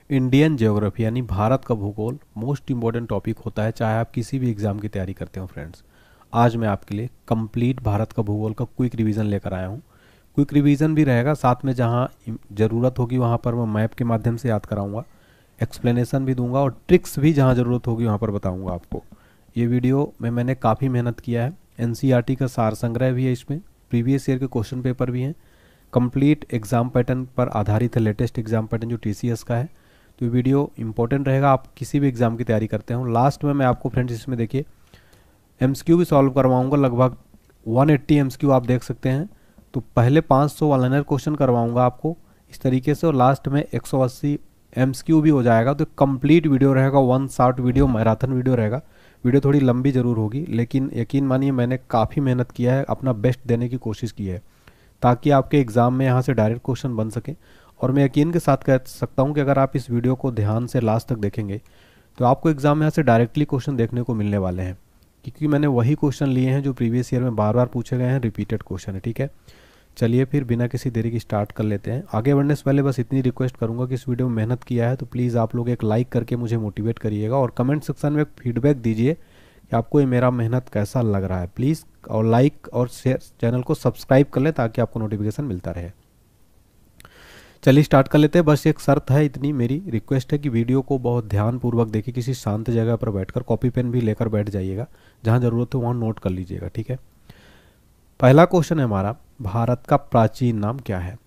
Indian geography यानी भारत का भूगोल मोस्ट इंपॉर्टेंट टॉपिक होता है, चाहे आप किसी भी एग्जाम की तैयारी करते हो फ्रेंड्स। आज मैं आपके लिए कंप्लीट भारत का भूगोल का क्विक रिवीजन लेकर आया हूँ। क्विक रिवीजन भी रहेगा, साथ में जहाँ ज़रूरत होगी वहाँ पर मैं मैप के माध्यम से याद कराऊंगा, एक्सप्लेनेशन भी दूंगा और ट्रिक्स भी जहाँ ज़रूरत होगी वहाँ पर बताऊंगा आपको। ये वीडियो में मैंने काफ़ी मेहनत किया है। एनसीईआरटी का सार संग्रह भी है, इसमें प्रीवियस ईयर के क्वेश्चन पेपर भी हैं, कंप्लीट एग्जाम पैटर्न पर आधारित है, लेटेस्ट एग्जाम पैटर्न जो टीसीएस का है। तो वीडियो इंपॉर्टेंट रहेगा, आप किसी भी एग्जाम की तैयारी करते हो। लास्ट में मैं आपको फ्रेंड्स इसमें देखिए एमसीक्यू भी सॉल्व करवाऊंगा, लगभग 180 एमसीक्यू आप देख सकते हैं। तो पहले 500 लाइनर क्वेश्चन करवाऊंगा आपको इस तरीके से, और लास्ट में 180 एमसीक्यू भी हो जाएगा। तो कंप्लीट वीडियो रहेगा, one shot video, marathon video रहेगा। वीडियो थोड़ी लंबी ज़रूर होगी, लेकिन यकीन मानिए मैंने काफ़ी मेहनत किया है, अपना बेस्ट देने की कोशिश की है ताकि आपके एग्ज़ाम में यहाँ से डायरेक्ट क्वेश्चन बन सके। और मैं यकीन के साथ कह सकता हूँ कि अगर आप इस वीडियो को ध्यान से लास्ट तक देखेंगे तो आपको एग्ज़ाम में यहाँ से डायरेक्टली क्वेश्चन देखने को मिलने वाले हैं, क्योंकि मैंने वही क्वेश्चन लिए हैं जो प्रीवियस ईयर में बार बार पूछे गए हैं, रिपीटेड क्वेश्चन है। ठीक है, चलिए फिर बिना किसी देरी की स्टार्ट कर लेते हैं। आगे बढ़ने से पहले बस इतनी रिक्वेस्ट करूँगा कि इस वीडियो में मेहनत किया है तो प्लीज़ आप लोग एक लाइक करके मुझे मोटिवेट करिएगा, और कमेंट सेक्शन में फीडबैक दीजिए कि आपको ये मेरा मेहनत कैसा लग रहा है प्लीज़। और लाइक और शेयर, चैनल को सब्सक्राइब कर लें ताकि आपको नोटिफिकेशन मिलता रहे। चलिए स्टार्ट कर लेते हैं। बस एक शर्त है, इतनी मेरी रिक्वेस्ट है कि वीडियो को बहुत ध्यानपूर्वक देखिए, किसी शांत जगह पर बैठकर कॉपी पेन भी लेकर बैठ जाइएगा, जहाँ ज़रूरत हो वहाँ नोट कर लीजिएगा। ठीक है, पहला क्वेश्चन है हमारा, भारत का प्राचीन नाम क्या है?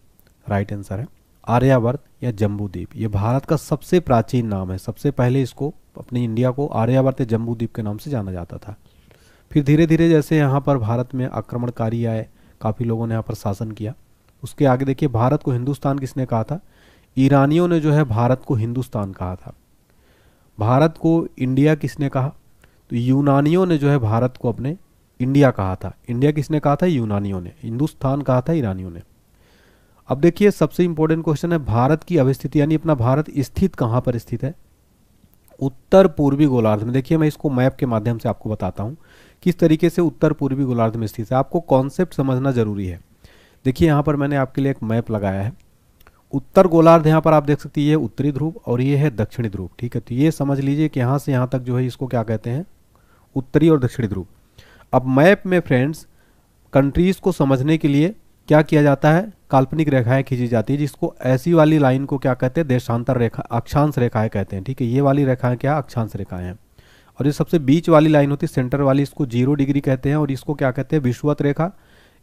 राइट आंसर है आर्यावर्त या जम्बूद्वीप। ये भारत का सबसे प्राचीन नाम है। सबसे पहले इसको, अपनी इंडिया को आर्यावर्त या जम्बूद्वीप के नाम से जाना जाता था। फिर धीरे धीरे जैसे यहाँ पर भारत में आक्रमणकारी आए, काफ़ी लोगों ने यहाँ पर शासन किया, उसके आगे देखिए भारत को हिंदुस्तान किसने कहा था? ईरानियों ने जो है भारत को हिंदुस्तान कहा था। भारत को इंडिया किसने कहा? तो यूनानियों ने जो है भारत को अपने इंडिया कहा था। इंडिया किसने कहा था? यूनानियों ने। हिंदुस्तान कहा था ईरानियों ने। अब देखिए सबसे इंपॉर्टेंट क्वेश्चन है, भारत की अवस्थिति यानी अपना भारत स्थित कहाँ पर स्थित है? उत्तर पूर्वी गोलार्ध में। देखिए मैं इसको मैप के माध्यम से आपको बताता हूँ किस तरीके से उत्तर पूर्वी गोलार्ध में स्थित है। आपको कॉन्सेप्ट समझना जरूरी है। देखिए यहाँ पर मैंने आपके लिए एक मैप लगाया है। उत्तर गोलार्ध यहाँ पर आप देख सकते हैं, ये उत्तरी ध्रुव और ये है दक्षिणी ध्रुव। ठीक है, तो ये समझ लीजिए कि यहाँ से यहाँ तक जो है इसको क्या कहते हैं? उत्तरी और दक्षिणी ध्रुव। अब मैप में फ्रेंड्स कंट्रीज को समझने के लिए क्या किया जाता है? काल्पनिक रेखाएं खींची जाती है, जिसको ऐसी वाली लाइन को क्या कहते हैं? देशांतर रेखा, अक्षांश रेखाएं कहते हैं। ठीक है, ये वाली रेखाएं क्या? अक्षांश रेखाएं हैं। और ये सबसे बीच वाली लाइन होती है, सेंटर वाली, इसको 0 डिग्री कहते हैं, और इसको क्या कहते हैं? विषुवत रेखा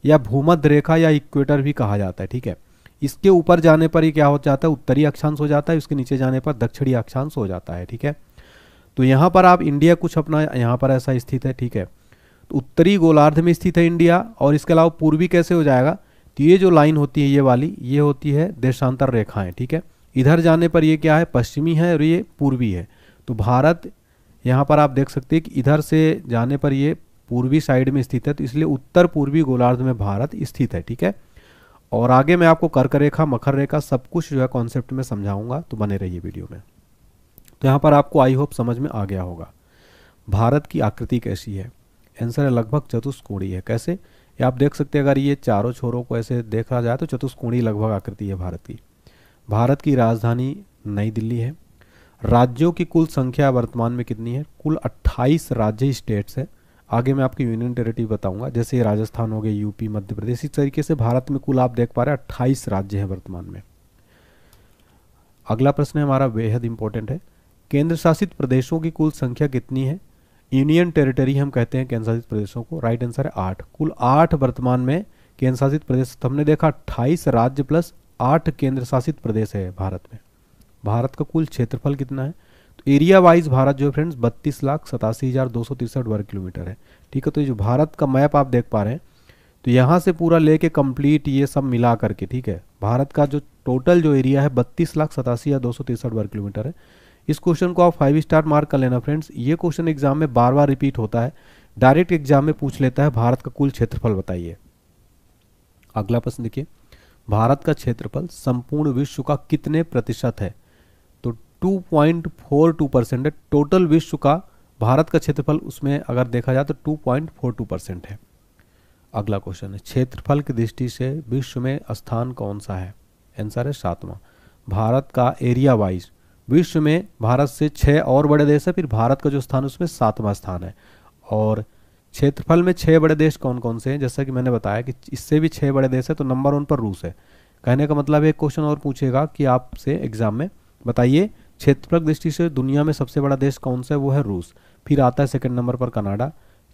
या भूमध्य रेखा या इक्वेटर भी कहा जाता है। ठीक है, इसके ऊपर जाने पर ही क्या हो जाता है? उत्तरी अक्षांश हो जाता है, इसके नीचे जाने पर दक्षिणी अक्षांश हो जाता है। ठीक है, तो यहाँ पर आप इंडिया कुछ अपना यहाँ पर ऐसा स्थित है। ठीक है, तो उत्तरी गोलार्ध में स्थित है इंडिया, और इसके अलावा पूर्वी कैसे हो जाएगा? तो ये जो लाइन होती है ये वाली, ये होती है देशांतर रेखाएं। ठीक है, इधर जाने पर ये क्या है? पश्चिमी है, और ये पूर्वी है। तो भारत यहाँ पर आप देख सकते हैं कि इधर से जाने पर ये पूर्वी साइड में स्थित है, तो इसलिए उत्तर पूर्वी गोलार्ध में भारत स्थित है। ठीक है, और आगे मैं आपको कर्क रेखा, मकर रेखा सब कुछ जो है कॉन्सेप्ट में समझाऊंगा, तो बने रहिए वीडियो में। तो यहाँ पर आपको आई होप समझ में आ गया होगा। भारत की आकृति कैसी है? आंसर है लगभग चतुष्कोणीय है। कैसे? ये आप देख सकते हैं, अगर ये चारों छोरों को ऐसे देखा जाए तो चतुष्कोणीय लगभग आकृति है भारत की। भारत की राजधानी नई दिल्ली है। राज्यों की कुल संख्या वर्तमान में कितनी है? कुल 28 राज्य स्टेट्स है। आगे मैं आपकी यूनियन टेरिटरी बताऊंगा, जैसे राजस्थान हो गए, यूपी, मध्य प्रदेश, इस तरीके से भारत में कुल आप देख पा रहे हैं 28 राज्य हैं वर्तमान में। अगला प्रश्न है हमारा, बेहद इंपॉर्टेंट है। केंद्र शासित प्रदेशों की कुल संख्या कितनी है? यूनियन टेरिटरी हम कहते हैं केंद्र शासित प्रदेशों को। राइट आंसर है 8। कुल 8 वर्तमान में केंद्र शासित प्रदेश। हमने देखा 28 राज्य प्लस 8 केंद्र शासित प्रदेश है भारत में। भारत का कुल क्षेत्रफल कितना है? तो एरिया वाइज भारत जो है फ्रेंड्स 32,87,263 वर्ग किलोमीटर है। ठीक है, तो ये जो भारत का मैप आप देख पा रहे हैं, तो यहाँ से पूरा लेके कंप्लीट ये सब मिला करके, ठीक है, भारत का जो टोटल जो एरिया है 32,87,263 वर्ग किलोमीटर है। इस क्वेश्चन को आप 5 स्टार मार्क कर लेना फ्रेंड्स। ये क्वेश्चन एग्जाम में बार बार रिपीट होता है, डायरेक्ट एग्जाम में पूछ लेता है भारत का कुल क्षेत्रफल बताइए। अगला प्रश्न देखिए, भारत का क्षेत्रफल संपूर्ण विश्व का कितने प्रतिशत है? तो 2.42% है। टोटल विश्व का भारत का क्षेत्रफल उसमें अगर देखा जाए तो 2.42% है। अगला क्वेश्चन है, क्षेत्रफल की दृष्टि से विश्व में स्थान कौन सा है? आंसर है 7वां। भारत का एरिया वाइज विश्व में भारत से 6 और बड़े देश है, फिर भारत का जो स्थान है उसमें 7वां स्थान है। और क्षेत्रफल में 6 बड़े देश कौन कौन से हैं, जैसा कि मैंने बताया कि इससे भी 6 बड़े देश है, तो नंबर 1 पर रूस है। कहने का मतलब एक क्वेश्चन और पूछेगा कि आपसे एग्जाम में बताइए क्षेत्रफल दृष्टि से दुनिया में सबसे बड़ा देश कौन सा है, वो है रूस। फिर आता है सेकंड नंबर पर Canada,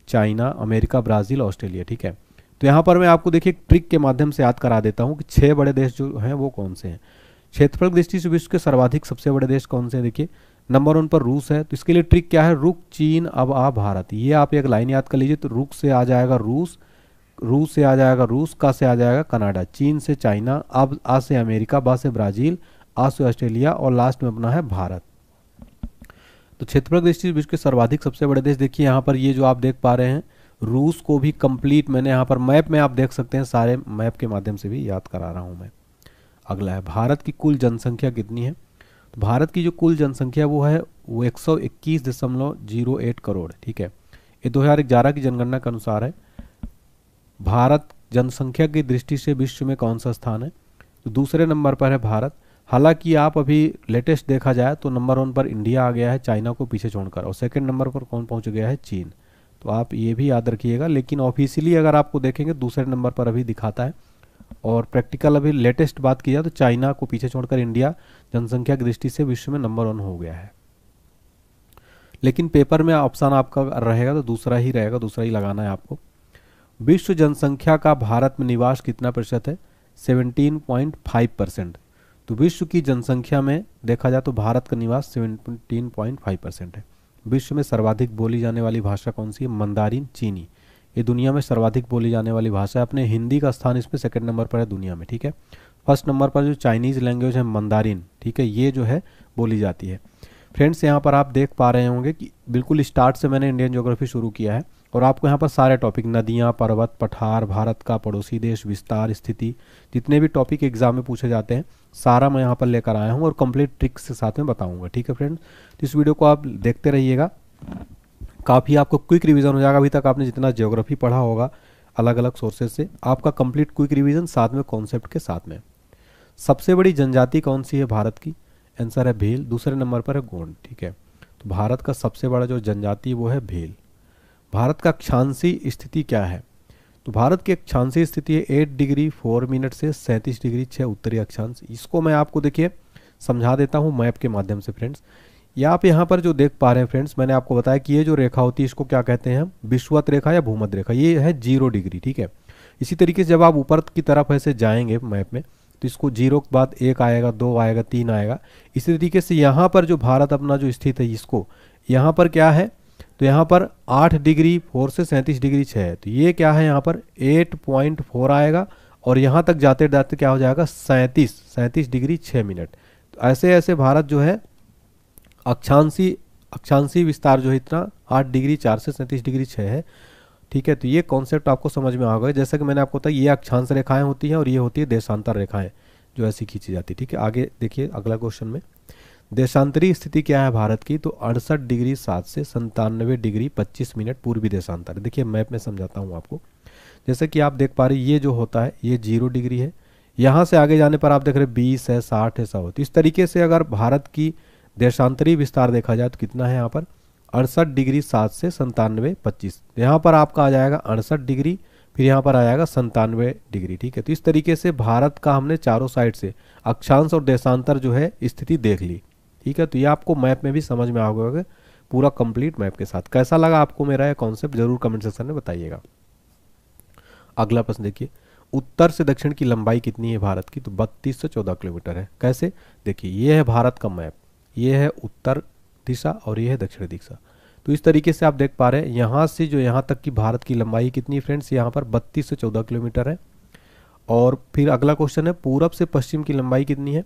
China, America, Brazil, Australia. ठीक है, तो यहाँ पर मैं आपको देखिए ट्रिक के माध्यम से याद करा देता हूँ कि 6 बड़े देश जो हैं वो कौन से हैं। क्षेत्रफल दृष्टि से विश्व के सर्वाधिक सबसे बड़े देश कौन से हैं, देखिए नंबर 1 पर रूस है। तो इसके लिए ट्रिक क्या है, रुक, चीन, अब आ, भारत। ये आप एक लाइन याद कर लीजिए। तो रुक से आ जाएगा रूस, रूस से आ जाएगा रूस, का से आ जाएगा कनाडा, चीन से चाइना, अब आ से अमेरिका, बा से ब्राज़ील, आ से ऑस्ट्रेलिया और लास्ट में अपना है भारत। तो क्षेत्रफल दृष्टि से विश्व के सर्वाधिक सबसे बड़े देश देखिए यहाँ पर ये जो आप देख पा रहे हैं, रूस को भी कंप्लीट मैंने यहाँ पर मैप में आप देख सकते हैं, सारे मैप के माध्यम से भी याद करा रहा हूँ मैं। अगला है भारत की कुल जनसंख्या कितनी है। तो भारत की जो कुल जनसंख्या वो है वो 121.08 करोड़। ठीक है, ये 2011 की जनगणना के अनुसार है। भारत जनसंख्या की दृष्टि से विश्व में कौन सा स्थान है, तो दूसरे नंबर पर है भारत। हालांकि आप अभी लेटेस्ट देखा जाए तो नंबर 1 पर इंडिया आ गया है चाइना को पीछे छोड़कर, और सेकंड नंबर पर कौन पहुंच गया है, चीन। तो आप ये भी याद रखिएगा। लेकिन ऑफिशियली अगर आपको देखेंगे दूसरे नंबर पर अभी दिखाता है, और प्रैक्टिकल अभी लेटेस्ट बात की जाए तो चाइना को पीछे छोड़कर इंडिया जनसंख्या की दृष्टि से विश्व में नंबर 1 हो गया है। लेकिन पेपर में ऑप्शन आपका रहेगा तो दूसरा ही रहेगा, दूसरा ही लगाना है आपको। विश्व जनसंख्या का भारत में निवास कितना प्रतिशत है, 17.5%। तो विश्व की जनसंख्या में देखा जाए तो भारत का निवास 17.5% है। विश्व में सर्वाधिक बोली जाने वाली भाषा कौन सी है, मंदारिन चीनी। ये दुनिया में सर्वाधिक बोली जाने वाली भाषा है। अपने हिंदी का स्थान इसमें सेकंड नंबर पर है दुनिया में। ठीक है, फर्स्ट नंबर पर जो चाइनीज़ लैंग्वेज है मंदारिन, ठीक है, ये जो है बोली जाती है। फ्रेंड्स यहाँ पर आप देख पा रहे होंगे कि बिल्कुल स्टार्ट से मैंने इंडियन ज्योग्राफी शुरू किया है, और आपको यहाँ पर सारे टॉपिक, नदियाँ, पर्वत, पठार, भारत का पड़ोसी देश, विस्तार, स्थिति, जितने भी टॉपिक एग्जाम में पूछे जाते हैं सारा मैं यहाँ पर लेकर आया हूँ और कंप्लीट ट्रिक्स के साथ में बताऊँगा। ठीक है फ्रेंड्स, तो इस वीडियो को आप देखते रहिएगा, काफ़ी आपको क्विक रिवीजन हो जाएगा। अभी तक आपने जितना ज्योग्राफी पढ़ा होगा अलग अलग सोर्सेज से, आपका कंप्लीट क्विक रिवीजन साथ में कॉन्सेप्ट के साथ में। सबसे बड़ी जनजाति कौन सी है भारत की, आंसर है भील। दूसरे नंबर पर है गोंड। ठीक है, तो भारत का सबसे बड़ा जो जनजाति वो है भील। भारत का अक्षांशीय स्थिति क्या है, तो भारत की अक्षांशीय स्थिति है 8 डिग्री 4 मिनट से 37 डिग्री 6 उत्तरी अक्षांश। इसको मैं आपको देखिए समझा देता हूँ मैप के माध्यम से फ्रेंड्स। या आप यहाँ पर जो देख पा रहे हैं फ्रेंड्स, मैंने आपको बताया कि ये जो रेखा होती है इसको क्या कहते हैं हम, विषुवत रेखा या भूमध्य रेखा। ये है 0 डिग्री। ठीक है, इसी तरीके से जब आप ऊपर की तरफ ऐसे जाएंगे मैप में तो इसको 0 के बाद 1 आएगा, 2 आएगा, 3 आएगा। इसी तरीके से यहाँ पर जो भारत अपना जो स्थित है, इसको यहाँ पर क्या है, तो यहाँ पर 8 डिग्री 4 से 37 डिग्री 6 है। तो ये क्या है, यहाँ पर 8.4 आएगा, और यहाँ तक जाते जाते क्या हो जाएगा, 37 डिग्री 6 मिनट। तो ऐसे ऐसे भारत जो है अक्षांशीय विस्तार जो है इतना 8 डिग्री 4 से 37 डिग्री 6 है। ठीक है, तो ये कॉन्सेप्ट आपको समझ में आ गया। जैसा कि मैंने आपको बताया ये अक्षांश रेखाएं होती हैं और ये होती है देशांतर रेखाएं जो ऐसी खींची जाती है। ठीक है, आगे देखिए अगला क्वेश्चन में, देशांतरी स्थिति क्या है भारत की, तो 68 डिग्री 7 से 97 डिग्री 25 मिनट पूर्वी देशांतर। देखिए मैप में समझाता हूँ आपको। जैसे कि आप देख पा रहे ये जो होता है ये 0 डिग्री है, यहाँ से आगे जाने पर आप देख रहे 20 है, 60 है, 100 है। तो इस तरीके से अगर भारत की देशांतरी विस्तार देखा जाए तो कितना है यहाँ पर, 68 डिग्री 7 से 97 25। यहाँ पर आपका आ जाएगा 68 डिग्री, फिर यहाँ पर आ जाएगा 97 डिग्री। ठीक है, तो इस तरीके से भारत का हमने चारों साइड से अक्षांश और देशांतर जो है स्थिति देख ली। ठीक है, तो ये आपको मैप में भी समझ में आ गया पूरा कंप्लीट मैप के साथ। कैसा लगा आपको मेरा ये कॉन्सेप्ट जरूर कमेंट सेक्शन में बताइएगा। अगला प्रश्न देखिए, उत्तर से दक्षिण की लंबाई कितनी है भारत की, तो 32 से 14 किलोमीटर है। कैसे, देखिए ये है भारत का मैप, ये है उत्तर दिशा और ये है दक्षिण दिशा। तो इस तरीके से आप देख पा रहे हैं यहाँ से जो यहाँ तक की भारत की लंबाई कितनी है फ्रेंड्स, यहाँ पर 32 से 14 किलोमीटर है। और फिर अगला क्वेश्चन है पूरब से पश्चिम की लंबाई कितनी है,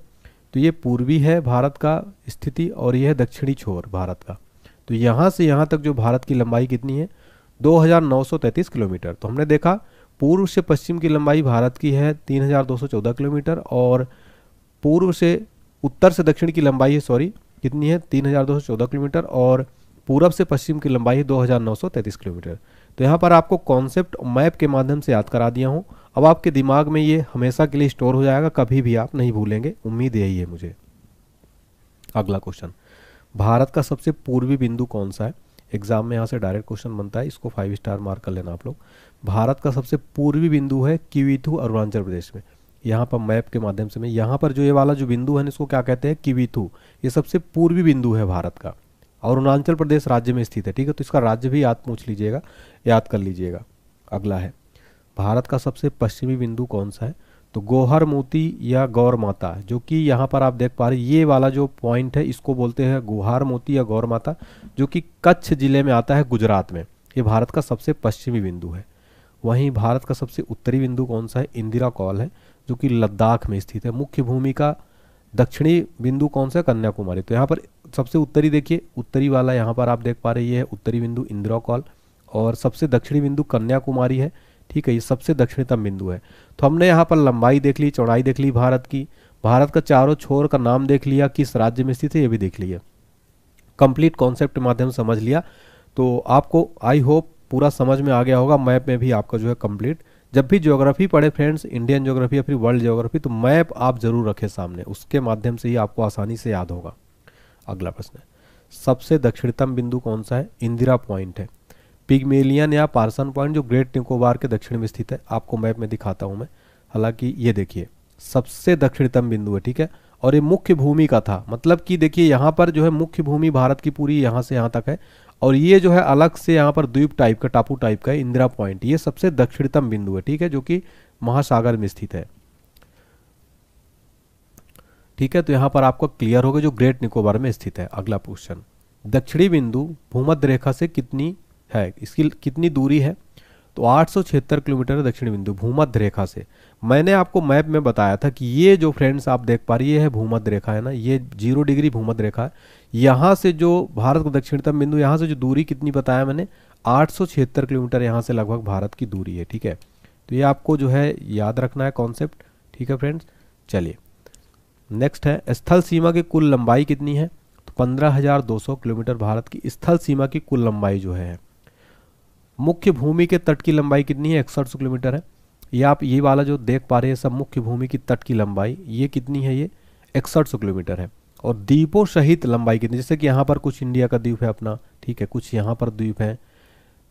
तो ये पूर्वी है भारत का स्थिति और यह है दक्षिणी छोर भारत का। तो यहाँ से यहाँ तक जो भारत की लंबाई कितनी है, 2933 किलोमीटर। तो हमने देखा पूर्व से पश्चिम की लंबाई भारत की है 3214 किलोमीटर, और पूर्व से उत्तर से दक्षिण की लंबाई है कितनी है 3214 किलोमीटर, और पूरब से पश्चिम की लंबाई है 2933 किलोमीटर। तो यहाँ पर आपको कॉन्सेप्ट मैप के माध्यम से याद करा दिया हूँ। अब आपके दिमाग में ये हमेशा के लिए स्टोर हो जाएगा, कभी भी आप नहीं भूलेंगे, उम्मीद यही है मुझे। अगला क्वेश्चन, भारत का सबसे पूर्वी बिंदु कौन सा है? एग्जाम में यहाँ से डायरेक्ट क्वेश्चन बनता है, इसको 5 स्टार मार्क कर लेना आप लोग। भारत का सबसे पूर्वी बिंदु है किवीथू, अरुणाचल प्रदेश में। यहाँ पर मैप के माध्यम से मैं यहाँ पर जो ये वाला जो बिंदु है इसको क्या कहते हैं? किवीथू। ये सबसे पूर्वी बिंदु है भारत का, अरुणाचल प्रदेश राज्य में स्थित है। ठीक है, तो इसका राज्य भी याद पूछ लीजिएगा, याद कर लीजिएगा। अगला है, भारत का सबसे पश्चिमी बिंदु कौन सा है? तो गौहर मोती या गौर माता, जो कि यहाँ पर आप देख पा रहे ये वाला जो पॉइंट है इसको बोलते हैं गुहार मोती या गौर माता, जो कि कच्छ जिले में आता है, गुजरात में। ये भारत का सबसे पश्चिमी बिंदु है। वहीं भारत का सबसे उत्तरी बिंदु कौन सा है? इंदिरा कॉल है, जो कि लद्दाख में स्थित है। मुख्य भूमि का दक्षिणी बिंदु कौन सा है? कन्याकुमारी। तो यहाँ पर सबसे उत्तरी देखिए, उत्तरी वाला यहाँ पर आप देख पा रहे ये है उत्तरी बिंदु इंदिरा कॉल, और सबसे दक्षिणी बिंदु कन्याकुमारी है। ठीक है, ये सबसे दक्षिणतम बिंदु है। तो हमने यहाँ पर लंबाई देख ली, चौड़ाई देख ली भारत की, भारत का चारों छोर का नाम देख लिया, किस राज्य में स्थित है ये भी देख लिया, कंप्लीट कॉन्सेप्ट के माध्यम से समझ लिया। तो आपको आई होप पूरा समझ में आ गया होगा। मैप में भी आपका जो है कंप्लीट, जब भी ज्योग्राफी पढ़े फ्रेंड्स, इंडियन ज्योग्राफी या फिर वर्ल्ड ज्योग्राफी, तो मैप आप जरूर रखें सामने, उसके माध्यम से ही आपको आसानी से याद होगा। अगला प्रश्न है, सबसे दक्षिणतम बिंदु कौन सा है? इंदिरा पॉइंट है। पिग्मेलियन या पार्सन पॉइंट जो ग्रेट निकोबार के दक्षिण में स्थित है, आपको मैप में दिखाता हूं मैं। हालांकि ये देखिए सबसे दक्षिणतम बिंदु है। ठीक है, और ये मुख्य भूमि का था, मतलब कि देखिए यहाँ पर जो है मुख्य भूमि भारत की पूरी यहाँ से यहाँ तक है, और ये जो है अलग से यहाँ पर द्वीप टाइप का, टापू टाइप का है, इंदिरा पॉइंट। ये सबसे दक्षिणतम बिंदु है। ठीक है, जो कि महासागर में स्थित है। ठीक है, तो यहाँ पर आपको क्लियर होगा जो ग्रेट निकोबार में स्थित है। अगला क्वेश्चन, दक्षिणी बिंदु भूमध्य रेखा से कितनी है, इसकी कितनी दूरी है? तो 876 किलोमीटर है दक्षिणी बिंदु भूमध्य रेखा से। मैंने आपको मैप में बताया था कि ये जो फ्रेंड्स आप देख पा रहे ये है भूमध्य रेखा, है ना, ये 0 डिग्री भूमध्य रेखा है। यहाँ से जो भारत का दक्षिणतम बिंदु, यहाँ से जो दूरी कितनी बताया मैंने, 876 किलोमीटर यहाँ से लगभग भारत की दूरी है। ठीक है, तो ये आपको जो है याद रखना है कॉन्सेप्ट। ठीक है फ्रेंड्स, चलिए नेक्स्ट है, स्थल सीमा की कुल लंबाई कितनी है? तो 15,200 किलोमीटर भारत की स्थल सीमा की कुल लंबाई जो है। मुख्य भूमि के तट की लंबाई कितनी है? 6100 किलोमीटर है। ये आप ये वाला जो देख पा रहे हैं सब मुख्य भूमि की तट की लंबाई, ये कितनी है? ये 6100 किलोमीटर है। और द्वीपों सहित लंबाई कितनी? जैसे कि यहाँ पर कुछ इंडिया का द्वीप है अपना, ठीक है, कुछ यहाँ पर द्वीप है,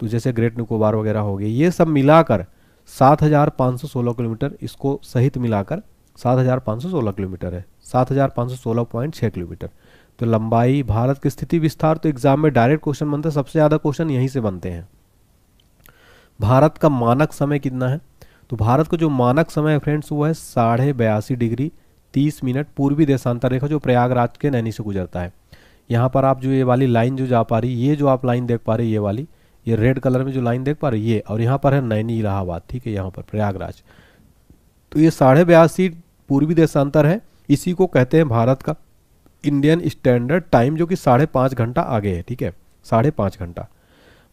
तो जैसे ग्रेट निकोबार वगैरह हो गए, ये सब मिलाकर 7516 किलोमीटर, इसको सहित मिलाकर 7516 किलोमीटर है, 7516.6 किलोमीटर। तो लंबाई, भारत की स्थिति विस्तार, तो एग्जाम में डायरेक्ट क्वेश्चन बनता है, सबसे ज़्यादा क्वेश्चन यहीं से बनते हैं। भारत का मानक समय कितना है? तो भारत का जो मानक समय है फ्रेंड्स वो है 82.5 डिग्री 30 मिनट पूर्वी देशांतर रेखा, जो प्रयागराज के नैनी से गुजरता है। यहाँ पर आप जो ये वाली लाइन जो जा पा रही, ये जो आप लाइन देख पा रहे ये वाली, ये रेड कलर में जो लाइन देख पा रहे ये, और यहाँ पर है नैनी इलाहाबाद, ठीक है, यहाँ पर प्रयागराज। तो ये 82.5 पूर्वी देशांतर है, इसी को कहते हैं भारत का इंडियन स्टैंडर्ड टाइम, जो कि 5.5 घंटा आगे है। ठीक है, 5.5 घंटा।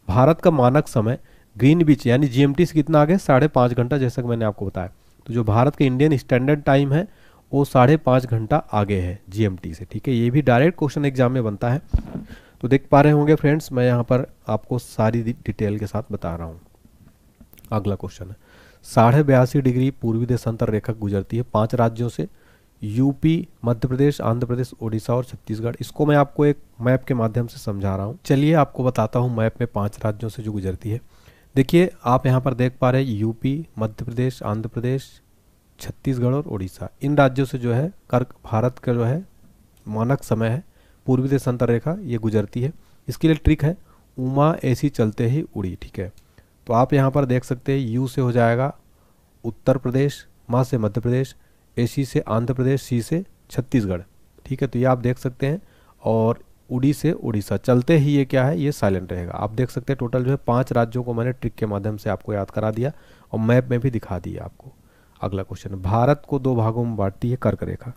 भारत का मानक समय ग्रीनविच यानी जीएमटी से कितना आगे? 5.5 घंटा, जैसा कि मैंने आपको बताया। तो जो भारत का इंडियन स्टैंडर्ड टाइम है वो 5.5 घंटा आगे है जीएमटी से। ठीक है, ये भी डायरेक्ट क्वेश्चन एग्जाम में बनता है। तो देख पा रहे होंगे फ्रेंड्स, मैं यहाँ पर आपको सारी डिटेल के साथ बता रहा हूँ। अगला क्वेश्चन है, 82.5 डिग्री पूर्वी देशांतर रेखा गुजरती है 5 राज्यों से, यूपी, मध्य प्रदेश, आंध्र प्रदेश, ओडिशा और छत्तीसगढ़। इसको मैं आपको एक मैप के माध्यम से समझा रहा हूँ। चलिए आपको बताता हूँ मैप में 5 राज्यों से जो गुजरती है। देखिए आप यहाँ पर देख पा रहे हैं यूपी, मध्य प्रदेश, आंध्र प्रदेश, छत्तीसगढ़ और ओडिशा। इन राज्यों से जो है भारत का जो है मानक समय है पूर्वी देशांतर रेखा ये गुजरती है। इसके लिए ट्रिक है, उमा ऐसी चलते ही उड़ी। ठीक है, तो आप यहाँ पर देख सकते हैं यू से हो जाएगा उत्तर प्रदेश, मा से मध्य प्रदेश, एसी से आंध्र प्रदेश, सी से छत्तीसगढ़। ठीक है, तो ये आप देख सकते हैं, और उड़ी से उड़ीसा। चलते ही ये क्या है, ये साइलेंट रहेगा। आप देख सकते हैं टोटल जो है 5 राज्यों को मैंने ट्रिक के माध्यम से आपको याद करा दिया और मैप में भी दिखा दिया आपको। अगला क्वेश्चन, भारत को 2 भागों में बांटती है कर्क रेखा।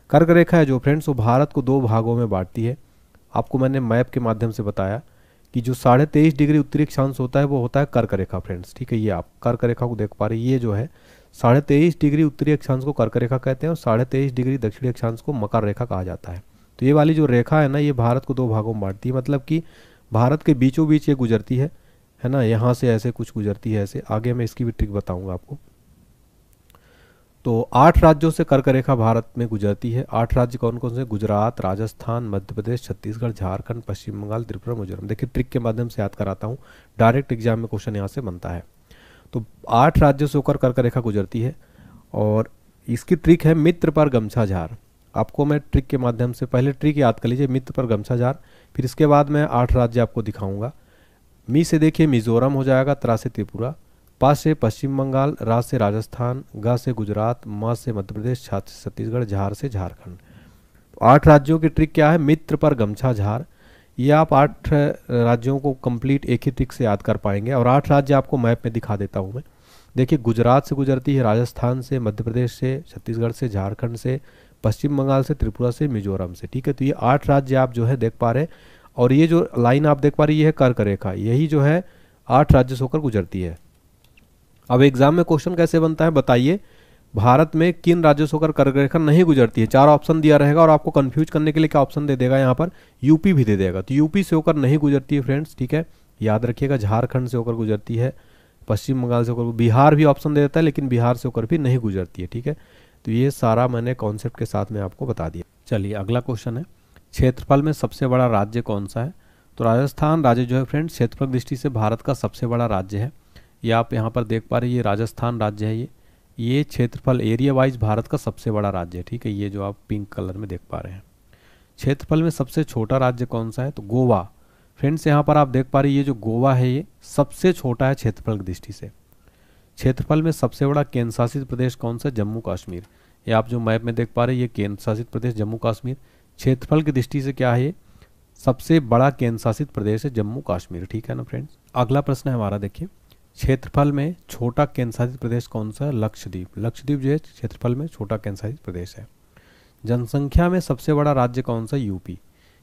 कर्क रेखा है जो फ्रेंड्स वो भारत को 2 भागों में बांटती है। आपको मैंने मैप के माध्यम से बताया कि जो 23.5 डिग्री उत्तरी अक्षांश होता है वो होता है कर्क रेखा फ्रेंड्स। ठीक है, ये आप कर्क रेखा को देख पा रहे हैं, ये जो है 23.5 डिग्री उत्तरी अक्षांश को कर्क रेखा कहते हैं और 23.5 डिग्री दक्षिणी अक्षांश को मकर रेखा कहा जाता है। तो ये वाली जो रेखा है ना, ये भारत को 2 भागों में बांटती है, मतलब कि भारत के बीचों बीच ये गुजरती है ना, यहाँ से ऐसे कुछ गुजरती है ऐसे। आगे मैं इसकी भी ट्रिक बताऊंगा आपको। तो 8 राज्यों से कर्क रेखा भारत में गुजरती है। 8 राज्य कौन कौन से? गुजरात, राजस्थान, मध्य प्रदेश, छत्तीसगढ़, झारखंड, पश्चिम बंगाल, त्रिपुरा, मिजोरम। देखिए ट्रिक के माध्यम से याद कराता हूँ, डायरेक्ट एग्जाम में क्वेश्चन यहाँ से बनता है। तो 8 राज्यों से होकर कर्क रेखा गुजरती है और इसकी ट्रिक है मित्र पर गमछा झार। आपको मैं ट्रिक के माध्यम से, पहले ट्रिक याद कर लीजिए, मित्र पर गमछा झार, फिर इसके बाद मैं 8 राज्य आपको दिखाऊंगा। मी से देखिए मिजोरम हो जाएगा, त्रा से त्रिपुरा, पा से पश्चिम बंगाल, रा से राजस्थान, गा से गुजरात, मा से मध्य प्रदेश, छा से छत्तीसगढ़, झार से झारखंड। तो 8 राज्यों की ट्रिक क्या है? मित्र पर गमछा झार। ये आप 8 राज्यों को कंप्लीट एक ही ट्रिक से याद कर पाएंगे। और 8 राज्य आपको मैप में दिखा देता हूँ मैं। देखिए गुजरात से गुजरती है, राजस्थान से, मध्य प्रदेश से, छत्तीसगढ़ से, झारखंड से, पश्चिम बंगाल से, त्रिपुरा से, मिजोरम से। ठीक है, तो ये 8 राज्य आप जो है देख पा रहे हैं। और ये जो लाइन आप देख पा रहे हैं ये है कर्क रेखा, यही जो है 8 राज्य से होकर गुजरती है। अब एग्जाम में क्वेश्चन कैसे बनता है बताइए, भारत में किन राज्यों से होकर कर्क रेखा नहीं गुजरती है? 4 ऑप्शन दिया रहेगा और आपको कंफ्यूज करने के लिए क्या ऑप्शन दे देगा यहाँ पर? यूपी भी दे देगा। तो यूपी से होकर नहीं गुजरती है फ्रेंड्स, ठीक है, याद रखिएगा। झारखंड से होकर गुजरती है, पश्चिम बंगाल से होकर, बिहार भी ऑप्शन दे देता है लेकिन बिहार से होकर भी नहीं गुजरती है। ठीक है, तो ये सारा मैंने कॉन्सेप्ट के साथ में आपको बता दिया। चलिए अगला क्वेश्चन है, क्षेत्रफल में सबसे बड़ा राज्य कौन सा है? तो राजस्थान राज्य जो है फ्रेंड्स क्षेत्रफल दृष्टि से भारत का सबसे बड़ा राज्य है। ये आप यहाँ पर देख पा रहे हैं, ये राजस्थान राज्य है। ये क्षेत्रफल एरिया वाइज भारत का सबसे बड़ा राज्य है। ठीक है, ये जो आप पिंक कलर में देख पा रहे हैं। क्षेत्रफल में सबसे छोटा राज्य कौन सा है? तो गोवा। फ्रेंड्स यहाँ पर आप देख पा रहे हैं, ये जो गोवा है ये सबसे छोटा है क्षेत्रफल की दृष्टि से। क्षेत्रफल में सबसे बड़ा केंद्र शासित प्रदेश कौन सा? जम्मू कश्मीर। ये आप जो मैप में देख पा रहे हैं ये केंद्र शासित प्रदेश जम्मू कश्मीर। क्षेत्रफल की दृष्टि से क्या है? ये सबसे बड़ा केंद्र शासित प्रदेश है जम्मू कश्मीर। ठीक है ना फ्रेंड्स। अगला प्रश्न है हमारा, देखिए क्षेत्रफल में छोटा केंद्र शासित प्रदेश कौन सा है? लक्षद्वीप। लक्षद्वीप जो है क्षेत्रफल में छोटा केंद्र शासित प्रदेश है। जनसंख्या में सबसे बड़ा राज्य कौन सा? यूपी।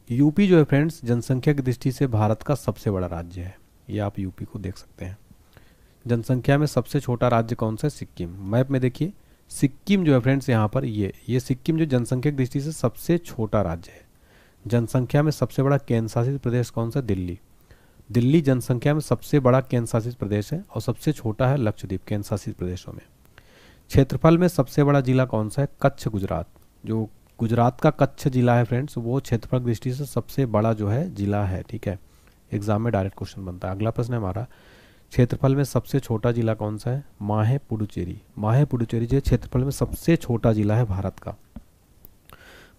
यूपी जो है फ्रेंड्स जनसंख्या की दृष्टि से भारत का सबसे बड़ा राज्य है। ये आप यूपी को देख सकते हैं। जनसंख्या में सबसे छोटा राज्य कौन सा है? सिक्किम। मैप में देखिए सिक्किम जो है फ्रेंड्स यहाँ पर ये सिक्किम जो जनसंख्या की दृष्टि से सबसे छोटा राज्य है। जनसंख्या में सबसे बड़ा केंद्र शासित प्रदेश कौन सा? दिल्ली। दिल्ली जनसंख्या में सबसे बड़ा केंद्र शासित प्रदेश है और सबसे छोटा है लक्षद्वीप केंद्र शासित प्रदेशों में। क्षेत्रफल में सबसे बड़ा जिला कौन सा है? कच्छ, गुजरात। जो गुजरात का कच्छ जिला है फ्रेंड्स वो क्षेत्रफल की दृष्टि से सबसे बड़ा जो है जिला है। ठीक है, एग्जाम में डायरेक्ट क्वेश्चन बनता है। अगला प्रश्न है हमारा, क्षेत्रफल में सबसे छोटा जिला कौन सा है? माहे पुडुचेरी। माहे पुडुचेरी जो क्षेत्रफल में सबसे छोटा जिला है भारत का।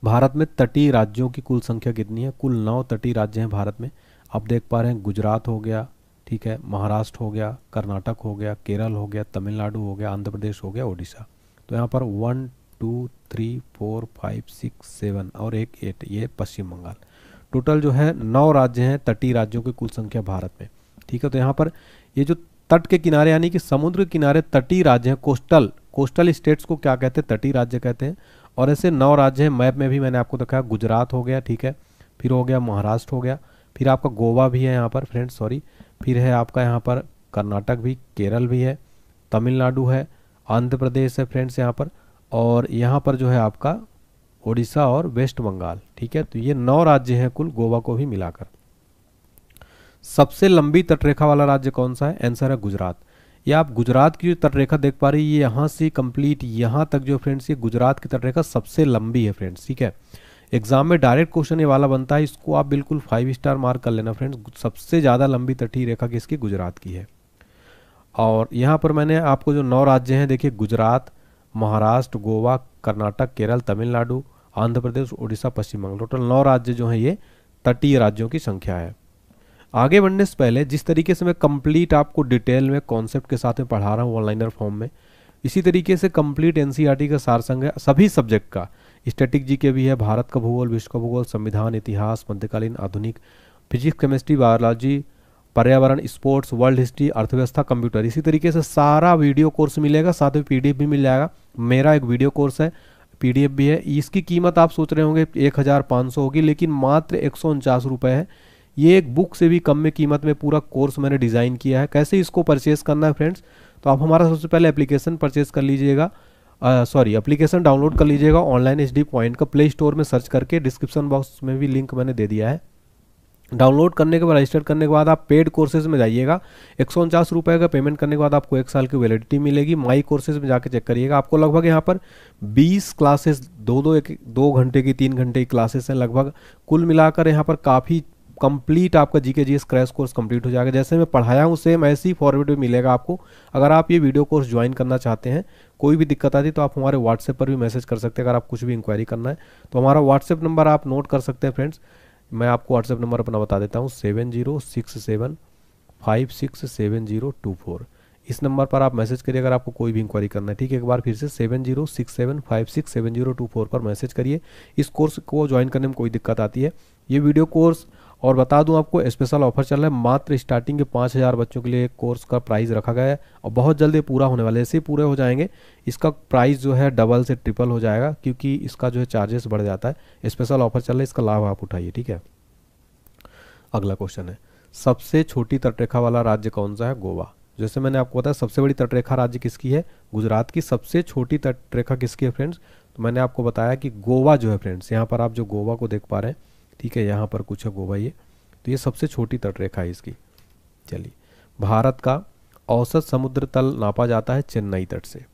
भारत में तटीय राज्यों की कुल संख्या कितनी है? कुल 9 तटीय राज्य हैं भारत में। आप देख पा रहे हैं गुजरात हो गया, ठीक है, महाराष्ट्र हो गया, कर्नाटक हो गया, केरल हो गया, तमिलनाडु हो गया, आंध्र प्रदेश हो गया, उड़ीसा। तो यहाँ पर 1 2 3 4 5 6 7 और एक 8, ये पश्चिम बंगाल। टोटल जो है 9 राज्य हैं तटीय राज्यों की कुल संख्या भारत में। ठीक है, तो यहाँ पर ये जो तट के किनारे यानी कि समुद्र के किनारे तटीय राज्य हैं, कोस्टल स्टेट्स को क्या कहते हैं? तटीय राज्य कहते हैं। और ऐसे 9 राज्य हैं। मैप में भी मैंने आपको दिखाया, गुजरात हो गया, ठीक है, फिर हो गया महाराष्ट्र हो गया, फिर आपका गोवा भी है यहाँ पर फ्रेंड्स, सॉरी, फिर है आपका यहाँ पर कर्नाटक भी, केरल भी है, तमिलनाडु है, आंध्र प्रदेश है फ्रेंड्स यहाँ पर, और यहाँ पर जो है आपका उड़ीसा और वेस्ट बंगाल। ठीक है, तो ये 9 राज्य हैं कुल, गोवा को भी मिलाकर। सबसे लंबी तटरेखा वाला राज्य कौन सा है? आंसर है गुजरात। ये आप गुजरात की जो तटरेखा देख पा रही है, ये यहाँ से कंप्लीट यहाँ तक जो फ्रेंड्स, ये गुजरात की तटरेखा सबसे लंबी है फ्रेंड्स। ठीक है, एग्जाम में डायरेक्ट क्वेश्चन ये वाला बनता है, इसको आप बिल्कुल 5 स्टार मार्क कर लेना फ्रेंड्स। सबसे ज़्यादा लंबी तटीय रेखा किसकी? गुजरात की है। और यहाँ पर मैंने आपको जो 9 राज्य हैं देखिए, गुजरात, महाराष्ट्र, गोवा, कर्नाटक, केरल, तमिलनाडु, आंध्र प्रदेश, उड़ीसा, पश्चिम बंगाल, टोटल 9 राज्य जो हैं ये तटीय राज्यों की संख्या है। आगे बढ़ने से पहले जिस तरीके से मैं कंप्लीट आपको डिटेल में कॉन्सेप्ट के साथ में पढ़ा रहा हूँ ऑनलाइनर फॉर्म में, इसी तरीके से कंप्लीट एनसीईआरटी का सार संग है सभी सब्जेक्ट का। स्टैटिक जीके भी है, भारत का भूगोल, विश्व का भूगोल, संविधान, इतिहास, मध्यकालीन, आधुनिक, फिजिक्स, केमिस्ट्री, बायोलॉजी, पर्यावरण, स्पोर्ट्स, वर्ल्ड हिस्ट्री, अर्थव्यवस्था, कंप्यूटर, इसी तरीके से सारा वीडियो कोर्स मिलेगा। साथ में पीडीएफ भी मिल जाएगा। मेरा एक वीडियो कोर्स है, पीडीएफ भी है। इसकी कीमत आप सोच रहे होंगे 1500 होगी, लेकिन मात्र 149 रुपये है। ये एक बुक से भी कम में कीमत में पूरा कोर्स मैंने डिज़ाइन किया है। कैसे इसको परचेस करना है फ्रेंड्स? तो आप हमारा सबसे पहले एप्लीकेशन परचेस कर लीजिएगा, एप्लीकेशन डाउनलोड कर लीजिएगा ऑनलाइन HD पॉइंट का, प्ले स्टोर में सर्च करके। डिस्क्रिप्शन बॉक्स में भी लिंक मैंने दे दिया है। डाउनलोड करने के बाद, रजिस्टर करने के बाद आप पेड कोर्सेज में जाइएगा। 149 रुपये का पेमेंट करने के बाद आपको 1 साल की वैलिडिटी मिलेगी। माई कोर्सेज में जाके चेक करिएगा, आपको लगभग यहाँ पर 20 क्लासेस, 2 घंटे की, 3 घंटे की क्लासेस हैं लगभग। कुल मिलाकर यहाँ पर काफ़ी कंप्लीट आपका GK GS crash course complete हो जाएगा। जैसे मैं पढ़ाया हूँ सेम ऐसे ही फॉरवर्ड में मिलेगा आपको। अगर आप ये वीडियो कोर्स ज्वाइन करना चाहते हैं, कोई भी दिक्कत आती है तो आप हमारे व्हाट्सएप पर भी मैसेज कर सकते हैं। अगर आप कुछ भी इंक्वायरी करना है तो हमारा व्हाट्सएप नंबर आप नोट कर सकते हैं फ्रेंड्स। मैं आपको व्हाट्सएप नंबर अपना बता देता हूँ, 7067567024। इस नंबर पर आप मैसेज करिए अगर आपको कोई भी इंक्वायरी करना है। ठीक है, एक बार फिर से 7067567024 पर मैसेज करिए। इस कोर्स को ज्वाइन करने में कोई दिक्कत आती है। ये वीडियो कोर्स, और बता दूं आपको, स्पेशल ऑफर चल रहा है। मात्र स्टार्टिंग के 5000 बच्चों के लिए कोर्स का प्राइस रखा गया है और बहुत जल्दी पूरा होने वाला है। ऐसे ही पूरे हो जाएंगे इसका प्राइस जो है डबल से ट्रिपल हो जाएगा, क्योंकि इसका जो है चार्जेस बढ़ जाता है। स्पेशल ऑफर चल रहा है, इसका लाभ आप उठाइए। ठीक है, अगला क्वेश्चन है, सबसे छोटी तटरेखा वाला राज्य कौन सा है? गोवा। जैसे मैंने आपको बताया सबसे बड़ी तटरेखा राज्य किसकी है? गुजरात की। सबसे छोटी तटरेखा किसकी है फ्रेंड्स? तो मैंने आपको बताया कि गोवा जो है फ्रेंड्स, यहाँ पर आप जो गोवा को देख पा रहे हैं, ठीक है, यहाँ पर कुछ है गोवा ये, तो ये सबसे छोटी तटरेखा है इसकी। चलिए, भारत का औसत समुद्र तल नापा जाता है चेन्नई तट से।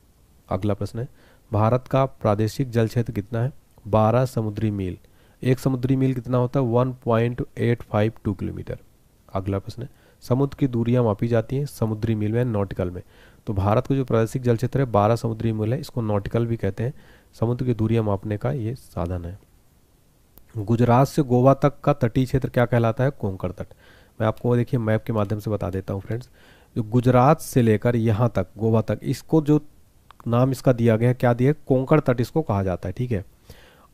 अगला प्रश्न है, भारत का प्रादेशिक जल क्षेत्र कितना है? 12 समुद्री मील। एक समुद्री मील कितना होता है? 1.852 किलोमीटर। अगला प्रश्न है, समुद्र की दूरियां मापी जाती हैं समुद्री मील में, नॉटिकल में। तो भारत का जो प्रादेशिक जल क्षेत्र है 12 समुद्री मील है, इसको नॉटिकल भी कहते हैं। समुद्र की दूरियां मापने का ये साधन है। गुजरात से गोवा तक का तटीय क्षेत्र क्या कहलाता है? कोंकण तट। मैं आपको देखिए मैप के माध्यम से बता देता हूँ फ्रेंड्स। जो गुजरात से लेकर यहाँ तक, गोवा तक, इसको जो नाम इसका दिया गया है, क्या दिया है? कोंकण तट इसको कहा जाता है। ठीक है,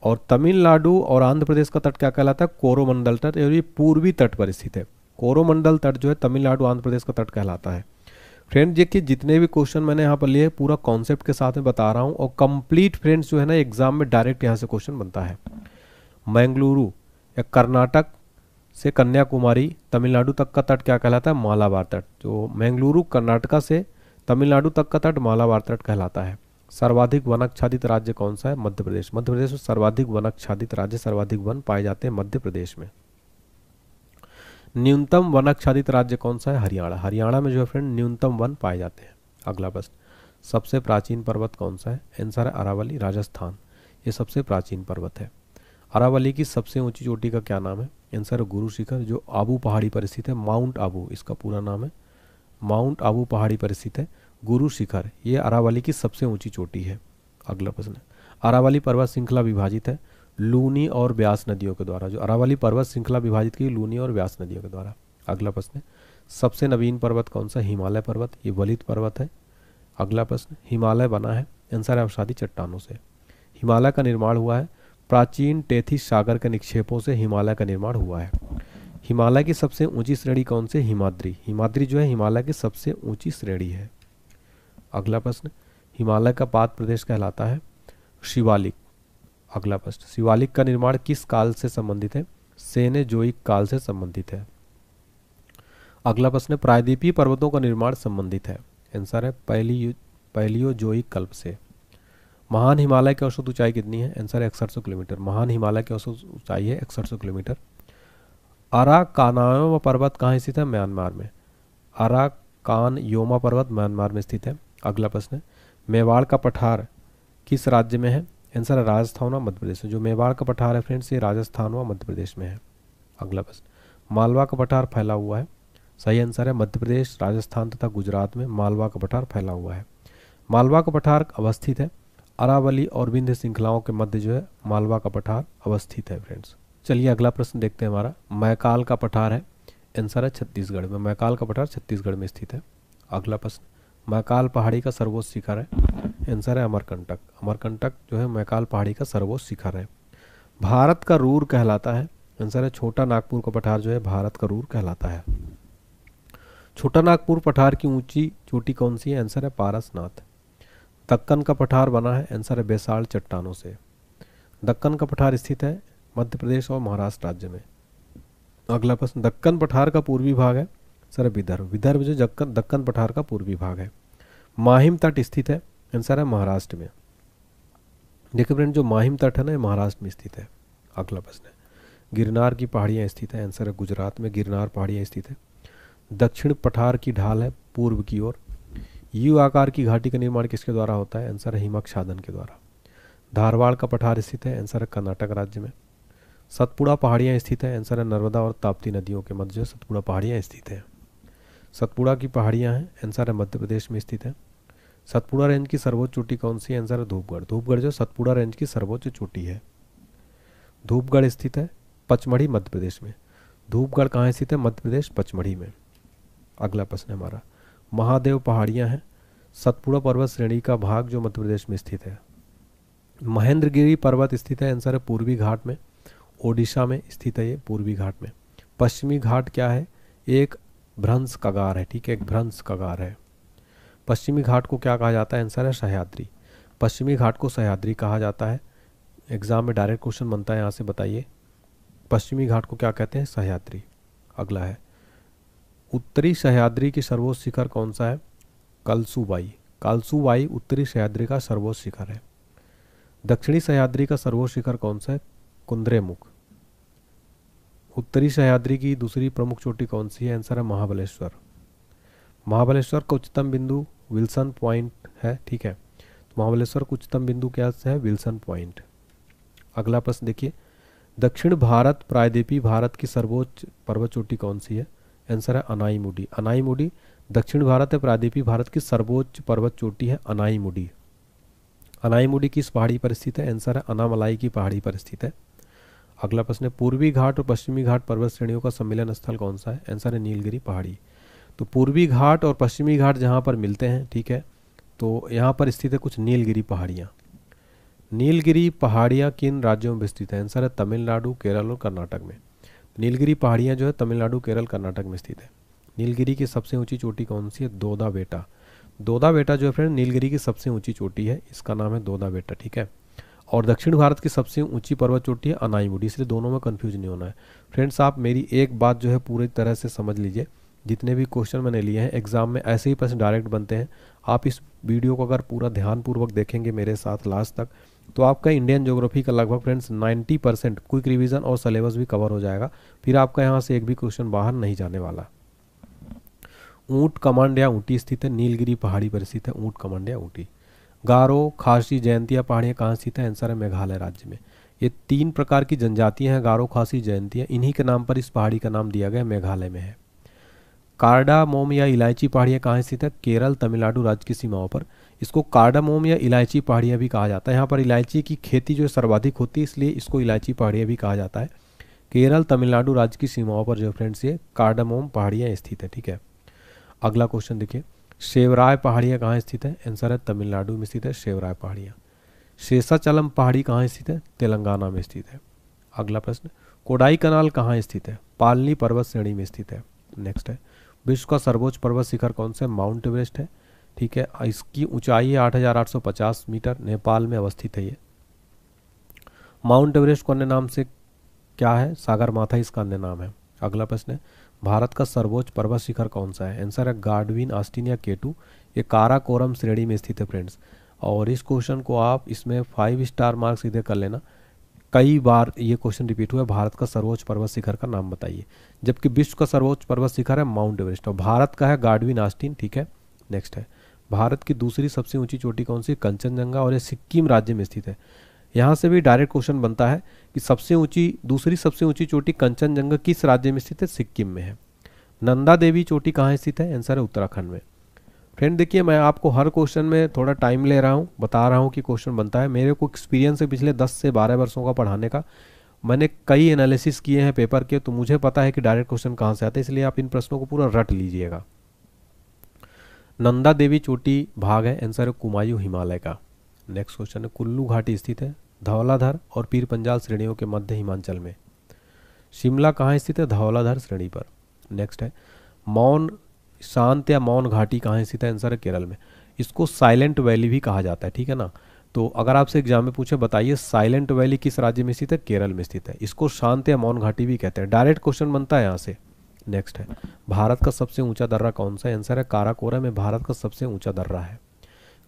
और तमिलनाडु और आंध्र प्रदेश का तट क्या कहलाता है? कोरोमंडल तट। ये पूर्वी तट पर स्थित है। कोरोमंडल तट जो है तमिलनाडु आंध्र प्रदेश का तट कहलाता है। फ्रेंड्स देखिए, जितने भी क्वेश्चन मैंने यहाँ पर लिए पूरा कॉन्सेप्ट के साथ में बता रहा हूँ, और कंप्लीट फ्रेंड्स जो है ना एग्जाम में डायरेक्ट यहाँ से क्वेश्चन बनता है। मैंगलुरु या कर्नाटक से कन्याकुमारी तमिलनाडु तक का तट क्या कहलाता है? मालाबार तट। जो मैंगलुरु कर्नाटका से तमिलनाडु तक का तट मालाबार तट कहलाता है। सर्वाधिक वनाच्छादित राज्य कौन सा है? मध्य प्रदेश। मध्य प्रदेश में सर्वाधिक वनाच्छादित राज्य, सर्वाधिक वन पाए जाते हैं मध्य प्रदेश में। न्यूनतम वनाच्छादित राज्य कौन सा है? हरियाणा। हरियाणा में जो है फ्रेंड न्यूनतम वन पाए जाते हैं। अगला प्रश्न, सबसे प्राचीन पर्वत कौन सा है? आंसर है अरावली, राजस्थान। ये सबसे प्राचीन पर्वत है। अरावली की सबसे ऊंची चोटी का क्या नाम है? आंसर है गुरु शिखर, जो आबू पहाड़ी पर स्थित है। माउंट आबू इसका पूरा नाम है। माउंट आबू पहाड़ी पर स्थित है गुरु शिखर, ये अरावली की सबसे ऊंची चोटी है। अगला प्रश्न है, अरावली पर्वत श्रृंखला विभाजित है लूनी और ब्यास नदियों के द्वारा। जो अरावली पर्वत श्रृंखला विभाजित की लूनी और ब्यास नदियों के द्वारा। अगला प्रश्न है, सबसे नवीन पर्वत कौन सा? हिमालय पर्वत, ये वलित पर्वत है। अगला प्रश्न, हिमालय बना है? आंसर है अवसादी चट्टानों से। हिमालय का निर्माण हुआ है प्राचीन टेथिस सागर के निक्षेपों से, हिमालय का निर्माण हुआ है। हिमालय की सबसे ऊंची श्रेणी कौन से? हिमाद्री। हिमाद्री जो है हिमालय की सबसे ऊंची श्रेणी है। अगला प्रश्न, हिमालय का पाद प्रदेश कहलाता है शिवालिक। अगला प्रश्न, शिवालिक का निर्माण किस काल से संबंधित है? सेनेजोइक काल से संबंधित है। अगला प्रश्न, प्रायद्वीपीय पर्वतों का निर्माण संबंधित है। आंसर है पैलियोजोइक कल्प से। महान हिमालय की औसत ऊंचाई कितनी है? आंसर है 6100 किलोमीटर। महान हिमालय की औसत ऊंचाई है 6100 किलोमीटर। अराकानयोमा पर्वत कहाँ स्थित है? म्यांमार में। अराकानयोमा पर्वत म्यांमार में स्थित है। अगला प्रश्न है, मेवाड़ का पठार किस राज्य में है? आंसर है राजस्थान व मध्य प्रदेश में। जो मेवाड़ का पठार है फ्रेंड्स, ये राजस्थान व मध्य प्रदेश में है। अगला प्रश्न, मालवा का पठार फैला हुआ है? सही आंसर है मध्य प्रदेश, राजस्थान तथा गुजरात में मालवा का पठार फैला हुआ है। मालवा का पठार अवस्थित है अरावली और विंध्य श्रृंखलाओं के मध्य जो है मालवा का पठार अवस्थित है फ्रेंड्स। चलिए अगला प्रश्न देखते हैं हमारा, मैकाल का पठार है? आंसर है छत्तीसगढ़ में। मैकाल का पठार छत्तीसगढ़ में स्थित है। अगला प्रश्न, मैकाल पहाड़ी का सर्वोच्च शिखर है? आंसर है अमरकंटक। अमरकंटक जो है मैकाल पहाड़ी का सर्वोच्च शिखर है। भारत का रूर कहलाता है? आंसर है छोटा नागपुर का पठार जो है भारत का रूर कहलाता है। छोटा नागपुर पठार की ऊंची चोटी कौन सी है? आंसर है पारसनाथ। दक्कन का पठार बना है? आंसर है बेसाल चट्टानों से। दक्कन का पठार स्थित है मध्य प्रदेश और महाराष्ट्र राज्य में। अगला प्रश्न, दक्कन पठार का पूर्वी भाग है? सर विदर्भ। विदर्भ जो दक्कन पठार का पूर्वी भाग है। माहिम तट स्थित है? आंसर है महाराष्ट्र में। देखिए फ्रेंड, जो माहिम तट है ना, महाराष्ट्र में स्थित है। अगला प्रश्न है, गिरनार की पहाड़ियाँ स्थित है? आंसर है गुजरात में गिरनार पहाड़ियाँ स्थित है। दक्षिण पठार की ढाल है पूर्व की ओर। यू आकार की घाटी का निर्माण किसके द्वारा होता है? आंसर है हिमक्षादन के द्वारा। धारवाड़ का पठार स्थित है? आंसर है कर्नाटक राज्य में। सतपुड़ा पहाड़ियाँ स्थित है? आंसर है नर्मदा और ताप्ती नदियों के मध्य सतपुड़ा पहाड़ियाँ स्थित है। सतपुड़ा की पहाड़ियाँ हैं, आंसर है मध्य प्रदेश में स्थित है। सतपुड़ा रेंज की सर्वोच्च चोटी कौन सी है? आंसर है धूपगढ़। धूपगढ़ जो सतपुड़ा रेंज की सर्वोच्च चोटी है। धूपगढ़ स्थित है पचमढ़ी मध्य प्रदेश में। धूपगढ़ कहाँ स्थित है? मध्य प्रदेश पचमढ़ी में। अगला प्रश्न है हमारा, महादेव पहाड़ियाँ हैं सतपुड़ा पर्वत श्रेणी का भाग जो मध्य प्रदेश में स्थित है। महेंद्रगिरी पर्वत स्थित है? आंसर है पूर्वी घाट में, ओडिशा में स्थित है ये पूर्वी घाट में। पश्चिमी घाट क्या है? एक भ्रंश कगार है, ठीक है, एक भ्रंश कगार है। पश्चिमी घाट को क्या कहा जाता है? आंसर है सह्याद्री। पश्चिमी घाट को सह्याद्री कहा जाता है। एग्जाम में डायरेक्ट क्वेश्चन बनता है, यहाँ से बताइए पश्चिमी घाट को क्या कहते हैं? सह्याद्री। अगला है, उत्तरी सह्याद्री की सर्वोच्च शिखर कौन सा है? कलसुबाई। कालसुबाई उत्तरी सह्याद्री का सर्वोच्च शिखर है। दक्षिणी सह्याद्री का सर्वोच्च शिखर कौन सा है? कुंद्रेमुख। उत्तरी सह्याद्री की दूसरी प्रमुख चोटी कौन सी है? आंसर है महाबलेश्वर। महाबलेश्वर का उच्चतम बिंदु विल्सन पॉइंट है, ठीक है, तो महाबलेश्वर का उच्चतम बिंदु क्या है? Wilson point. अगला प्रश्न देखिए, दक्षिण भारत प्रायद्वीपीय भारत की सर्वोच्च पर्वत चोटी कौन सी है? आंसर है अनाईमुडी। अनाईमुडी दक्षिण भारत या प्रायद्वीपीय भारत की सर्वोच्च पर्वत चोटी है अनाईमुडी। अनाईमुडी किस पहाड़ी पर स्थित है? आंसर है अनामलाई की पहाड़ी पर स्थित है। अगला प्रश्न है, पूर्वी घाट और पश्चिमी घाट पर्वत श्रेणियों का सम्मिलन स्थल कौन सा है? आंसर है नीलगिरी पहाड़ी। तो पूर्वी घाट और पश्चिमी घाट जहाँ पर मिलते हैं, ठीक है, तो यहाँ पर स्थित है कुछ नीलगिरी पहाड़ियाँ। नीलगिरी पहाड़ियाँ किन राज्यों में स्थित है? आंसर है तमिलनाडु, केरल और कर्नाटक में। नीलगिरी पहाड़ियाँ जो है तमिलनाडु, केरल, कर्नाटक में स्थित है। नीलगिरी की सबसे ऊंची चोटी कौन सी है? दोदा बेटा। दोदा बेटा जो है फ्रेंड नीलगिरी की सबसे ऊंची चोटी है, इसका नाम है दोदा बेटा, ठीक है। और दक्षिण भारत की सबसे ऊंची पर्वत चोटी है अनाईमुडी, इसलिए दोनों में कंफ्यूज नहीं होना है। फ्रेंड्स आप मेरी एक बात जो है पूरी तरह से समझ लीजिए, जितने भी क्वेश्चन मैंने लिए हैं एग्जाम में ऐसे ही प्रश्न डायरेक्ट बनते हैं। आप इस वीडियो को अगर पूरा ध्यानपूर्वक देखेंगे मेरे साथ लास्ट तक, तो आपका इंडियन ज्योग्राफी का लगभग फ्रेंड्स 90% क्विक रिवीजन और सिलेबस भी कवर हो जाएगा। फिर आपका यहाँ से एक भी क्वेश्चन बाहर नहीं जाने वाला। ऊंट कमांड या ऊंटी स्थित है? नीलगिरी पहाड़ी पर स्थित है ऊंट कमांड या ऊंटी। गारो, खासी, जयंतिया पहाड़ियाँ कहाँ स्थित है? आंसर है मेघालय राज्य में। ये 3 प्रकार की जनजातियां हैं, गारो, खासी, जयंतिया, इन्हीं के नाम पर इस पहाड़ी का नाम दिया गया, मेघालय में है। कार्डामोम या इलायची पहाड़ियाँ कहाँ स्थित है? केरल, तमिलनाडु राज्य की सीमाओं पर। इसको कार्डामोम या इलायची पहाड़ियाँ भी कहा जाता है। यहाँ पर इलायची की खेती जो सर्वाधिक होती है, इसलिए इसको इलायची पहाड़ियाँ भी कहा जाता है। केरल, तमिलनाडु राज्य की सीमाओं पर जो फ्रेंड्स ये कार्डामोम पहाड़ियाँ स्थित है, ठीक है। अगला क्वेश्चन देखिए, शेवराय पहाड़ियाँ कहाँ स्थित है? आंसर है तमिलनाडु में स्थित है शेवराय पहाड़ियाँ। शेषाचलम पहाड़ी कहाँ स्थित है? तेलंगाना में स्थित है। अगला प्रश्न, कोडाई कनाल कहाँ स्थित है? पालनी पर्वत श्रेणी में स्थित है। नेक्स्ट है, विश्व का सर्वोच्च पर्वत शिखर कौन सा है? माउंट एवरेस्ट है, ठीक है। इसकी ऊंचाई है 8,850 मीटर, नेपाल में अवस्थित है ये। माउंट एवरेस्ट को अन्य नाम से क्या है? सागरमाथा इसका अन्य नाम है। अगला प्रश्न है, भारत का सर्वोच्च पर्वत शिखर कौन सा है? आंसर है गाडविन, आस्टीन या केटू। ये काराकोरम श्रेणी में स्थित है फ्रेंड्स। और इस क्वेश्चन को आप इसमें 5 स्टार मार्क्स सीधे कर लेना। कई बार ये क्वेश्चन रिपीट हुआ है, भारत का सर्वोच्च पर्वत शिखर का नाम बताइए, जबकि विश्व का सर्वोच्च पर्वत शिखर है माउंट एवरेस्ट और भारत का है गाडविन, आस्टीन, ठीक है। नेक्स्ट है, भारत की दूसरी सबसे ऊंची चोटी कौन सी? कंचनजंगा, और ये सिक्किम राज्य में स्थित है। यहाँ से भी डायरेक्ट क्वेश्चन बनता है कि दूसरी सबसे ऊंची चोटी कंचनजंगा किस राज्य में स्थित है? सिक्किम में है। नंदा देवी चोटी कहाँ स्थित है? आंसर है उत्तराखंड में। फ्रेंड देखिए, मैं आपको हर क्वेश्चन में थोड़ा टाइम ले रहा हूँ, बता रहा हूँ कि क्वेश्चन बनता है। मेरे को एक्सपीरियंस है पिछले 10 से 12 वर्षों का पढ़ाने का। मैंने कई एनालिसिस किए हैं पेपर के, तो मुझे पता है कि डायरेक्ट क्वेश्चन कहाँ से आते हैं, इसलिए आप इन प्रश्नों को पूरा रट लीजिएगा। नंदा देवी चोटी भाग है, आंसर है कुमायूं हिमालय का। नेक्स्ट क्वेश्चन है, कुल्लू घाटी स्थित है धौलाधर और पीर पंजाल श्रेणियों के मध्य हिमाचल में। शिमला कहाँ स्थित है? धौलाधर श्रेणी पर। नेक्स्ट है, मौन शांत या मौन घाटी कहाँ स्थित है? आंसर है केरल में। इसको साइलेंट वैली भी कहा जाता है, ठीक है ना। तो अगर आपसे एग्जाम में पूछे बताइए साइलेंट वैली किस राज्य में स्थित है? केरल में स्थित है। इसको शांत या मौन घाटी भी कहते हैं। डायरेक्ट क्वेश्चन बनता है यहाँ से। नेक्स्ट है, भारत का सबसे ऊंचा दर्रा कौन सा है? आंसर है काराकोरम में भारत का सबसे ऊंचा दर्रा है।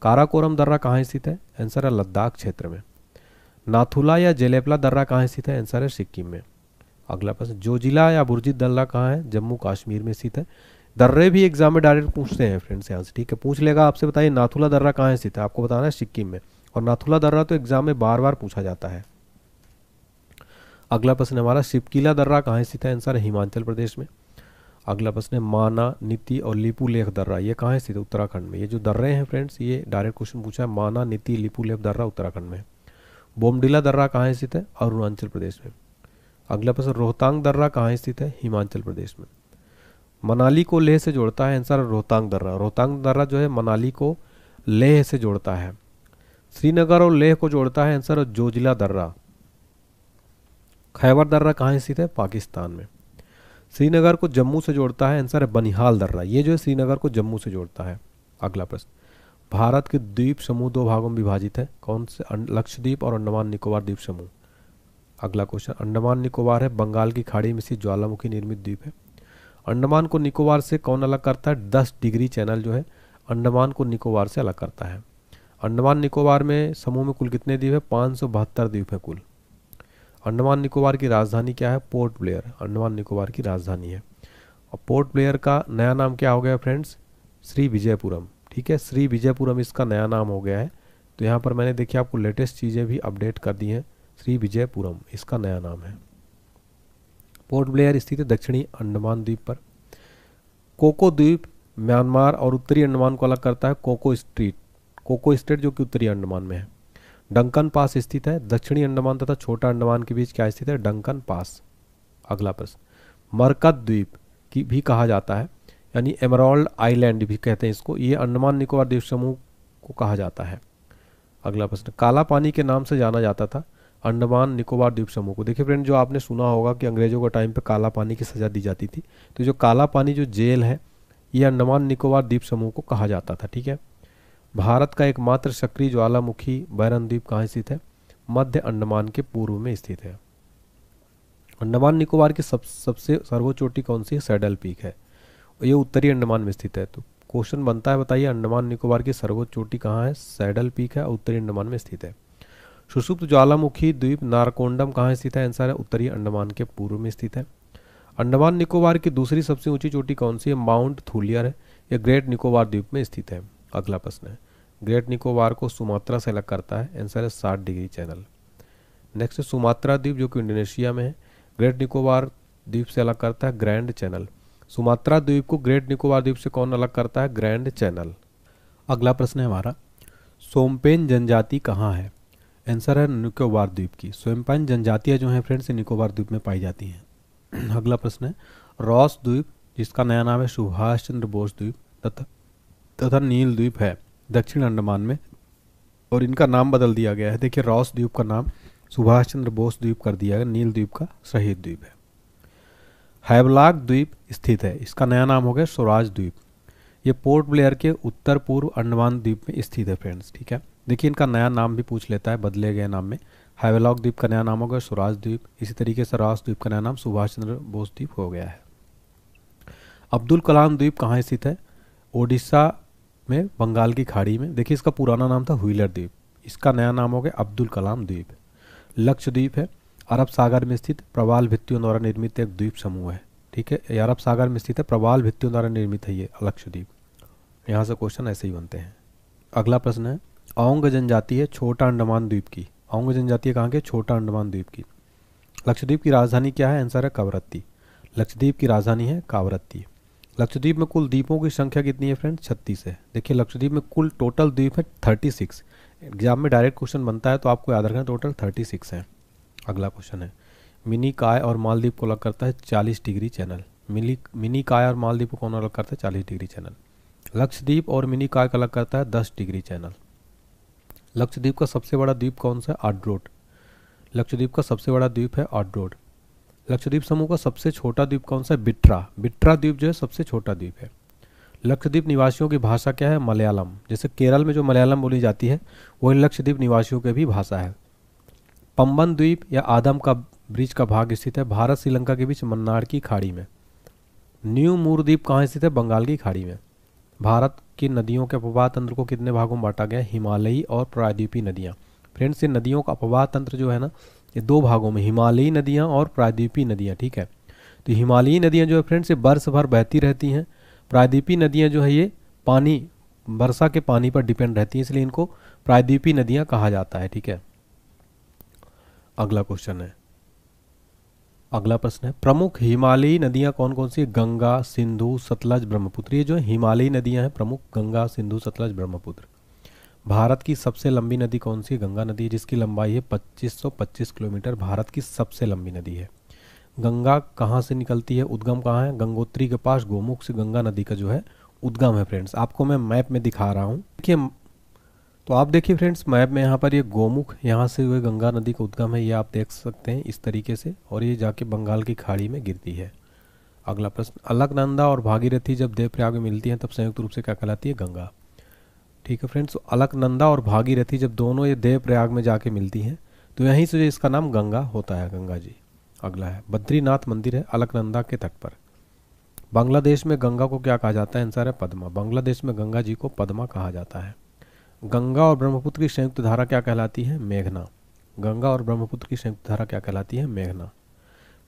काराकोरम दर्रा कहाँ स्थित है? आंसर है लद्दाख क्षेत्र में। नाथुला या जेलेपला दर्रा कहाँ स्थित है? आंसर है सिक्किम में। अगला प्रश्न, जोजिला या बुर्जी दर्रा कहाँ है? जम्मू कश्मीर में स्थित है। दर्रे भी एग्जाम में डायरेक्ट पूछते हैं फ्रेंड्स यहाँ से, ठीक है, पूछ लेगा आपसे। बताइए नाथुला दर्रा कहाँ स्थित है, आपको बताना है सिक्किम में। और नाथुला दर्रा तो एग्जाम में बार बार पूछा जाता है। अगला प्रश्न हमारा, शिवकीला दर्रा कहाँ स्थित है? आंसर है हिमाचल प्रदेश में। अगला प्रश्न है, माना, नीति और लिपू लेख दर्रा ये कहाँ स्थित है? उत्तराखंड में। ये जो दर्रे हैं फ्रेंड्स, ये डायरेक्ट क्वेश्चन पूछा है। माना, नीति, लिपू लेख दर्रा उत्तराखंड में। बोमडिला दर्रा कहाँ स्थित है? अरुणाचल प्रदेश में। अगला प्रश्न, रोहतांग दर्रा कहाँ स्थित है? हिमाचल प्रदेश में। मनाली को लेह से जोड़ता है, आंसर रोहतांग दर्रा। रोहतांग दर्रा जो है मनाली को लेह से जोड़ता है। श्रीनगर और लेह को जोड़ता है, आंसर जोजिला दर्रा। खैबर दर्रा कहाँ स्थित है? पाकिस्तान में। श्रीनगर को जम्मू से जोड़ता है, आंसर है बनिहाल दर्रा। ये जो है श्रीनगर को जम्मू से जोड़ता है। अगला प्रश्न, भारत के द्वीप समूह दो भागों में विभाजित है, कौन से? लक्षद्वीप और अंडमान निकोबार द्वीप समूह। अगला क्वेश्चन, अंडमान निकोबार है बंगाल की खाड़ी में स्थित ज्वालामुखी निर्मित द्वीप है। अंडमान को निकोबार से कौन अलग करता है? 10 डिग्री चैनल जो है अंडमान को निकोबार से अलग करता है। अंडमान निकोबार में समूह में कुल कितने द्वीप है? 572 द्वीप है कुल। अंडमान निकोबार की राजधानी क्या है? पोर्ट ब्लेयर अंडमान निकोबार की राजधानी है। और पोर्ट ब्लेयर का नया नाम क्या हो गया फ्रेंड्स? श्री विजयपुरम, ठीक है, श्री विजयपुरम इसका नया नाम हो गया है। तो यहाँ पर मैंने देखिए आपको लेटेस्ट चीज़ें भी अपडेट कर दी हैं। श्री विजयपुरम इसका नया नाम है। पोर्ट ब्लेयर स्थित है दक्षिणी अंडमान द्वीप पर। कोको द्वीप म्यांमार और उत्तरी अंडमान को अलग करता है, कोको स्टेट जो कि उत्तरी अंडमान में है। डंकन पास स्थित है दक्षिणी अंडमान तथा छोटा अंडमान के बीच क्या स्थित है? Duncan pass. अगला प्रश्न, मरकत द्वीप की भी कहा जाता है, यानी एमराल्ड आइलैंड भी कहते हैं इसको, ये अंडमान निकोबार द्वीप समूह को कहा जाता है। अगला प्रश्न, काला पानी के नाम से जाना जाता था अंडमान निकोबार द्वीप समूह को। देखिए फ्रेंड, जो आपने सुना होगा कि अंग्रेजों के टाइम पे काला पानी की सज़ा दी जाती थी, तो जो काला पानी जो जेल है ये अंडमान निकोबार द्वीप समूह को कहा जाता था, ठीक है। भारत का एकमात्र सक्रिय ज्वालामुखी बैरन द्वीप कहाँ स्थित है? मध्य अंडमान के पूर्व में स्थित है। अंडमान निकोबार की सबसे सर्वोच्च चोटी कौन सी है? सैडल पीक है, ये उत्तरी अंडमान में स्थित है। तो क्वेश्चन बनता है, बताइए अंडमान निकोबार की सर्वोच्च चोटी कहाँ है? सैडल पीक है, उत्तरी अंडमान में स्थित है। सुषुप्त ज्वालामुखी द्वीप नारकोंडम कहाँ स्थित है? आंसर है उत्तरी अंडमान के पूर्व में स्थित है। अंडमान निकोबार की दूसरी सबसे ऊंची चोटी कौन सी है? माउंट थूलियर है, यह ग्रेट निकोबार द्वीप में स्थित है। अगला प्रश्न है, ग्रेट निकोबार को सुमात्रा से अलग करता है, आंसर है 60 डिग्री चैनल। नेक्स्ट है सुमात्रा द्वीप जो कि इंडोनेशिया में है, ग्रेट निकोबार द्वीप से अलग करता है ग्रैंड चैनल। सुमात्रा द्वीप को ग्रेट निकोबार द्वीप से कौन अलग करता है? Grand channel. अगला प्रश्न है हमारा, सोमपेन जनजाति कहाँ है? आंसर है निकोबार द्वीप की। सोमपेन जनजातियाँ जो हैं फ्रेंड्स निकोबार द्वीप में पाई जाती हैं। अगला प्रश्न है, रॉस द्वीप जिसका नया नाम है सुभाष चंद्र बोस द्वीप तथा नील द्वीप है दक्षिण अंडमान में, और इनका नाम बदल दिया गया है। देखिए रॉस द्वीप का नाम सुभाष चंद्र बोस द्वीप कर दिया गया, नील द्वीप का शहीद द्वीप है। हैवलॉक द्वीप स्थित है, इसका नया नाम हो गया स्वराज द्वीप। ये पोर्ट ब्लेयर के उत्तर पूर्व अंडमान द्वीप में स्थित है फ्रेंड्स, ठीक है। देखिए इनका नया नाम भी पूछ लेता है बदले गए नाम में। हैवलॉक द्वीप का नया नाम हो गया स्वराज द्वीप, इसी तरीके से रॉस द्वीप का नया नाम सुभाष चंद्र बोस द्वीप हो गया है। अब्दुल कलाम द्वीप कहाँ स्थित है? ओडिशा में बंगाल की खाड़ी में। देखिए इसका पुराना नाम था व्हीलर द्वीप, इसका नया नाम हो गया अब्दुल कलाम द्वीप। लक्षद्वीप है अरब सागर में स्थित प्रवाल भित्तियों द्वारा निर्मित एक द्वीप समूह है, ठीक है, ये अरब सागर में स्थित है, प्रवाल भित्तियों द्वारा निर्मित है ये लक्षद्वीप। यहाँ से क्वेश्चन ऐसे ही बनते हैं। अगला प्रश्न है, औंग जनजाति है छोटा अंडमान द्वीप की। औंग जनजाति कहाँ के? छोटा अंडमान द्वीप की। लक्षद्वीप की राजधानी क्या है? आंसर है कवरत्ती। लक्षद्वीप की राजधानी है कावरत्ती। लक्षद्वीप में कुल द्वीपों की संख्या कितनी है फ्रेंड्स? 36 है। देखिए लक्षद्वीप में कुल टोटल द्वीप है 36। एग्जाम में डायरेक्ट क्वेश्चन बनता है तो आपको याद रखना टोटल 36 है। अगला क्वेश्चन है, मिनी काय और मालदीव को अलग करता है 40 डिग्री चैनल। मिनी काय और मालदीव को कौन अलग करता है? 40 डिग्री चैनल। लक्षद्वीप और मिनी काय का अलग करता है 10 डिग्री चैनल। लक्षद्वीप का सबसे बड़ा द्वीप कौन सा है? आड्रोट। लक्षद्वीप का सबसे बड़ा द्वीप है आड्रोट। लक्षद्वीप समूह का सबसे छोटा द्वीप कौन सा है? बिट्रा। बिट्रा द्वीप जो है सबसे छोटा द्वीप है। लक्षद्वीप निवासियों की भाषा क्या है? मलयालम। जैसे केरल में जो मलयालम बोली जाती है वही लक्षद्वीप निवासियों की भी भाषा है। पंबन द्वीप या आदम का ब्रिज का भाग स्थित है भारत श्रीलंका के बीच मन्नार की खाड़ी में। न्यू मूर द्वीप कहाँ स्थित है? बंगाल की खाड़ी में। भारत की नदियों के प्रवाह तंत्र को कितने भागों में बांटा गया? हिमालयी और प्रायद्वीपीय नदियाँ। फ्रेंड्स ये नदियों का अपवाह तंत्र जो है ना, ये दो भागों में, हिमालयी नदियाँ और प्रायद्वीपीय नदियाँ, ठीक है। तो हिमालयी नदियाँ जो है फ्रेंड्स ये वर्ष भर बहती रहती हैं। प्रायद्वीपीय नदियाँ जो है ये पानी, वर्षा के पानी पर डिपेंड रहती हैं, इसलिए इनको प्रायद्वीपीय नदियाँ कहा जाता है, ठीक है। अगला क्वेश्चन है, अगला प्रश्न है, प्रमुख हिमालयी नदियाँ कौन कौन सी है? गंगा, सिंधु, सतलज, ब्रह्मपुत्र। ये जो हिमालयी नदियाँ हैं प्रमुख, गंगा, सिंधु, सतलज, ब्रह्मपुत्र। भारत की सबसे लंबी नदी कौन सी है? गंगा नदी, जिसकी लंबाई है 2525 किलोमीटर, भारत की सबसे लंबी नदी है। गंगा कहाँ से निकलती है, उद्गम कहाँ है? गंगोत्री के पास गोमुख से गंगा नदी का जो है उद्गम है। फ्रेंड्स आपको मैं मैप में दिखा रहा हूँ, देखिए, तो आप देखिए फ्रेंड्स मैप में यहाँ पर ये गोमुख, यहाँ से हुए गंगा नदी का उद्गम है, ये आप देख सकते हैं इस तरीके से, और ये जाके बंगाल की खाड़ी में गिरती है। अगला प्रश्न, अलकनंदा और भागीरथी जब देवप्रयाग में मिलती हैं तब संयुक्त रूप से क्या कहलाती है? गंगा, ठीक है फ्रेंड्स। अलकनंदा और भागीरथी जब दोनों ये देवप्रयाग में जाके मिलती हैं तो यहीं से इसका नाम गंगा होता है, गंगा जी। अगला है, बद्रीनाथ मंदिर है अलकनंदा के तट पर। बांग्लादेश में गंगा को क्या कहा जाता है? आंसर है पद्मा। बांग्लादेश में गंगा जी को पद्मा कहा जाता है। गंगा और ब्रह्मपुत्र की संयुक्त धारा क्या कहलाती है? मेघना। गंगा और ब्रह्मपुत्र की संयुक्त धारा क्या कहलाती है? मेघना।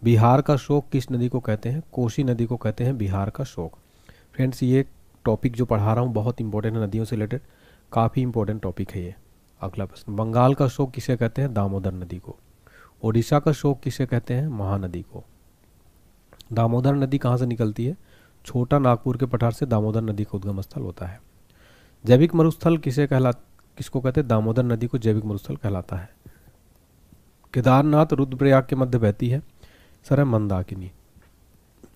बिहार का शोक किस नदी को कहते हैं? कोसी नदी को कहते हैं बिहार का शोक। फ्रेंड्स ये टॉपिक जो पढ़ा रहा हूँ बहुत इंपॉर्टेंट है, नदियों से रिलेटेड काफ़ी इंपॉर्टेंट टॉपिक है ये। अगला प्रश्न, बंगाल का शोक किसे कहते हैं? दामोदर नदी को। ओडिशा का शोक किसे कहते हैं? महानदी को। दामोदर नदी कहाँ से निकलती है? छोटा नागपुर के पठार से दामोदर नदी का उद्गम स्थल होता है। जैविक मरुस्थल किसको कहते हैं? दामोदर नदी को जैविक मरुस्थल कहलाता है। केदारनाथ रुद्रप्रयाग के मध्य बहती है, सर है मंदाकिनी।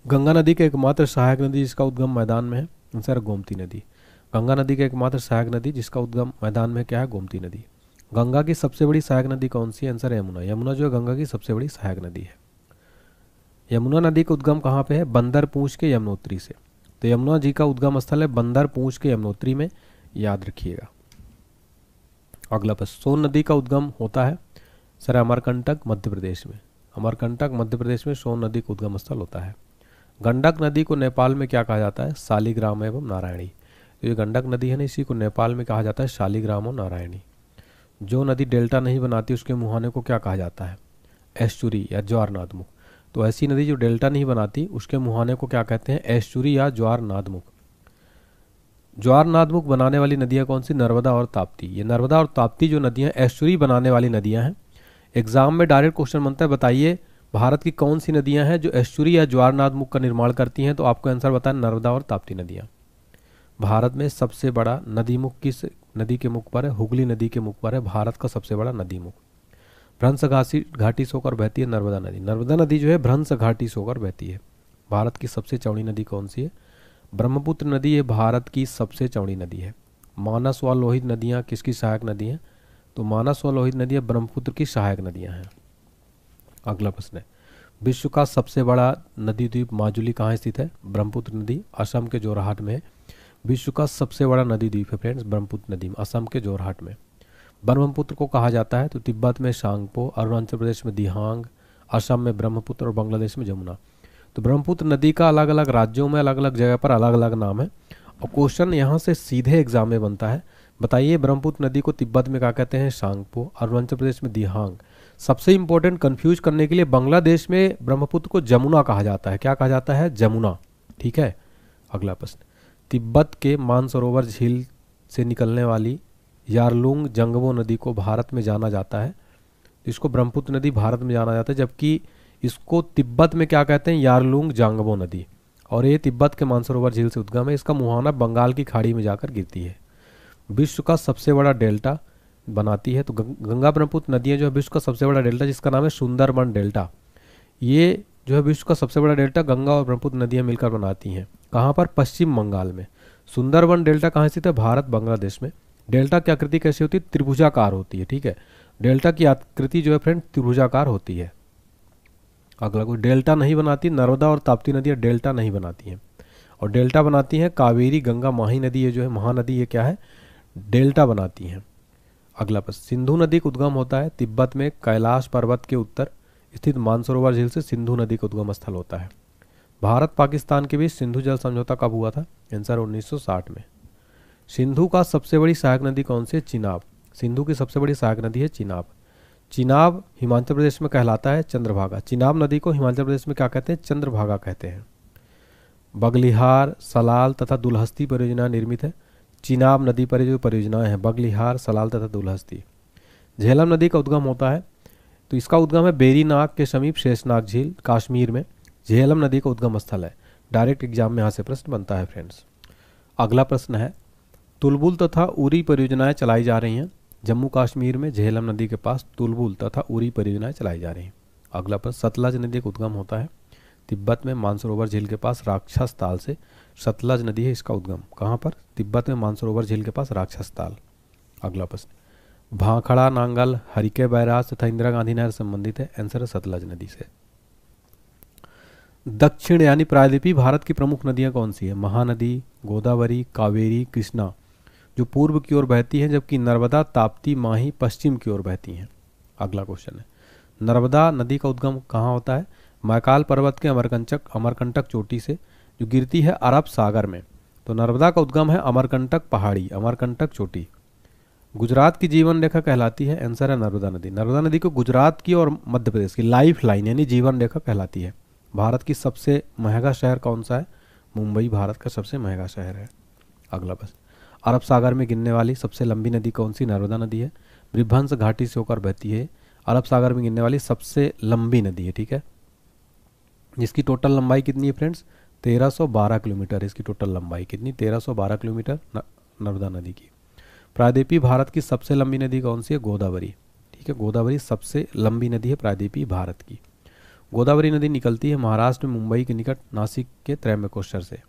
गंगा नदी के एकमात्र सहायक नदी जिसका उद्गम मैदान में है, आंसर गोमती नदी। गंगा नदी के एकमात्र सहायक नदी जिसका उद्गम मैदान में क्या है? गोमती नदी। गंगा की सबसे बड़ी सहायक नदी कौन सी है? आंसर है यमुना। यमुना जो है गंगा की सबसे बड़ी सहायक नदी है। यमुना नदी का उद्गम कहाँ पे है? बंदर पूंछ के यमुनोत्री से। तो यमुना जी का उद्गम स्थल है बंदर पूंछ के यमुनोत्री में, याद रखिएगा। अगला प्रश्न, सोन नदी का उद्गम होता है, सर अमरकंटक मध्य प्रदेश में। अमरकंटक मध्य प्रदेश में सोन नदी का उद्गम स्थल होता है। गंडक नदी को नेपाल में क्या कहा जाता है? शालिग्राम एवं नारायणी। तो ये गंडक नदी है ना, इसी को नेपाल में कहा जाता है शालिग्राम और नारायणी। जो नदी डेल्टा नहीं बनाती उसके मुहाने को क्या कहा जाता है? एस्चुरी या ज्वारनादमुख। तो ऐसी नदी जो डेल्टा नहीं बनाती उसके मुहाने को क्या कहते हैं? एस्चुरी या ज्वारनादमुख। ज्वारनादमुख बनाने वाली नदियाँ कौन सी? नर्मदा और ताप्ती। ये नर्मदा और ताप्ती जो नदियाँ एस्चुरी बनाने वाली नदियाँ हैं। एग्जाम में डायरेक्ट क्वेश्चन बनता है, बताइए भारत की कौन सी नदियां हैं जो एस्चुरी या ज्वारनादमुख का निर्माण करती हैं? तो आपको आंसर बताएं, नर्मदा और ताप्ती नदियां। भारत में सबसे बड़ा नदी मुख किस नदी के मुख पर है? हुगली नदी के मुख पर है भारत का सबसे बड़ा नदी मुख। भ्रंश घाटी से होकर बहती है नर्मदा नदी। नर्मदा नदी जो है भ्रंश घाटी से होकर बहती है। भारत की सबसे चौड़ी नदी कौन सी है? ब्रह्मपुत्र नदी ये भारत की सबसे चौड़ी नदी है। मानस व लोहित नदियाँ किसकी सहायक नदी हैं? तो मानस व लोहित नदियाँ ब्रह्मपुत्र की सहायक नदियाँ हैं। अगला प्रश्न है, विश्व का सबसे बड़ा नदी द्वीप माजुली कहाँ स्थित है? ब्रह्मपुत्र नदी असम के जोरहाट में। विश्व का सबसे बड़ा नदी द्वीप है फ्रेंड्स ब्रह्मपुत्र नदी, असम के जोरहाट में। ब्रह्मपुत्र को कहा जाता है तो तिब्बत में सांगपो, अरुणाचल प्रदेश में दिहांग, असम में ब्रह्मपुत्र और बांग्लादेश में जमुना। तो ब्रह्मपुत्र नदी का अलग अलग राज्यों में अलग अलग जगह पर अलग अलग नाम है, और क्वेश्चन यहाँ से सीधे एग्जाम में बनता है। बताइए ब्रह्मपुत्र नदी को तिब्बत में क्या कहते हैं? सांगपो, अरुणाचल प्रदेश में दिहांग। सबसे इंपॉर्टेंट कंफ्यूज करने के लिए ब्रह्मपुत्र में ब्रह्मपुत्र को जमुना कहा जाता है। क्या कहा जाता है? जमुना, ठीक है। अगला प्रश्न, तिब्बत के मानसरोवर झील से निकलने वाली यारलुंग जंगबो नदी को भारत में जाना जाता है। इसको ब्रह्मपुत्र नदी भारत में जाना जाता है, जबकि इसको तिब्बत में क्या कहते हैं? यारलुंग जांगबो नदी। और ये तिब्बत के मानसरोवर झील से उद्गम है। इसका मुहाना बंगाल की खाड़ी में जाकर गिरती है। विश्व का सबसे बड़ा डेल्टा बनाती है, तो गंगा ब्रह्मपुत्र नदियाँ जो है विश्व का सबसे बड़ा डेल्टा, जिसका नाम है सुंदरबन डेल्टा। ये जो है विश्व का सबसे बड़ा डेल्टा गंगा और ब्रह्मपुत्र नदियाँ मिलकर बनाती हैं। कहाँ पर? पश्चिम बंगाल में। सुंदरबन डेल्टा कहाँ स्थित है? भारत बांग्लादेश में। डेल्टा की आकृति कैसी होती है? त्रिभुजाकार होती है, ठीक है। डेल्टा की आकृति जो है फ्रेंड त्रिभुजाकार होती है। अगला कोई डेल्टा नहीं बनाती, नर्मदा और ताप्ती नदियाँ डेल्टा नहीं बनाती हैं, और डेल्टा बनाती हैं कावेरी, गंगा, माही नदी, ये जो है महानदी, ये क्या है? डेल्टा बनाती हैं। अगला प्रश्न, सिंधु नदी का उद्गम होता है तिब्बत में कैलाश पर्वत के उत्तर स्थित मानसरोवर झील से सिंधु नदी का उद्गम स्थल होता है। भारत पाकिस्तान के बीच सिंधु जल समझौता कब हुआ था? आंसर 1960 में। सिंधु का सबसे बड़ी सहायक नदी कौन सी है? चिनाब। सिंधु की सबसे बड़ी सहायक नदी है चिनाब। चिनाब हिमाचल प्रदेश में कहलाता है चंद्रभागा। चिनाब नदी को हिमाचल प्रदेश में क्या कहते हैं? चंद्रभागा कहते हैं। बगलिहार, सलाल तथा दुलहस्ती परियोजना निर्मित है। चिनाब नदी पर जो परियोजनाएं हैं बगलिहार, सलाल तथा दुलहस्ती। झेलम नदी का उद्गम होता है, तो इसका उद्गम है बेरीनाग के समीप शेषनाग झील, कश्मीर में झेलम नदी का उद्गम स्थल है। डायरेक्ट एग्जाम में यहाँ से प्रश्न बनता है फ्रेंड्स। अगला प्रश्न है, तुलबुल तथा उरी परियोजनाएं चलाई जा रही हैं। जम्मू कश्मीर में झेलम नदी के पास तुलबुल तथा उरी परियोजनाएं चलाई जा रही हैं। अगला प्रश्न, सतलज नदी का उद्गम होता है तिब्बत में मानसरोवर झील के पास राक्षस ताल से। सतलज नदी है इसका उद्गम कहाँ पर? तिब्बत में मानसरोवर झील के पास राक्षस ताल। अगला प्रश्न, भाखड़ा, नांगल, हरिके बैराज तथा इंदिरा गांधी नहर संबंधित है। आंसर है सतलज नदी से। दक्षिण यानी प्रायद्वीपीय भारत की प्रमुख नदियां कौन सी है? महानदी, गोदावरी, कावेरी, कृष्णा, जो पूर्व की ओर बहती हैं, जबकि नर्मदा, ताप्ती, माही पश्चिम की ओर बहती हैं। अगला क्वेश्चन है, नर्मदा नदी का उद्गम कहाँ होता है? मैकाल पर्वत के अमरकंटक चोटी से, जो गिरती है अरब सागर में। तो नर्मदा का उद्गम है अमरकंटक पहाड़ी, अमरकंटक चोटी। गुजरात की जीवन रेखा कहलाती है। आंसर है नर्मदा नदी। नर्मदा नदी को गुजरात की और मध्य प्रदेश की लाइफ लाइन यानी जीवन रेखा कहलाती है। भारत की सबसे महंगा शहर कौन सा है? मुंबई भारत का सबसे महंगा शहर है। अगला प्रश्न, अरब सागर में गिरने वाली सबसे लंबी नदी कौन सी? नर्मदा नदी है। ब्रिभंस घाटी से होकर बहती है। अरब सागर में गिरने वाली सबसे लंबी नदी है, ठीक है। जिसकी टोटल लंबाई कितनी है फ्रेंड्स? 1312 किलोमीटर। इसकी टोटल लंबाई कितनी? 1312 किलोमीटर नर्मदा नदी की। प्रायद्वीपीय भारत की सबसे लंबी नदी कौन सी है? गोदावरी, ठीक है। गोदावरी सबसे लंबी नदी है प्रायद्वीपीय भारत की। गोदावरी नदी निकलती है महाराष्ट्र में मुंबई के निकट नासिक के त्रयंबकेश्वर से।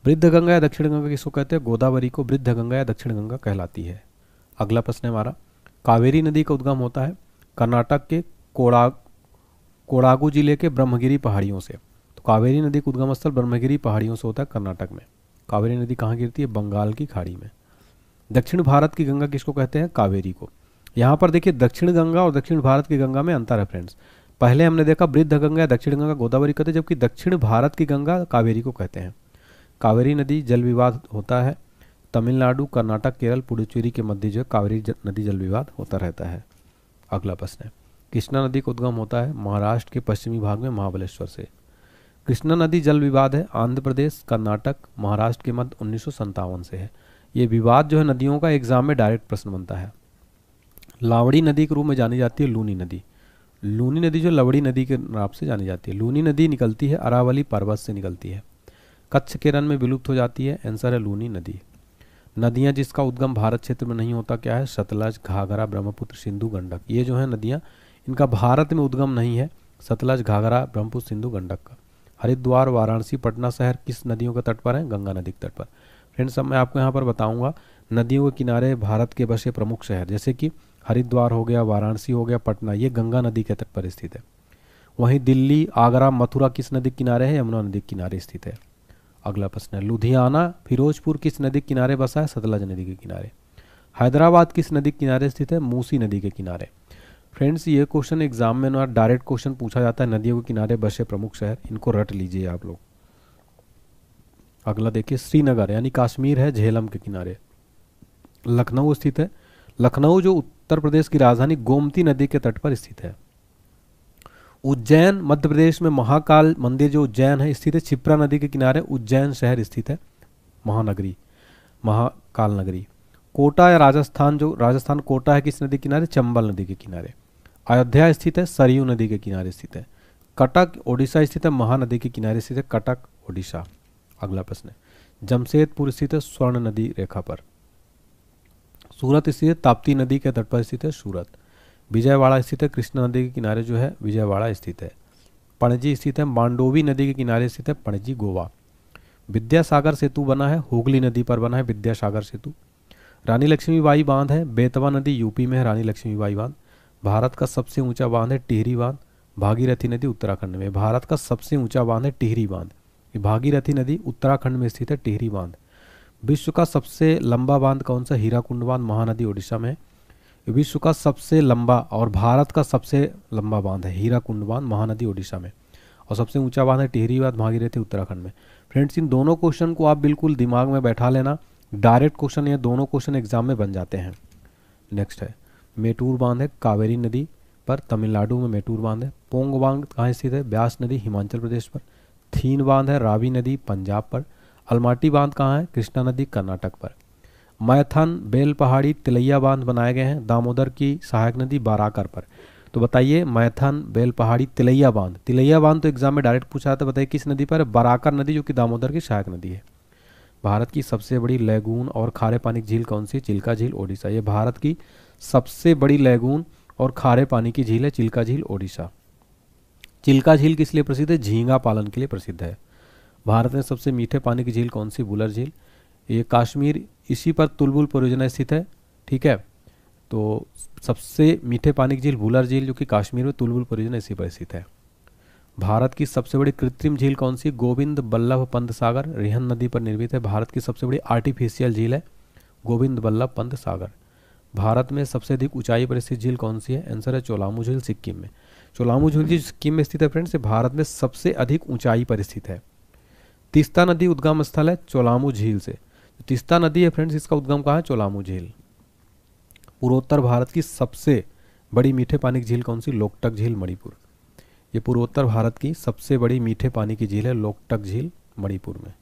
वृद्ध गंगा या दक्षिण गंगा किसको कहते हैं? गोदावरी को वृद्ध गंगा या दक्षिण गंगा कहलाती है। अगला प्रश्न है हमारा, कावेरी नदी का उद्गम होता है कर्नाटक के कोडागु जिले के ब्रह्मगिरी पहाड़ियों से। तो कावेरी नदी का उद्गम स्थल ब्रह्मगिरी पहाड़ियों से होता है कर्नाटक में। कावेरी नदी कहाँ गिरती है? बंगाल की खाड़ी में। दक्षिण भारत की गंगा किसको कहते हैं? कावेरी को। यहाँ पर देखिए दक्षिण गंगा और दक्षिण भारत की गंगा में अंतर है फ्रेंड्स। पहले हमने देखा वृद्ध गंगा या दक्षिण गंगा गोदावरी कहते हैं, जबकि दक्षिण भारत की गंगा कावेरी को कहते हैं। कावेरी नदी जल विवाद होता है तमिलनाडु, कर्नाटक, केरल, पुडुचेरी के मध्य जो कावेरी नदी जल विवाद होता रहता है। अगला प्रश्न है, कृष्णा नदी का उद्गम होता है महाराष्ट्र के पश्चिमी भाग में महाबलेश्वर से। कृष्णा नदी जल विवाद है आंध्र प्रदेश, कर्नाटक, महाराष्ट्र के मध्य 1957 से है। ये विवाद जो है नदियों का एग्जाम में डायरेक्ट प्रश्न बनता है। लावड़ी नदी के रूप में जानी जाती है लूनी नदी। लूनी नदी जो लवड़ी नदी के नाम से जानी जाती है। लूनी नदी निकलती है अरावली पर्वत से निकलती है, कच्छ के रण में विलुप्त हो जाती है। आंसर है लूनी नदी। नदियां जिसका उद्गम भारत क्षेत्र में नहीं होता क्या है? सतलज, घाघरा, ब्रह्मपुत्र, सिंधु, गंडक। ये जो है नदियां इनका भारत में उद्गम नहीं है। सतलज, घाघरा, ब्रह्मपुत्र, सिंधु, गंडक का। हरिद्वार, वाराणसी, पटना शहर किस नदियों के तट पर है? गंगा नदी के तट पर। फ्रेंड्स अब मैं आपको यहाँ पर बताऊंगा नदियों के किनारे भारत के बसे प्रमुख शहर, जैसे कि हरिद्वार हो गया, वाराणसी हो गया, पटना, ये गंगा नदी के तट पर स्थित है। वहीं दिल्ली, आगरा, मथुरा किस नदी के किनारे है? यमुना नदी के किनारे स्थित है। अगला प्रश्न है, लुधियाना, फिरोजपुर किस नदी के किनारे बसा है? सतलज नदी के किनारे। हैदराबाद किस नदी के किनारे स्थित है? मूसी नदी के किनारे। फ्रेंड्स ये क्वेश्चन एग्जाम में ना डायरेक्ट क्वेश्चन पूछा जाता है, नदियों के किनारे बसे प्रमुख शहर, इनको रट लीजिए आप लोग। अगला देखिए, श्रीनगर यानी कश्मीर है झेलम के किनारे। लखनऊ स्थित है। लखनऊ जो उत्तर प्रदेश की राजधानी गोमती नदी के तट पर स्थित है। उज्जैन मध्य प्रदेश में महाकाल मंदिर जो उज्जैन है स्थित है क्षिप्रा नदी के किनारे। उज्जैन शहर स्थित है महानगरी, महाकाल नगरी। कोटा या राजस्थान जो राजस्थान कोटा है किस नदी के किनारे? चंबल नदी के किनारे। अयोध्या स्थित है सरयू नदी के किनारे स्थित है। कटक ओडिशा स्थित है महानदी के किनारे स्थित है कटक ओडिशा। अगला प्रश्न है, जमशेदपुर स्थित है स्वर्ण नदी रेखा पर। सूरत स्थित है ताप्ती नदी के तट पर स्थित है सूरत। विजयवाड़ा स्थित है कृष्णा नदी के किनारे जो है विजयवाड़ा स्थित है। पणजी स्थित है मांडोवी नदी के किनारे स्थित है पणजी गोवा। विद्यासागर सेतु बना है हुगली नदी पर बना है विद्यासागर सेतु। रानी लक्ष्मीबाई बांध है बेतवा नदी यूपी में है रानी लक्ष्मीबाई बांध। भारत का सबसे ऊंचा बांध है टिहरी बांध। भागीरथी नदी उत्तराखंड में। भारत का सबसे ऊंचा बांध है टिहरी बांध। भागीरथी नदी उत्तराखंड में स्थित है टिहरी बांध। विश्व का सबसे लंबा बांध कौन सा? हीराकुंड बांध महानदी ओडिशा में। विश्व का सबसे लंबा और भारत का सबसे लंबा बांध है हीराकुंड बांध महानदी ओडिशा में। और सबसे ऊंचा बांध है टिहरी बांध भागीरथी उत्तराखंड में। फ्रेंड्स इन दोनों क्वेश्चन को आप बिल्कुल दिमाग में बैठा लेना, डायरेक्ट क्वेश्चन ये दोनों क्वेश्चन एग्जाम में बन जाते हैं। नेक्स्ट है मेटूर बांध है कावेरी नदी पर, तमिलनाडु में मेटूर बांध है। पोंग बांध कहाँ स्थित है? ब्यास नदी हिमाचल प्रदेश पर। थीन बांध है रावी नदी पंजाब पर। अलमाटी बांध कहाँ है? कृष्णा नदी कर्नाटक पर। मैथन, बेल पहाड़ी, तिलैया बांध बनाए गए हैं दामोदर की सहायक नदी बाराकर पर। तो बताइए मैथन, बेल पहाड़ी, तिलैया बांध। तिलैया बांध तो एग्जाम में डायरेक्ट पूछा था, बताइए किस नदी पर है? बाराकर नदी, जो कि दामोदर की सहायक नदी है। भारत की सबसे बड़ी लैगून और खारे पानी की झील कौन सी? चिल्का झील, ओडिशा। ये भारत की सबसे बड़ी लैगून और खारे पानी की झील है चिल्का झील, ओडिशा। चिल्का झील किस लिए प्रसिद्ध है? झींगा पालन के लिए प्रसिद्ध है। भारत में सबसे मीठे पानी की झील कौन सी? बुलर झील। ये कश्मीर, इसी पर तुलबुल परियोजना स्थित है, ठीक है। तो सबसे मीठे पानी की झील बुलर झील, जो कि कश्मीर में तुलबुल परियोजना इसी पर स्थित है। भारत की सबसे बड़ी कृत्रिम झील कौन सी? गोविंद बल्लभ पंत सागर, रिहन नदी पर निर्मित है। भारत की सबसे बड़ी आर्टिफिशियल झील है गोविंद बल्लभ पंत सागर। भारत में सबसे अधिक ऊंचाई पर स्थित झील कौन सी है? आंसर है चोलामू झील, सिक्किम में। चोलामू झील जो सिक्किम में स्थित है फ्रेंड्स, भारत में सबसे अधिक ऊंचाई पर स्थित है। तीस्ता नदी उद्गम स्थल है चोलामू झील से। तीस्ता नदी है फ्रेंड्स, इसका उद्गम कहाँ है? चोलामू झील। पूर्वोत्तर भारत की सबसे बड़ी मीठे पानी की झील कौन सी? लोकटक झील, मणिपुर। ये पूर्वोत्तर भारत की सबसे बड़ी मीठे पानी की झील है लोकटक झील, मणिपुर में।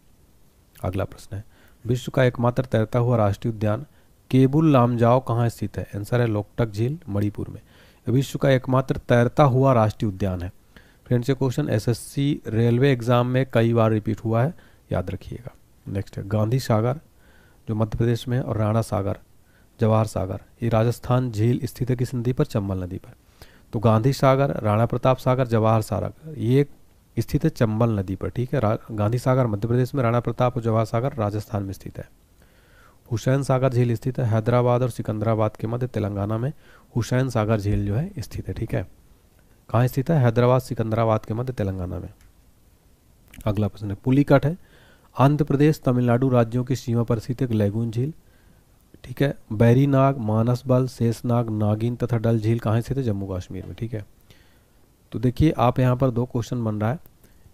अगला प्रश्न है विश्व का एकमात्र तैरता हुआ राष्ट्रीय उद्यान केबुल लामजाओ कहाँ स्थित है? आंसर है लोकटक झील, मणिपुर में। विश्व का एकमात्र तैरता हुआ राष्ट्रीय उद्यान है। फ्रेंड्स ये क्वेश्चन एसएससी रेलवे एग्जाम में कई बार रिपीट हुआ है, याद रखिएगा। नेक्स्ट है गांधी सागर, जो मध्य प्रदेश में है, और राणा सागर, जवाहर सागर, ये राजस्थान झील स्थित है किस नदी पर? चंबल नदी पर। तो गांधी सागर, राणा प्रताप सागर, जवाहर सागर, ये स्थित है चंबल नदी पर, ठीक है। गांधी सागर मध्य प्रदेश में, राणा प्रताप और जवाहर सागर राजस्थान में स्थित है। हुसैन सागर झील स्थित है हैदराबाद और सिकंदराबाद के मध्य, तेलंगाना में हुसैन सागर झील जो है स्थित है, ठीक है। कहाँ स्थित है? हैदराबाद सिकंदराबाद के मध्य, तेलंगाना में। अगला प्रश्न है पुलिकट है आंध्र प्रदेश तमिलनाडु राज्यों की सीमा पर स्थित एक लैगून झील, ठीक है। बैरीनाग, मानसबल, शेषनाग, नागिन तथा डल झील कहाँ स्थित है? जम्मू कश्मीर में, ठीक है। तो देखिए आप यहाँ पर दो क्वेश्चन बन रहा है,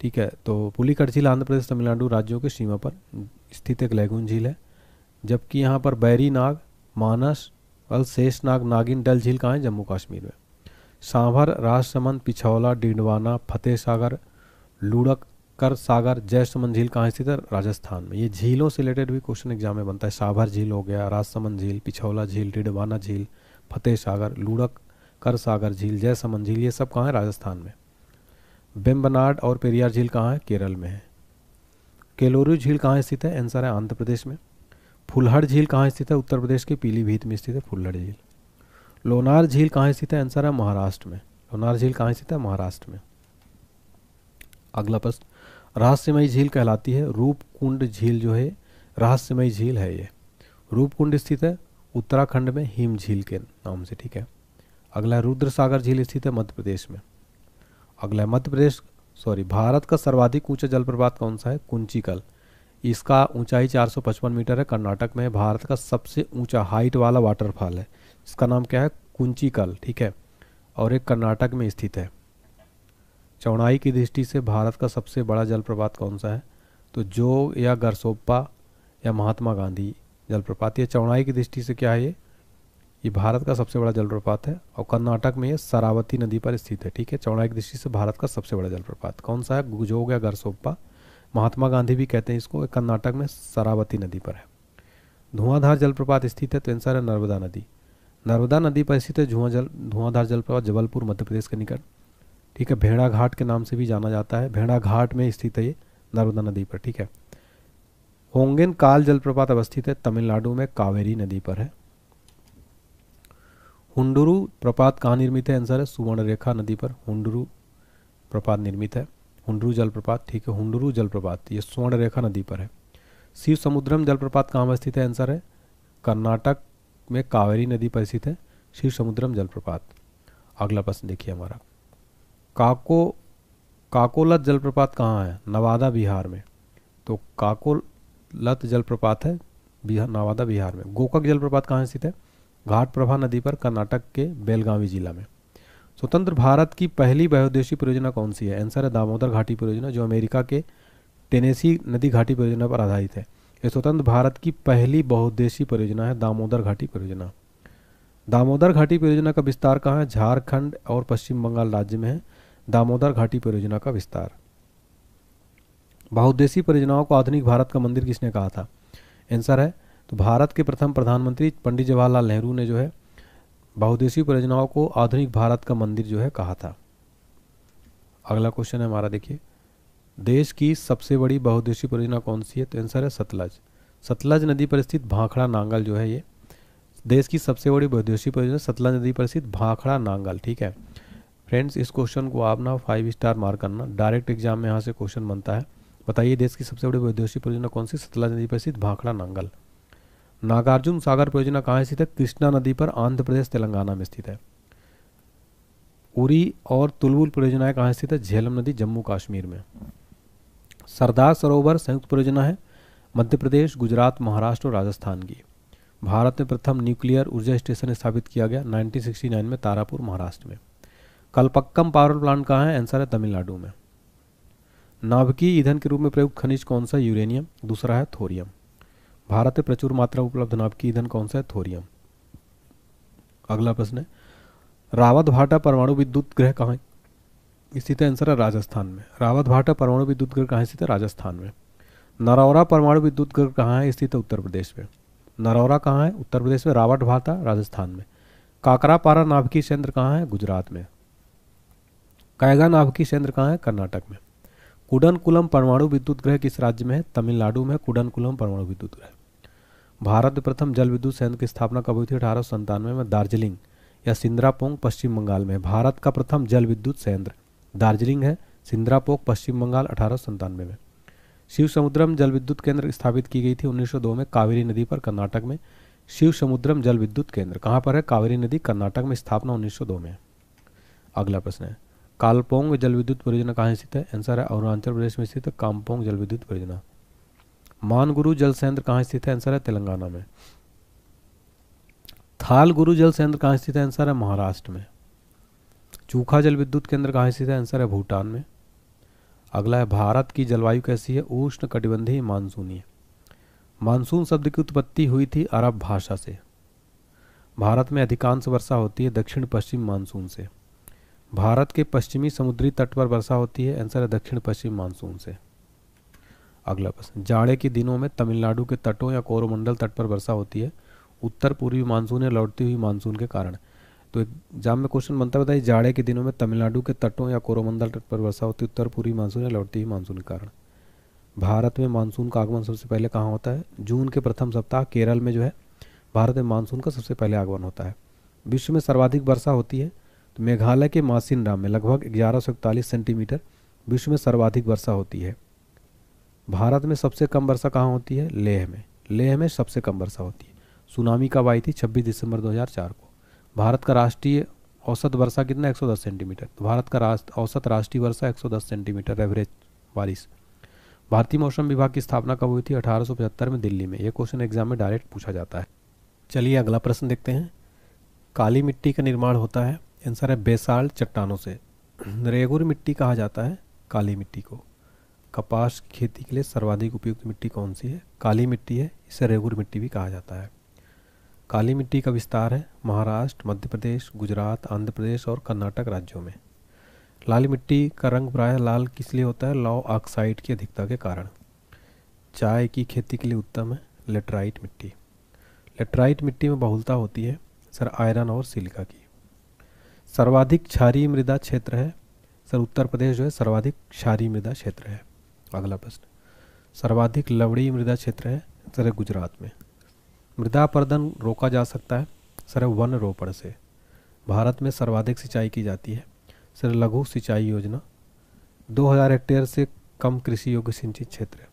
ठीक है। तो पुलिकट झील आंध्र प्रदेश तमिलनाडु राज्यों की सीमा पर स्थित एक लैगून झील है, जबकि यहाँ पर बैरीनाग, मानस बल, शेषनाग, नागिन, डल झील कहाँ है? जम्मू कश्मीर में। सांभर, राजसमंद, पिछौला, डिंडवाना, फतेह सागर, लुड़कर सागर, जयसमंद झील कहाँ स्थित है? राजस्थान में। ये झीलों से रिलेटेड भी क्वेश्चन एग्जाम में बनता है। सांभर झील हो गया, राजसमंद झील, पिछौला झील, डिंडवाना झील, फतेह सागर, लुड़कर सागर झील, जयसमंद झील, ये सब कहाँ है? राजस्थान में। बेम्बनाड और पेरियार झील कहाँ है? केरल में है। केलोरू झील कहाँ स्थित है? आंसर है आंध्र प्रदेश में। फुलहड़ झील कहाँ स्थित है? उत्तर प्रदेश के पीलीभीत में स्थित है फुलहड़ झील। लोनार झील कहाँ स्थित है? आंसर है महाराष्ट्र में। लोनार झील कहाँ स्थित है? महाराष्ट्र में। अगला प्रश्न रहस्यमयी झील कहलाती है रूपकुंड झील जो है रहस्यमयी झील है। ये रूपकुंड स्थित है उत्तराखंड में हिम झील के नाम से, ठीक है। अगला रुद्र सागर झील स्थित है मध्य प्रदेश में। अगला भारत का सर्वाधिक ऊंचा जलप्रपात कौन सा है? कुंचिकल। इसका ऊंचाई 455 मीटर है, कर्नाटक में। भारत का सबसे ऊंचा हाइट वाला वाटरफॉल है, इसका नाम क्या है? कुंचिकल, ठीक है। और एक कर्नाटक में स्थित है। चौड़ाई की दृष्टि से भारत का सबसे बड़ा जलप्रपात कौन सा है? तो जोग या गरसोप्पा या महात्मा गांधी जलप्रपात। ये चौड़ाई की दृष्टि से क्या है? ये भारत का सबसे बड़ा जलप्रपात है, और कर्नाटक में ये शरावती नदी पर स्थित है, ठीक है। चौड़ाई की दृष्टि से भारत का सबसे बड़ा जलप्रपात कौन सा है? जोग या गरसोप्पा, महात्मा गांधी भी कहते हैं इसको, कर्नाटक में शरावती नदी पर है। धुआंधार जलप्रपात स्थित है, तो आंसर है नर्मदा नदी। नर्मदा नदी पर स्थित है धुआंधार जलप्रपात, जबलपुर मध्य प्रदेश के निकट, ठीक है। भेड़ा घाट के नाम से भी जाना जाता है, भेड़ा घाट में स्थित है ये नर्मदा नदी पर, ठीक है। होंगेन काल जलप्रपात अवस्थित है तमिलनाडु में, कावेरी नदी पर है। हुंडुरु प्रपात कहाँ निर्मित है? आंसर है सुवर्णरेखा नदी पर हुंडुरु प्रपात निर्मित है। हुंडुरु जलप्रपात, ठीक है। हुंडुरु जलप्रपात ये स्वर्णरेखा नदी पर है। शिव समुद्रम जलप्रपात कहाँ स्थित है? आंसर है कर्नाटक में कावेरी नदी पर स्थित है शिव समुद्रम जलप्रपात। अगला प्रश्न देखिए हमारा, काकोलत जलप्रपात कहाँ है? नवादा बिहार में। तो काकोलत जलप्रपात है नवादा बिहार में। गोकक जलप्रपात कहाँ स्थित है? घाटप्रभा नदी पर, कर्नाटक के बेलगावी जिला में। स्वतंत्र भारत की पहली बहुउद्देशीय परियोजना कौन सी है? आंसर है दामोदर घाटी परियोजना, जो अमेरिका के टेनेसी नदी घाटी परियोजना पर आधारित है। यह स्वतंत्र भारत की पहली बहुउद्देशीय परियोजना है दामोदर घाटी परियोजना। दामोदर घाटी परियोजना का विस्तार कहाँ है? झारखंड और पश्चिम बंगाल राज्य में है दामोदर घाटी परियोजना का विस्तार। बहुउद्देशीय परियोजनाओं को आधुनिक भारत का मंदिर किसने कहा था? आंसर है तो भारत के प्रथम प्रधानमंत्री पंडित जवाहरलाल नेहरू ने जो है बहुउद्देशीय परियोजनाओं को आधुनिक भारत का मंदिर जो है कहा था। अगला क्वेश्चन है हमारा, देखिए देश की सबसे बड़ी बहुउद्देशीय परियोजना कौन सी है? तो आंसर है सतलज। सतलज नदी पर स्थित भाखड़ा नांगल जो है ये देश की सबसे बड़ी बहुउद्देशीय परियोजना सतलज नदी पर स्थित भाखड़ा नांगल। ठीक है फ्रेंड्स, इस क्वेश्चन को आप ना 5 स्टार मार्क करना, डायरेक्ट एग्जाम में यहाँ से क्वेश्चन बनता है। बताइए देश की सबसे बड़ी बहुउद्देशीय परियोजना कौन सी? सतलज नदी पर स्थित भाखड़ा नांगल। नागार्जुन सागर परियोजना कहाँ स्थित है? कृष्णा नदी पर, आंध्र प्रदेश तेलंगाना में स्थित है। उरी और तुलबुल परियोजनाएं कहाँ स्थित है? झेलम नदी जम्मू कश्मीर में। सरदार सरोवर संयुक्त परियोजना है मध्य प्रदेश, गुजरात, महाराष्ट्र और राजस्थान की। भारत में प्रथम न्यूक्लियर ऊर्जा स्टेशन स्थापित किया गया 1969 में तारापुर, महाराष्ट्र में। कलपक्कम पावर प्लांट कहाँ है? आंसर है तमिलनाडु में। नाभिकीय ईंधन के रूप में प्रयुक्त खनिज कौन सा? यूरेनियम। दूसरा है थोरियम। भारत में प्रचुर मात्रा में उपलब्ध नाभिकीय ईंधन कौन सा है? थोरियम। अगला प्रश्न है रावत भाटा परमाणु विद्युत गृह कहाँ स्थित है? आंसर है राजस्थान में। रावत भाटा परमाणु विद्युत गृह कहाँ स्थित है? राजस्थान में। नरौरा परमाणु विद्युत गृह कहाँ है? स्थित है उत्तर प्रदेश में। नरौरा कहाँ है? उत्तर प्रदेश में। रावत भाटा राजस्थान में। काकरापारा नाभिकीय संयंत्र कहाँ है? गुजरात में। कैगा नाभिकीय संयंत्र कहाँ है? कर्नाटक में। कुडनकुलम परमाणु विद्युत गृह किस राज्य में है? तमिलनाडु में। कुडनकुलम परमाणु विद्युत गृह। भारत में प्रथम जल विद्युत संयंत्र की स्थापना कब हुई थी? 1897 में दार्जिलिंग या सिंद्रापोंग पश्चिम बंगाल में। भारत का प्रथम जल विद्युत संयंत्र दार्जिलिंग है, सिंद्रापोंग पश्चिम बंगाल 1897 में। शिव समुद्रम जल विद्युत केंद्र स्थापित की गई थी 1902 में कावेरी नदी पर, कर्नाटक में। शिव समुद्रम जल विद्युत केंद्र कहाँ पर है? कावेरी नदी, कर्नाटक में। स्थापना 1902 में। अगला प्रश्न है कालपोंग जल विद्युत परियोजना कहाँ स्थित है? आंसर है अरुणाचल प्रदेश में स्थित है कामपोंग जल विद्युत परियोजना। मानगुरु जल संयंत्र कहाँ स्थित है? आंसर है तेलंगाना में। थालगुरु जल संयंत्र कहाँ स्थित है? आंसर है महाराष्ट्र में। चूखा जल विद्युत केंद्र कहाँ स्थित है? आंसर है भूटान में। अगला है भारत की जलवायु कैसी है? उष्ण कटिबंधीय मानसूनी। मानसून शब्द की उत्पत्ति हुई थी अरब भाषा से। भारत में अधिकांश वर्षा होती है दक्षिण पश्चिम मानसून से। भारत के पश्चिमी समुद्री तट पर वर्षा होती है, आंसर है दक्षिण पश्चिम मानसून से। अगला प्रश्न जाड़े के दिनों में तमिलनाडु के तटों या कोरोमंडल तट पर वर्षा होती है उत्तर पूर्वी मानसून या लौटती हुई मानसून के कारण। तो एग्जाम में क्वेश्चन बनता है, बताइए जाड़े के दिनों में तमिलनाडु के तटों या कोरोमंडल तट पर वर्षा होती है उत्तर पूर्वी मानसून या लौटती हुई मानसून के कारण। भारत में मानसून का आगमन सबसे पहले कहाँ होता है? जून के प्रथम सप्ताह केरल में जो है भारत में मानसून का सबसे पहले आगमन होता है। विश्व में सर्वाधिक वर्षा होती है तो मेघालय के मासिनराम में लगभग 1141 सेंटीमीटर विश्व में सर्वाधिक वर्षा होती है। भारत में सबसे कम वर्षा कहाँ होती है? लेह में। लेह में सबसे कम वर्षा होती है। सुनामी कब आई थी? 26 दिसंबर 2004 को। भारत का राष्ट्रीय औसत वर्षा कितना? 110 सेंटीमीटर। तो भारत का औसत राष्ट्रीय वर्षा 110 सेंटीमीटर एवरेज बारिश। भारतीय मौसम विभाग की स्थापना कब हुई थी? 1875 में दिल्ली में। यह क्वेश्चन एग्जाम में डायरेक्ट पूछा जाता है। चलिए अगला प्रश्न देखते हैं। काली मिट्टी का निर्माण होता है, आंसर है बेसाल्ट चट्टानों से। रेगुर मिट्टी कहा जाता है काली मिट्टी को। कपास की खेती के लिए सर्वाधिक उपयुक्त मिट्टी कौन सी है? काली मिट्टी है, इसे रेगुर मिट्टी भी कहा जाता है। काली मिट्टी का विस्तार है महाराष्ट्र, मध्य प्रदेश, गुजरात, आंध्र प्रदेश और कर्नाटक राज्यों में। लाल मिट्टी का रंग प्रायः लाल किस लिए होता है? लौह ऑक्साइड की अधिकता के कारण। चाय की खेती के लिए उत्तम है लेटराइट मिट्टी। लेटराइट मिट्टी में बहुलता होती है सर आयरन और सिलिका की। सर्वाधिक क्षारीय मृदा क्षेत्र है सर उत्तर प्रदेश जो है सर्वाधिक क्षारीय मृदा क्षेत्र है। अगला प्रश्न सर्वाधिक लवणीय मृदा क्षेत्र है सर गुजरात में। मृदा अपरदन रोका जा सकता है सर वन रोपण से। भारत में सर्वाधिक सिंचाई की जाती है सर लघु सिंचाई योजना। 2000 हेक्टेयर से कम कृषि योग्य सिंचित क्षेत्र।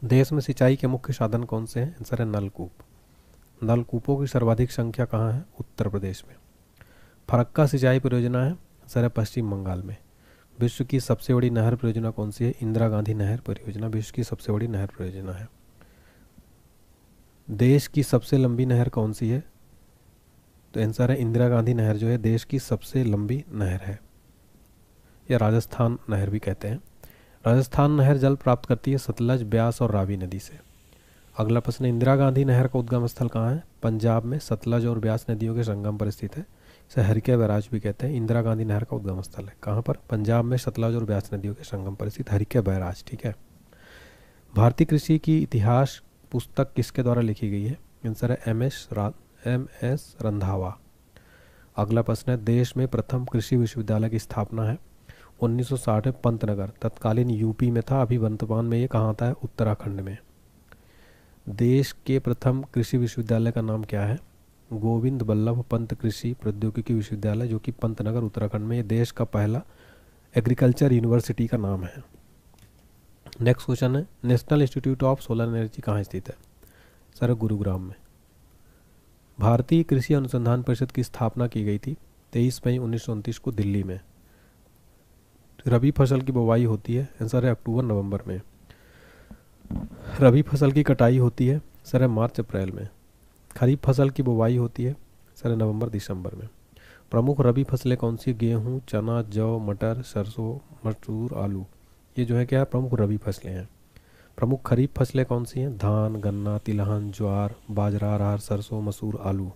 देश में सिंचाई के मुख्य साधन कौन से हैं? आंसर है नलकूप। नलकूपों की सर्वाधिक संख्या कहाँ है? उत्तर प्रदेश में। फरक्का सिंचाई परियोजना है सर है पश्चिम बंगाल में। विश्व की सबसे बड़ी नहर परियोजना कौन सी है? इंदिरा गांधी नहर परियोजना विश्व की सबसे बड़ी नहर परियोजना है। देश की सबसे लंबी नहर कौन सी है? तो आंसर है इंदिरा गांधी नहर जो है देश की सबसे लंबी नहर है, या राजस्थान नहर भी कहते हैं। राजस्थान नहर जल प्राप्त करती है सतलज, ब्यास और रावी नदी से। अगला प्रश्न, इंदिरा गांधी नहर का उद्गम स्थल कहाँ है? पंजाब में सतलज और ब्यास नदियों के संगम पर स्थित है। इसे हरिके बैराज भी कहते हैं। इंदिरा गांधी नहर का उद्गम स्थल है कहाँ पर? पंजाब में सतलज और ब्यास नदियों के संगम पर स्थित हरिके बैराज। ठीक है। भारतीय कृषि की इतिहास पुस्तक किसके द्वारा लिखी गई है? आंसर है एम एस रंधावा। अगला प्रश्न है, देश में प्रथम कृषि विश्वविद्यालय की स्थापना है 1960 में पंतनगर, तत्कालीन यूपी में था, अभी वर्तमान में ये कहाँ आता है? उत्तराखंड में। देश के प्रथम कृषि विश्वविद्यालय का नाम क्या है? गोविंद बल्लभ पंत कृषि प्रौद्योगिकी विश्वविद्यालय, जो कि पंतनगर उत्तराखंड में, ये देश का पहला एग्रीकल्चर यूनिवर्सिटी का नाम है। नेक्स्ट क्वेश्चन है, national institute of solar energy कहाँ स्थित है? सर गुरुग्राम में। भारतीय कृषि अनुसंधान परिषद की स्थापना की गई थी 23 मई 1929 को दिल्ली में। रबी फसल की बुवाई होती है, आंसर है अक्टूबर नवंबर में। रबी फसल की कटाई होती है, सर है मार्च अप्रैल में। खरीफ फसल की बुवाई होती है, सर नवंबर दिसंबर में। प्रमुख रबी फसलें कौन सी? गेहूँ, चना, जौ, मटर, सरसों, मसूर, आलू, ये जो है क्या है? प्रमुख रबी फसलें हैं। प्रमुख खरीफ फसलें कौन सी हैं? धान, गन्ना, तिलहन, ज्वार, बाजरा, अरहर, सरसों, मसूर, आलू।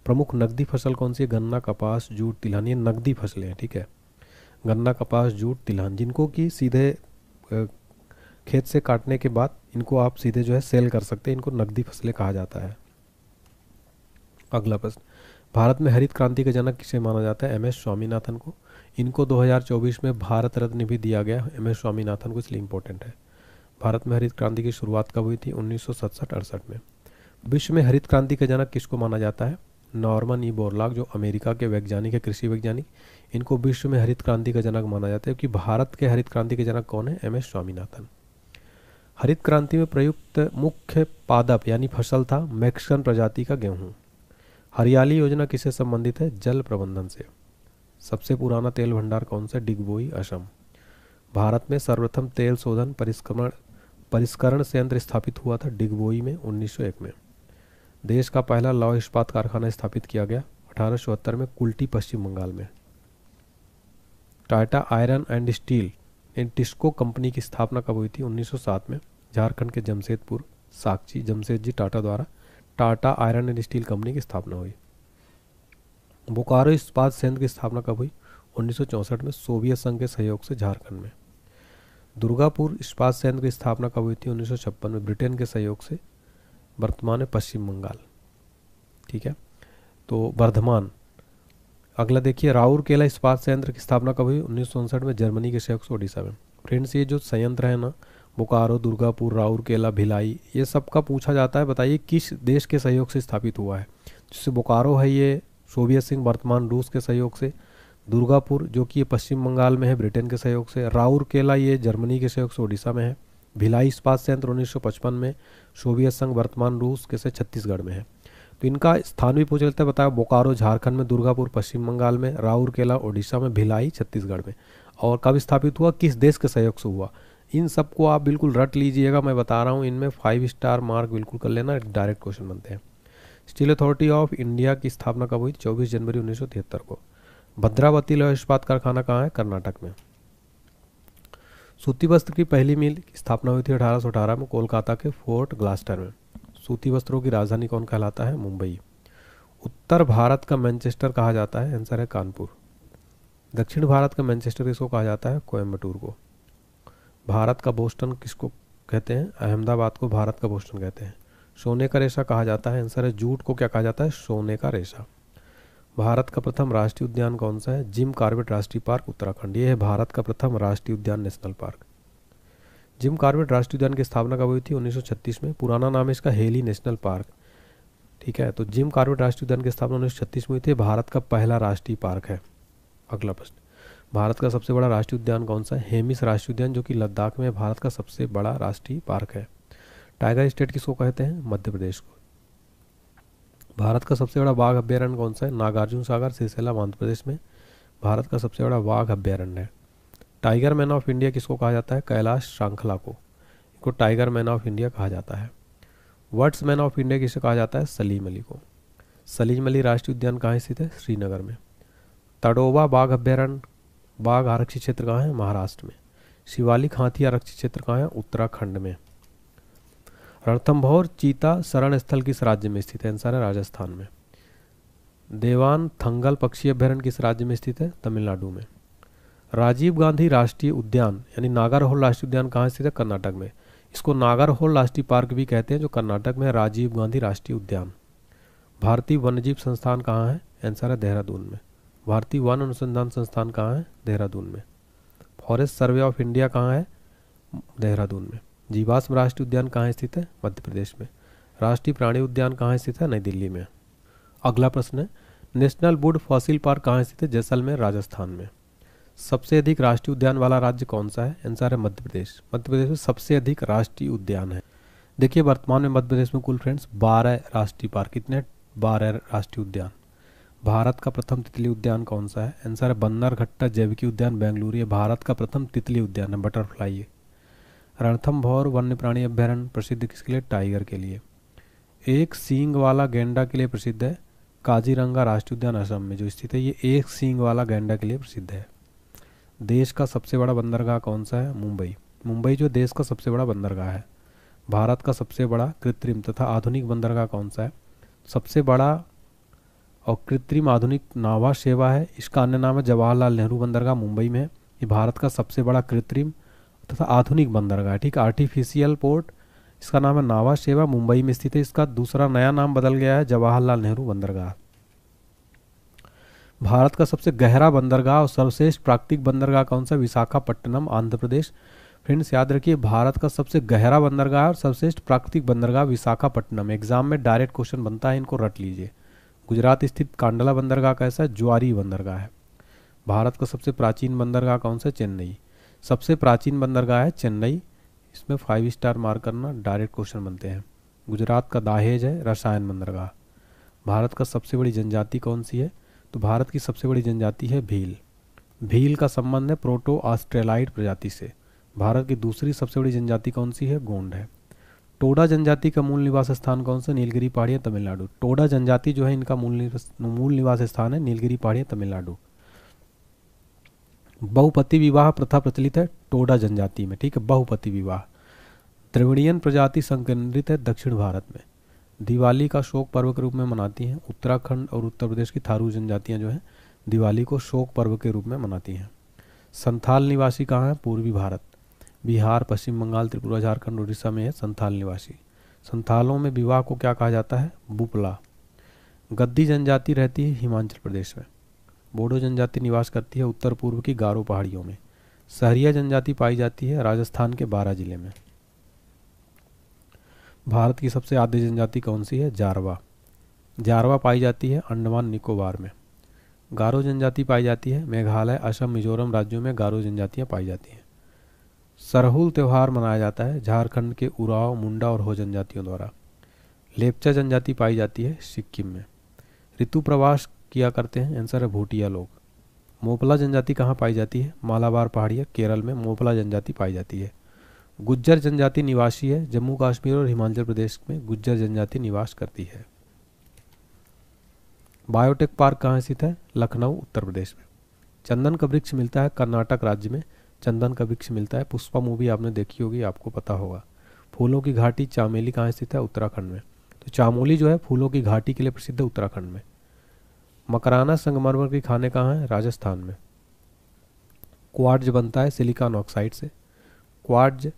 प्रमुख नकदी फसल कौन सी है? गन्ना, कपास, जूट, तिलहन, ये नकदी फसलें हैं। ठीक है, गन्ना, कपास, जूट, तिलहन, जिनको कि सीधे खेत से काटने के बाद इनको आप सीधे जो है सेल कर सकते हैं, इनको नकदी फसलें कहा जाता है। अगला प्रश्न, भारत में हरित क्रांति का जनक किसे माना जाता है? एम एस स्वामीनाथन को। इनको 2024 में भारत रत्न भी दिया गया एम एस स्वामीनाथन को, इसलिए इंपॉर्टेंट है। भारत में हरित क्रांति की शुरुआत कब हुई थी? 1967-68 में। विश्व में हरित क्रांति का जनक किसको माना जाता है? नॉर्मन ई बोरलॉग, जो अमेरिका के वैज्ञानिक है, कृषि वैज्ञानिक, इनको विश्व में हरित क्रांति का जनक माना जाता है। क्योंकि भारत के हरित क्रांति के जनक कौन है? M S Swaminathan. हरित क्रांति में प्रयुक्त मुख्य पादप यानी फसल था मैक्सिकन प्रजाति का गेहूं। हरियाली योजना किससे संबंधित है? जल प्रबंधन से। सबसे पुराना तेल भंडार कौन सा? डिगबोई, असम। भारत में सर्वप्रथम तेल शोधन परिष्करण संयंत्र स्थापित हुआ था डिगबोई में 1901 में। देश का पहला लौह इस्पात कारखाना स्थापित किया गया 1874 में कुल्टी, पश्चिम बंगाल में। Tata iron and steel TISCO company की स्थापना कब हुई थी? 1907 में, झारखंड के जमशेदपुर, साक्षी जमशेदजी टाटा द्वारा Tata iron and steel company की स्थापना हुई। बोकारो इस्पात संयंत्र की स्थापना कब हुई? 1964 में, सोवियत संघ के सहयोग से, झारखंड में। दुर्गापुर इस्पात संयंत्र की स्थापना कब हुई थी? 1956 में, ब्रिटेन के सहयोग से, वर्तमान में पश्चिम बंगाल। ठीक है, तो वर्धमान। अगला देखिए, राउरकेला इस्पात संयंत्र की स्थापना कब हुई? 1959 में, जर्मनी के सहयोग से, ओडिशा में। फ्रेंड्स, ये जो संयंत्र है ना, बोकारो, दुर्गापुर, राउरकेला, भिलाई, ये सब का पूछा जाता है, बताइए किस देश के सहयोग से स्थापित हुआ है। जैसे बोकारो है ये सोवियत संघ, वर्तमान रूस के सहयोग से। दुर्गापुर जो कि ये पश्चिम बंगाल में है, ब्रिटेन के सहयोग से। राउरकेला ये जर्मनी के सहयोग से ओडिशा में है। भिलाई इस्पात संयंत्र 1955 में, सोवियत संघ, वर्तमान रूस के से छत्तीसगढ़ में है। तो इनका स्थान भी पूछ लेते हैं, बताया बोकारो झारखंड में, दुर्गापुर पश्चिम बंगाल में, राउरकेला ओडिशा में, भिलाई छत्तीसगढ़ में। और कब स्थापित हुआ, किस देश के सहयोग से हुआ, इन सबको आप बिल्कुल रट लीजिएगा। मैं बता रहा हूँ, इनमें 5 स्टार मार्क बिल्कुल कर लेना, डायरेक्ट क्वेश्चन बनते हैं। स्टील अथॉरिटी ऑफ इंडिया की स्थापना कब हुई? 24 जनवरी 1973 को। भद्रावती लौह इस्पात कारखाना कहाँ है? कर्नाटक में। सूती वस्त्र की पहली मिल की स्थापना हुई थी 1818 में, कोलकाता के फोर्ट ग्लास्टर में। सूती वस्त्रों की राजधानी कौन कहलाता है? मुंबई। उत्तर भारत का मैनचेस्टर कहा जाता है? आंसर है कानपुर। दक्षिण भारत का मैनचेस्टर किसको कहा जाता है? कोयम्बटूर को। भारत का बोस्टन किसको कहते हैं? अहमदाबाद को भारत का बोस्टन कहते हैं। सोने का रेशा कहा जाता है? आंसर है जूट को क्या कहा जाता है? सोने का रेशा। भारत का प्रथम राष्ट्रीय उद्यान कौन सा है? जिम कॉर्बेट राष्ट्रीय पार्क, उत्तराखंड। ये है भारत का प्रथम राष्ट्रीय उद्यान, नेशनल पार्क। जिम कॉर्बेट राष्ट्रीय उद्यान की स्थापना कब हुई थी? 1936 में। पुराना नाम है इसका हेली नेशनल पार्क। ठीक है, तो जिम कॉर्बेट राष्ट्रीय उद्यान की स्थापना 1936 में हुई थी। भारत का पहला राष्ट्रीय पार्क है। अगला प्रश्न, भारत का सबसे बड़ा राष्ट्रीय उद्यान कौन सा है? हेमिस राष्ट्रीय उद्यान, जो कि लद्दाख में भारत का सबसे बड़ा राष्ट्रीय पार्क है। टाइगर स्टेट किसको कहते हैं? मध्य प्रदेश को। भारत का सबसे बड़ा बाघ अभ्यारण्य कौन सा है? नागार्जुन सागर, सिरसिला, मध्य प्रदेश में भारत का सबसे बड़ा बाघ अभ्यारण्य है। टाइगर मैन ऑफ इंडिया किसको कहा जाता है? कैलाश श्रृंखला को। इनको टाइगर मैन ऑफ इंडिया कहा जाता है। वर्ड्स मैन ऑफ इंडिया किसे कहा जाता है? सलीम अली को। सलीम अली राष्ट्रीय उद्यान कहाँ स्थित है? श्रीनगर में। तड़ोबा बाघ अभ्यारण्य, बाघ आरक्षित क्षेत्र कहाँ है? महाराष्ट्र में। शिवालिक हाथी आरक्षित क्षेत्र कहाँ है? उत्तराखंड में। रणथंभौर चीता शरण स्थल किस राज्य में स्थित है? आंसर है राजस्थान में। देवान थंगल पक्षी अभ्यारण्य किस राज्य में स्थित है? तमिलनाडु में। राजीव गांधी राष्ट्रीय उद्यान यानी नागरहोल राष्ट्रीय उद्यान कहाँ स्थित है? कर्नाटक में। इसको नागरहोल राष्ट्रीय पार्क भी कहते हैं, जो कर्नाटक में है। राजीव गांधी राष्ट्रीय उद्यान। भारतीय वन्यजीव संस्थान कहाँ है? आंसर है देहरादून में। भारतीय वन अनुसंधान संस्थान कहाँ है? देहरादून में। फॉरेस्ट सर्वे ऑफ इंडिया कहाँ है? देहरादून में। जीवाश्म राष्ट्रीय उद्यान कहाँ स्थित है? मध्य प्रदेश में। राष्ट्रीय प्राणी उद्यान कहाँ स्थित है? नई दिल्ली में। अगला प्रश्न है, नेशनल वुड फॉसिल पार्क कहाँ स्थित है? जैसलमेर राजस्थान में। सबसे अधिक राष्ट्रीय उद्यान वाला राज्य कौन सा है? आंसर है मध्य प्रदेश। मध्य प्रदेश में सबसे अधिक राष्ट्रीय उद्यान है। देखिए वर्तमान में मध्य प्रदेश में कुल फ्रेंड्स 12 राष्ट्रीय पार्क, कितने? 12 राष्ट्रीय उद्यान। भारत का प्रथम तितली उद्यान कौन सा है? आंसर है बन्नरघट्टा जैविकी उद्यान बेंगलुरु। ये भारत का प्रथम तितली उद्यान है, बटरफ्लाई है। रणथंभौर वन्य प्राणी अभ्यारण्य प्रसिद्ध किसके लिए? टाइगर के लिए। एक सींग वाला गैंडा के लिए प्रसिद्ध है काजीरंगा राष्ट्रीय उद्यान असम में जो स्थित है। ये एक सींग वाला गैंडा के लिए प्रसिद्ध है। देश का सबसे बड़ा बंदरगाह कौन सा है? मुंबई। मुंबई जो देश का सबसे बड़ा बंदरगाह है। भारत का सबसे बड़ा कृत्रिम तथा आधुनिक बंदरगाह कौन सा है? सबसे बड़ा और कृत्रिम आधुनिक नावा सेवा है, इसका अन्य नाम है जवाहरलाल नेहरू बंदरगाह, मुंबई में है। ये भारत का सबसे बड़ा कृत्रिम तथा आधुनिक बंदरगाह है, ठीक है, आर्टिफिशियल पोर्ट। इसका नाम है नावा सेवा, मुंबई में स्थित है। इसका दूसरा नया नाम बदल गया है जवाहरलाल नेहरू बंदरगाह। भारत का सबसे गहरा बंदरगाह और सर्वश्रेष्ठ प्राकृतिक बंदरगाह कौन सा? विशाखापट्टनम, आंध्र प्रदेश। फ्रेंड्स याद रखिए, भारत का सबसे गहरा बंदरगाह और सर्वश्रेष्ठ प्राकृतिक बंदरगाह विशाखापट्टनम। एग्जाम में डायरेक्ट क्वेश्चन बनता है, इनको रट लीजिए। गुजरात स्थित कांडला बंदरगाह कैसा है? ज्वारी बंदरगाह है। भारत का सबसे प्राचीन बंदरगाह कौन सा? चेन्नई। सबसे प्राचीन बंदरगाह है चेन्नई। इसमें 5 स्टार मार्क करना, डायरेक्ट क्वेश्चन बनते हैं। गुजरात का दाहेज है रसायन बंदरगाह। भारत का सबसे बड़ी जनजाति कौन सी है? तो भारत की सबसे बड़ी जनजाति है भील। भील का संबंध है प्रोटो ऑस्ट्रेलाइड प्रजाति से। भारत की दूसरी सबसे बड़ी जनजाति कौन सी है? गोंड है। टोडा जनजाति का मूल निवास स्थान कौन सा? नीलगिरी पहाड़ियाँ, तमिलनाडु। टोडा जनजाति जो है इनका मूल निवास स्थान है नीलगिरी पहाड़ियाँ, तमिलनाडु। बहुपति विवाह प्रथा प्रचलित है टोडा जनजाति में, ठीक है, बहुपति विवाह। द्रविड़ियन प्रजाति संकेंद्रित है दक्षिण भारत में। दिवाली का शोक पर्व के रूप में मनाती हैं उत्तराखंड और उत्तर प्रदेश की थारू जनजातियां जो हैं दिवाली को शोक पर्व के रूप में मनाती हैं। संथाल निवासी कहाँ है? पूर्वी भारत। बिहार, पश्चिम बंगाल, त्रिपुरा, झारखंड, उड़ीसा में है संथाल निवासी। संथालों में विवाह को क्या कहा जाता है? बुपला। गद्दी जनजाति रहती है हिमाचल प्रदेश में। बोडो जनजाति निवास करती है उत्तर पूर्व की गारो पहाड़ियों में। सहरिया जनजाति पाई जाती है राजस्थान के 12 जिले में। भारत की सबसे आधी जनजाति कौन सी है? जारवा। जारवा पाई जाती है अंडमान निकोबार में। गारो जनजाति पाई जाती है मेघालय, असम, मिजोरम राज्यों में गारो जनजातियां पाई जाती हैं। सरहुल त्यौहार मनाया जाता है झारखंड के उराव, मुंडा और हो जनजातियों द्वारा। लेपचा जनजाति पाई जाती है सिक्किम में। ऋतु प्रवास किया करते हैं, आंसर है भूटिया लोग। मोपला जनजाति कहाँ पाई जाती है? मालाबार पहाड़ियाँ, केरल में मोपला जनजाति पाई जाती है। गुज्जर जनजाति निवासी है जम्मू कश्मीर और हिमाचल प्रदेश में गुज्जर जनजाति निवास करती है। बायोटेक पार्क कहाँ स्थित है? लखनऊ, उत्तर प्रदेश में। चंदन का वृक्ष मिलता है कर्नाटक राज्य में। चंदन का वृक्ष मिलता है। पुष्पा मूवी आपने देखी होगी, आपको पता होगा। फूलों की घाटी चामेली कहाँ स्थित है? उत्तराखंड में। तो चामोली जो है फूलों की घाटी के लिए प्रसिद्ध है उत्तराखंड में। मकराना संगमरमर की खाने कहाँ है? राजस्थान में। क्वार्ट्ज बनता है सिलिकॉन ऑक्साइड से। क्वार्ट्ज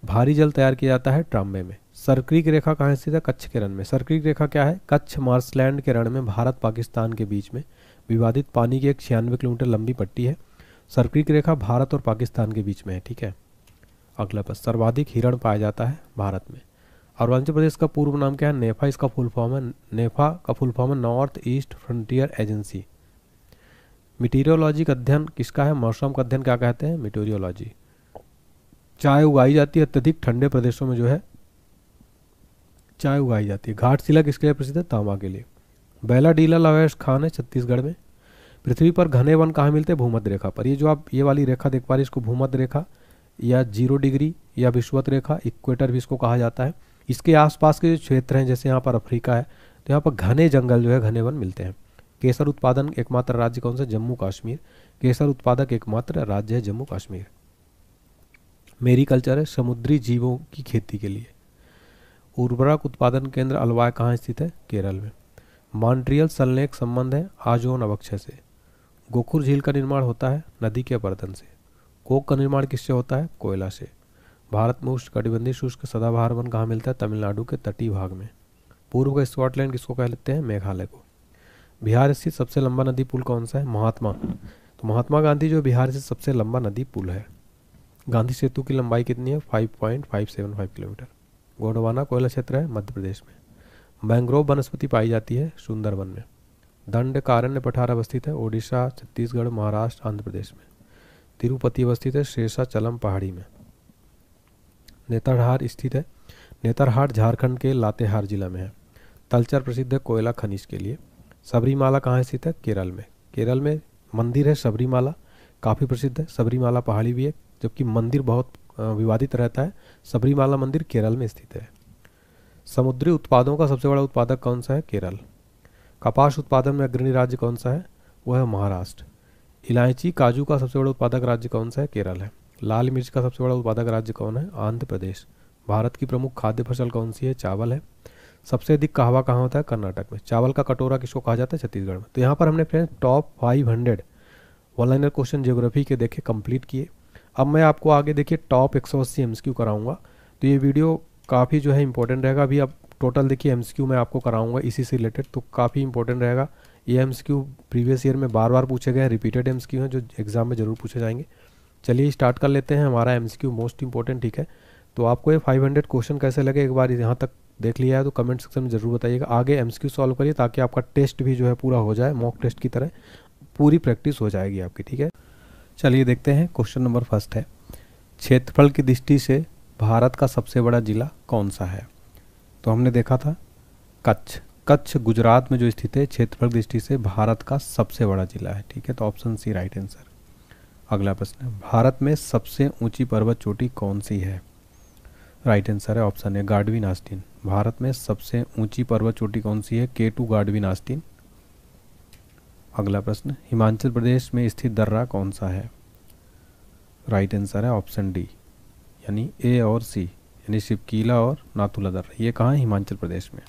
भारी जल तैयार किया जाता है ट्राम्बे में। सर्करिक रेखा कहाँ स्थित है? कच्छ के रण में। सर्करिक रेखा क्या है? कच्छ मार्शलैंड के रण में भारत पाकिस्तान के बीच में विवादित पानी की एक 96 किलोमीटर लंबी पट्टी है। सर्करिक रेखा भारत और पाकिस्तान के बीच में है, ठीक है। अगला प्रश्न, सर्वाधिक हिरण पाया जाता है भारत में। अरुणाचल प्रदेश का पूर्व नाम क्या है? नेफा। इसका फुल फॉर्म है, नेफा का फुल फॉर्म है नॉर्थ ईस्ट फ्रंटियर एजेंसी। मीटेरियोलॉजी का अध्ययन किसका है? मौसम का अध्ययन क्या कहते हैं? मीटेरियोलॉजी। चाय उगाई जाती है अत्यधिक ठंडे प्रदेशों में जो है चाय उगाई जाती है। घाटशिला किसके लिए प्रसिद्ध है? तांबा के लिए। बैलाडीला लावेश खान है छत्तीसगढ़ में। पृथ्वी पर घने वन कहाँ मिलते हैं? भूमध्य रेखा पर। ये जो आप ये वाली रेखा देख पा रहे हैं इसको भूमध्य रेखा या 0 डिग्री या विषुवत रेखा, इक्वेटर भी इसको कहा जाता है। इसके आसपास के जो क्षेत्र हैं जैसे यहाँ पर अफ्रीका है तो यहाँ पर घने जंगल जो है घने वन मिलते हैं। केसर उत्पादन एकमात्र राज्य कौन सा? जम्मू कश्मीर। केसर उत्पादक एकमात्र राज्य है जम्मू कश्मीर। मेरीकल्चर है समुद्री जीवों की खेती के लिए। उर्वरक उत्पादन केंद्र अलवाय कहाँ स्थित है? केरल में। मॉन्ट्रियल सल्लेख संबंध है आजोन अवक्षय से। गोखुर झील का निर्माण होता है नदी के अपरदन से। कोक का निर्माण किससे होता है? कोयला से। भारत में उष्णकटिबंधीय शुष्क सदाबहार वन कहाँ मिलता है? तमिलनाडु के तटीय भाग में। पूर्व का स्कॉटलैंड किसको कह लेते हैं? मेघालय को। बिहार स्थित सबसे लंबा नदी पुल कौन सा है? महात्मा। तो महात्मा गांधी जो बिहार से सबसे लंबा नदी पुल है। गांधी सेतु की लंबाई कितनी है? 5.575 किलोमीटर। गोंडवाना कोयला क्षेत्र है मध्य प्रदेश में। मैंग्रोव वनस्पति पाई जाती है सुंदरवन में। दंडकारण्य पठार अवस्थित है ओडिशा, छत्तीसगढ़, महाराष्ट्र, आंध्र प्रदेश में। तिरुपति अवस्थित है शेषाचलम पहाड़ी में। नेतरहाट स्थित है। नेतरहाट झारखंड के लातेहार जिला में है। तलचर प्रसिद्ध है कोयला खनिज के लिए। सबरीमाला कहाँ स्थित है? केरल में। केरल में मंदिर है सबरीमाला, काफ़ी प्रसिद्ध है। सबरीमाला पहाड़ी भी है, जबकि मंदिर बहुत विवादित रहता है। सबरीमाला मंदिर केरल में स्थित है। समुद्री उत्पादों का सबसे बड़ा उत्पादक कौन सा है? केरल। कपास उत्पादन में अग्रणी राज्य कौन सा है? वह है महाराष्ट्र। इलायची काजू का सबसे बड़ा उत्पादक राज्य कौन सा है? केरल है। लाल मिर्च का सबसे बड़ा उत्पादक राज्य कौन है? आंध्र प्रदेश। भारत की प्रमुख खाद्य फसल कौन सी है? चावल है। सबसे अधिक कहवा कहाँ होता है? कर्नाटक में। चावल का कटोरा किसको कहा जाता है? छत्तीसगढ़ में। तो यहाँ पर हमने friends top 500 one liner question geography के देखे कंप्लीट किए। अब मैं आपको आगे देखिए टॉप 180 एमसीक्यू कराऊंगा। तो ये वीडियो काफ़ी जो है इंपॉर्टेंट रहेगा। अभी अब टोटल देखिए एमसीक्यू मैं आपको कराऊंगा इसी से रिलेटेड, तो काफ़ी इंपॉर्टेंट रहेगा। ये एमसीक्यू प्रीवियस ईयर में बार बार पूछे गए, रिपीटेड एमसीक्यू हैं जो एग्जाम में ज़रूर पूछे जाएंगे। चलिए स्टार्ट कर लेते हैं हमारा एमसीक्यू मोस्ट इंपॉर्टेंट, ठीक है। तो आपको ये 500 क्वेश्चन कैसे लगे एक बार यहाँ तक देख लिया है तो कमेंट सेक्शन में ज़रूर बताइएगा। आगे एमसीक्यू सॉल्व करिए ताकि आपका टेस्ट भी जो है पूरा हो जाए, मॉक टेस्ट की तरह पूरी प्रैक्टिस हो जाएगी आपकी, ठीक है। चलिए देखते हैं क्वेश्चन नंबर फर्स्ट है, क्षेत्रफल की दृष्टि से भारत का सबसे बड़ा जिला कौन सा है? तो हमने देखा था कच्छ। कच्छ गुजरात में जो स्थित है, क्षेत्रफल की दृष्टि से भारत का सबसे बड़ा जिला है, ठीक है। तो ऑप्शन सी राइट आंसर। अगला प्रश्न है, भारत में सबसे ऊंची पर्वत चोटी कौन सी है? राइट आंसर है ऑप्शन है गार्डविन आस्टीन। भारत में सबसे ऊंची पर्वत चोटी कौन सी है? K2 Godwin Austin. अगला प्रश्न, हिमाचल प्रदेश में स्थित दर्रा कौन सा है? राइट आंसर है ऑप्शन डी, यानी ए और सी, यानी शिवकीला और नाथुला दर्रा। ये कहाँ है? हिमाचल प्रदेश में।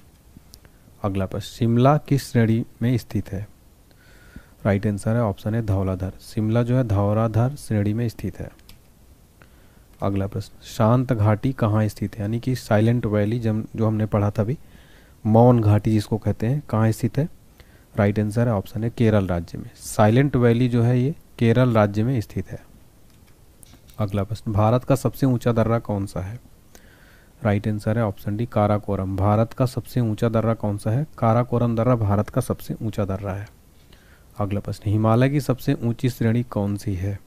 अगला प्रश्न, शिमला किस श्रेणी में स्थित है? राइट आंसर है ऑप्शन है धौलाधर। शिमला जो है धौलाधर श्रेणी में स्थित है। अगला प्रश्न, शांत घाटी कहाँ स्थित है? यानी कि साइलेंट वैली जो हमने पढ़ा था अभी, मौन घाटी जिसको कहते हैं, कहाँ स्थित है? राइट आंसर है ऑप्शन है केरल राज्य में। साइलेंट वैली जो है ये केरल राज्य में स्थित है। अगला प्रश्न, भारत का सबसे ऊंचा दर्रा कौन सा है? राइट आंसर है ऑप्शन डी काराकोरम। भारत का सबसे ऊंचा दर्रा कौन सा है? काराकोरम दर्रा भारत का सबसे ऊंचा दर्रा है। अगला प्रश्न, हिमालय की सबसे ऊंची श्रेणी कौन सी है?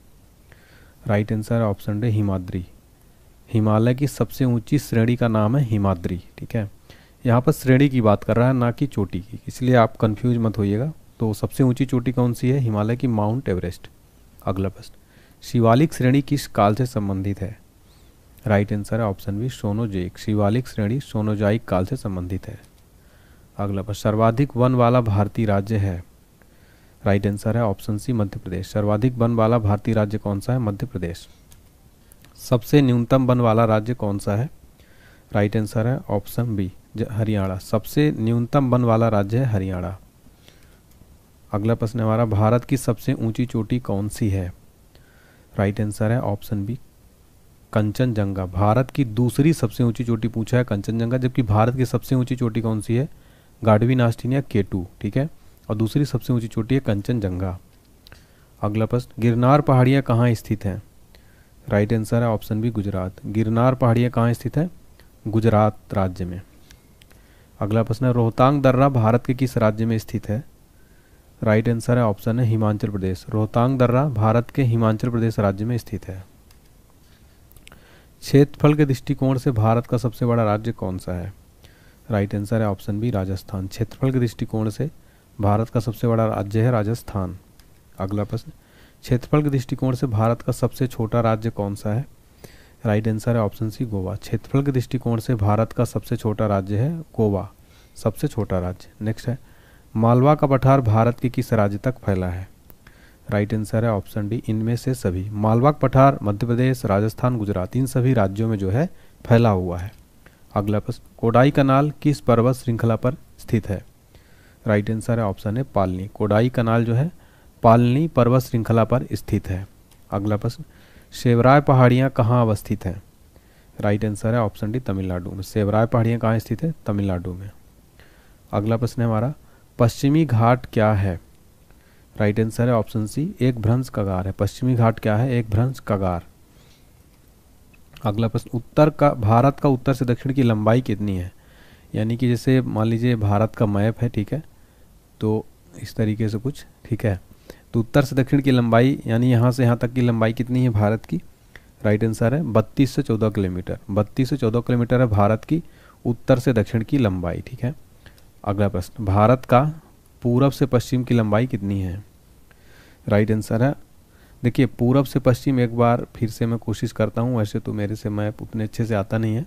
राइट आंसर है ऑप्शन डी हिमाद्री। हिमालय की सबसे ऊंची श्रेणी का नाम है हिमाद्री, ठीक है। यहाँ पर श्रेणी की बात कर रहा है, ना कि चोटी की, इसलिए आप कंफ्यूज मत होइएगा। तो सबसे ऊंची चोटी कौन सी है? हिमालय की माउंट एवरेस्ट। अगला प्रश्न, शिवालिक श्रेणी किस काल से संबंधित है? राइट आंसर है ऑप्शन बी सोनोजोइक। शिवालिक श्रेणी सोनोजोइक काल से संबंधित है। अगला प्रश्न, सर्वाधिक वन वाला भारतीय राज्य है? राइट आंसर है ऑप्शन सी मध्य प्रदेश। सर्वाधिक वन वाला भारतीय राज्य कौन सा है? मध्य प्रदेश। सबसे न्यूनतम वन वाला राज्य कौन सा है? राइट आंसर है ऑप्शन बी हरियाणा। सबसे न्यूनतम वन वाला राज्य है हरियाणा। अगला प्रश्न हमारा, भारत की सबसे ऊंची चोटी कौन सी है? राइट आंसर है ऑप्शन बी कंचनजंगा। भारत की दूसरी सबसे ऊंची चोटी पूछा है कंचनजंगा, जबकि भारत की सबसे ऊंची चोटी कौन सी है? गार्डविन आस्टीन या K2, ठीक है। और दूसरी सबसे ऊंची चोटी है कंचनजंगा। अगला प्रश्न, गिरनार पहाड़ियाँ कहाँ स्थित हैं? राइट आंसर है ऑप्शन बी गुजरात। गिरनार पहाड़ियाँ कहाँ स्थित है? गुजरात राज्य में। अगला प्रश्न है, रोहतांग दर्रा भारत के किस राज्य में स्थित है? राइट आंसर है ऑप्शन है हिमाचल प्रदेश। रोहतांग दर्रा भारत के हिमाचल प्रदेश राज्य में स्थित है। क्षेत्रफल के दृष्टिकोण से भारत का सबसे बड़ा राज्य कौन सा है? राइट आंसर है ऑप्शन बी राजस्थान। क्षेत्रफल के दृष्टिकोण से भारत का सबसे बड़ा राज्य है राजस्थान। अगला प्रश्न, क्षेत्रफल के दृष्टिकोण से भारत का सबसे छोटा राज्य कौन सा है? राइट आंसर है ऑप्शन सी गोवा। क्षेत्रफल के दृष्टिकोण से भारत का सबसे छोटा राज्य है गोवा, सबसे छोटा राज्य। नेक्स्ट है, मालवा का पठार भारत के किस राज्य तक फैला है? राइट आंसर है ऑप्शन डी इनमें से सभी। मालवा का पठार मध्य प्रदेश, राजस्थान, गुजरात, इन सभी राज्यों में जो है फैला हुआ है। अगला प्रश्न, कोडाई कनाल किस पर्वत श्रृंखला पर स्थित है? राइट आंसर है ऑप्शन है पालनी। कोडाई कनाल जो है पालनी पर्वत श्रृंखला पर स्थित है। अगला प्रश्न, सेवराय पहाड़ियाँ कहाँ अवस्थित हैं? राइट आंसर है ऑप्शन डी तमिलनाडु में। सेवराय पहाड़ियाँ कहाँ स्थित है? तमिलनाडु में। अगला प्रश्न है हमारा, पश्चिमी घाट क्या है? राइट आंसर है ऑप्शन सी एक भ्रंश कगार है। पश्चिमी घाट क्या है? एक भ्रंश कगार। अगला प्रश्न, भारत का उत्तर से दक्षिण की लंबाई कितनी है? यानी कि जैसे मान लीजिए भारत का मैप है, ठीक है, तो इस तरीके से कुछ, ठीक है, तो उत्तर से दक्षिण की लंबाई यानी यहाँ से यहाँ तक की लंबाई कितनी है भारत की? राइट आंसर है 32 से 14 किलोमीटर। 32 से 14 किलोमीटर है भारत की उत्तर से दक्षिण की लंबाई, ठीक है। अगला प्रश्न, भारत का पूरब से पश्चिम की लंबाई कितनी है? राइट आंसर है, देखिए पूरब से पश्चिम, एक बार फिर से मैं कोशिश करता हूँ, वैसे तो मेरे से मैप उतने अच्छे से आता नहीं है,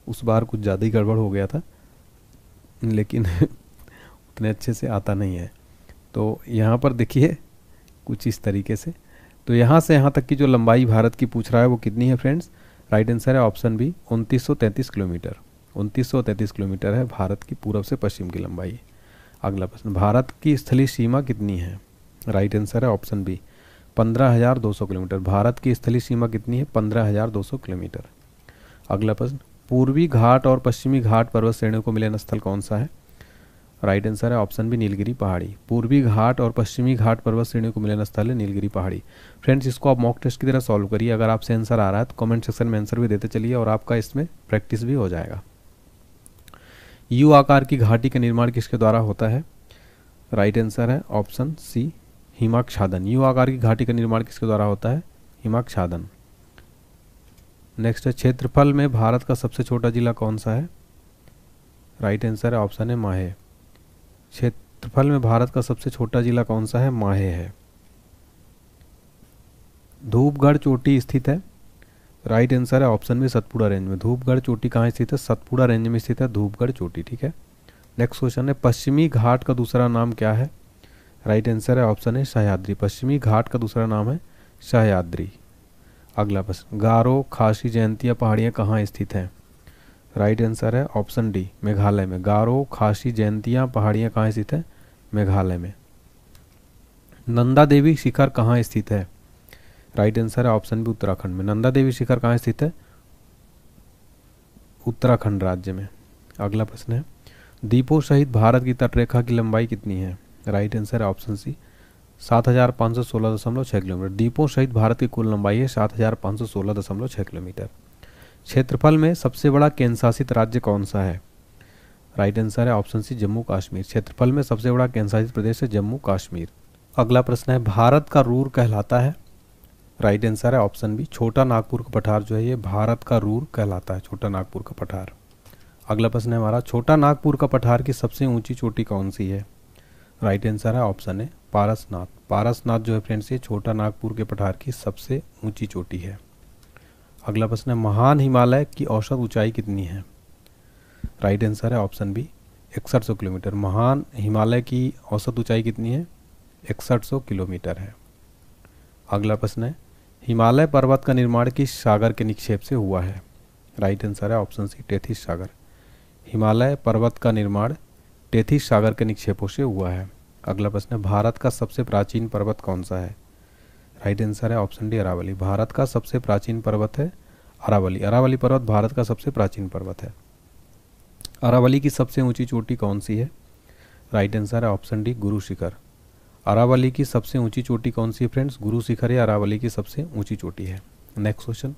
उस बार कुछ ज़्यादा ही गड़बड़ हो गया था, लेकिन उतने अच्छे से आता नहीं है। तो यहाँ पर देखिए कुछ इस तरीके से, तो यहाँ से यहाँ तक की जो लंबाई भारत की पूछ रहा है वो कितनी है फ्रेंड्स? राइट आंसर है ऑप्शन बी 2933 किलोमीटर। 2933 किलोमीटर है भारत की पूरब से पश्चिम की लंबाई। अगला प्रश्न, भारत की स्थलीय सीमा कितनी है? राइट आंसर है ऑप्शन बी 15,200 किलोमीटर। भारत की स्थलीय सीमा कितनी है? 15,200 किलोमीटर। अगला प्रश्न, पूर्वी घाट और पश्चिमी घाट पर्वत श्रेणियों को मिलन स्थल कौन सा है? राइट आंसर है ऑप्शन बी नीलगिरी पहाड़ी। पूर्वी घाट और पश्चिमी घाट पर्वत श्रेणियों को मिलन स्थल है नीलगिरी पहाड़ी। फ्रेंड्स, इसको आप मॉक टेस्ट की तरह सॉल्व करिए। अगर आपसे आंसर आ रहा है तो कमेंट सेक्शन में आंसर भी देते चलिए और आपका इसमें प्रैक्टिस भी हो जाएगा। यू आकार की घाटी का निर्माण किसके द्वारा होता है? राइट आंसर है ऑप्शन सी हिमाच्छादन। यू आकार की घाटी का निर्माण किसके द्वारा होता है? हिमाच्छादन। नेक्स्ट है, क्षेत्रफल में भारत का सबसे छोटा जिला कौन सा है? राइट आंसर है ऑप्शन है माहे। क्षेत्रफल में भारत का सबसे छोटा जिला कौन सा है? माहे है। धूपगढ़ चोटी स्थित है? राइट आंसर है ऑप्शन में सतपुड़ा रेंज में। धूपगढ़ चोटी कहाँ स्थित है? सतपुड़ा रेंज में स्थित है धूपगढ़ चोटी, ठीक है। नेक्स्ट क्वेश्चन है, पश्चिमी घाट का दूसरा नाम क्या है? राइट आंसर है ऑप्शन है सह्याद्री। पश्चिमी घाट का दूसरा नाम है सह्याद्री। अगला प्रश्न, गारो खासी जयंतिया पहाड़ियाँ कहाँ स्थित हैं? राइट आंसर है ऑप्शन डी मेघालय में। गारो खासी जयंतिया पहाड़ियाँ कहाँ स्थित है? मेघालय में। नंदा देवी शिखर कहाँ स्थित है? राइट आंसर है ऑप्शन बी उत्तराखंड में। नंदा देवी शिखर कहाँ स्थित है? उत्तराखंड राज्य में। अगला प्रश्न है, द्वीपों सहित भारत की तटरेखा की लंबाई कितनी है? राइट आंसर है ऑप्शन सी 7,516.6 किलोमीटर। द्वीपों सहित भारत की कुल लंबाई है 7,516.6 किलोमीटर। क्षेत्रफल में सबसे बड़ा केंद्र शासित राज्य कौन सा है? राइट आंसर है ऑप्शन सी जम्मू कश्मीर। क्षेत्रफल में सबसे बड़ा केंद्र शासित प्रदेश है जम्मू कश्मीर। अगला प्रश्न है, भारत का रूर कहलाता है? राइट आंसर है ऑप्शन बी छोटा नागपुर का पठार जो है ये भारत का रूर कहलाता है, छोटा नागपुर का पठार। अगला प्रश्न है हमारा, छोटा नागपुर का पठार की सबसे ऊंची चोटी कौन सी है? राइट आंसर है ऑप्शन है पारसनाथ। पारसनाथ जो है फ्रेंड्स ये छोटा नागपुर के पठार की सबसे ऊंची चोटी है। अगला प्रश्न है, महान हिमालय की औसत ऊंचाई कितनी है? राइट आंसर है ऑप्शन बी 6100 किलोमीटर। महान हिमालय की औसत ऊंचाई कितनी है? 6100 किलोमीटर है। अगला प्रश्न है, हिमालय पर्वत का निर्माण किस सागर के निक्षेप से हुआ है? राइट आंसर है ऑप्शन सी टेथिस सागर। हिमालय पर्वत का निर्माण टेथिस सागर के निक्षेपों से हुआ है। अगला प्रश्न है, भारत का सबसे प्राचीन पर्वत कौन सा है? राइट आंसर है ऑप्शन डी अरावली। भारत का सबसे प्राचीन पर्वत है अरावली। अरावली पर्वत भारत का सबसे प्राचीन पर्वत है। अरावली की सबसे ऊंची चोटी कौन सी है? राइट आंसर है ऑप्शन डी गुरु शिखर। अरावली की सबसे ऊंची चोटी कौन सी है फ्रेंड्स? गुरु शिखर है अरावली की सबसे ऊंची चोटी है। नेक्स्ट क्वेश्चन,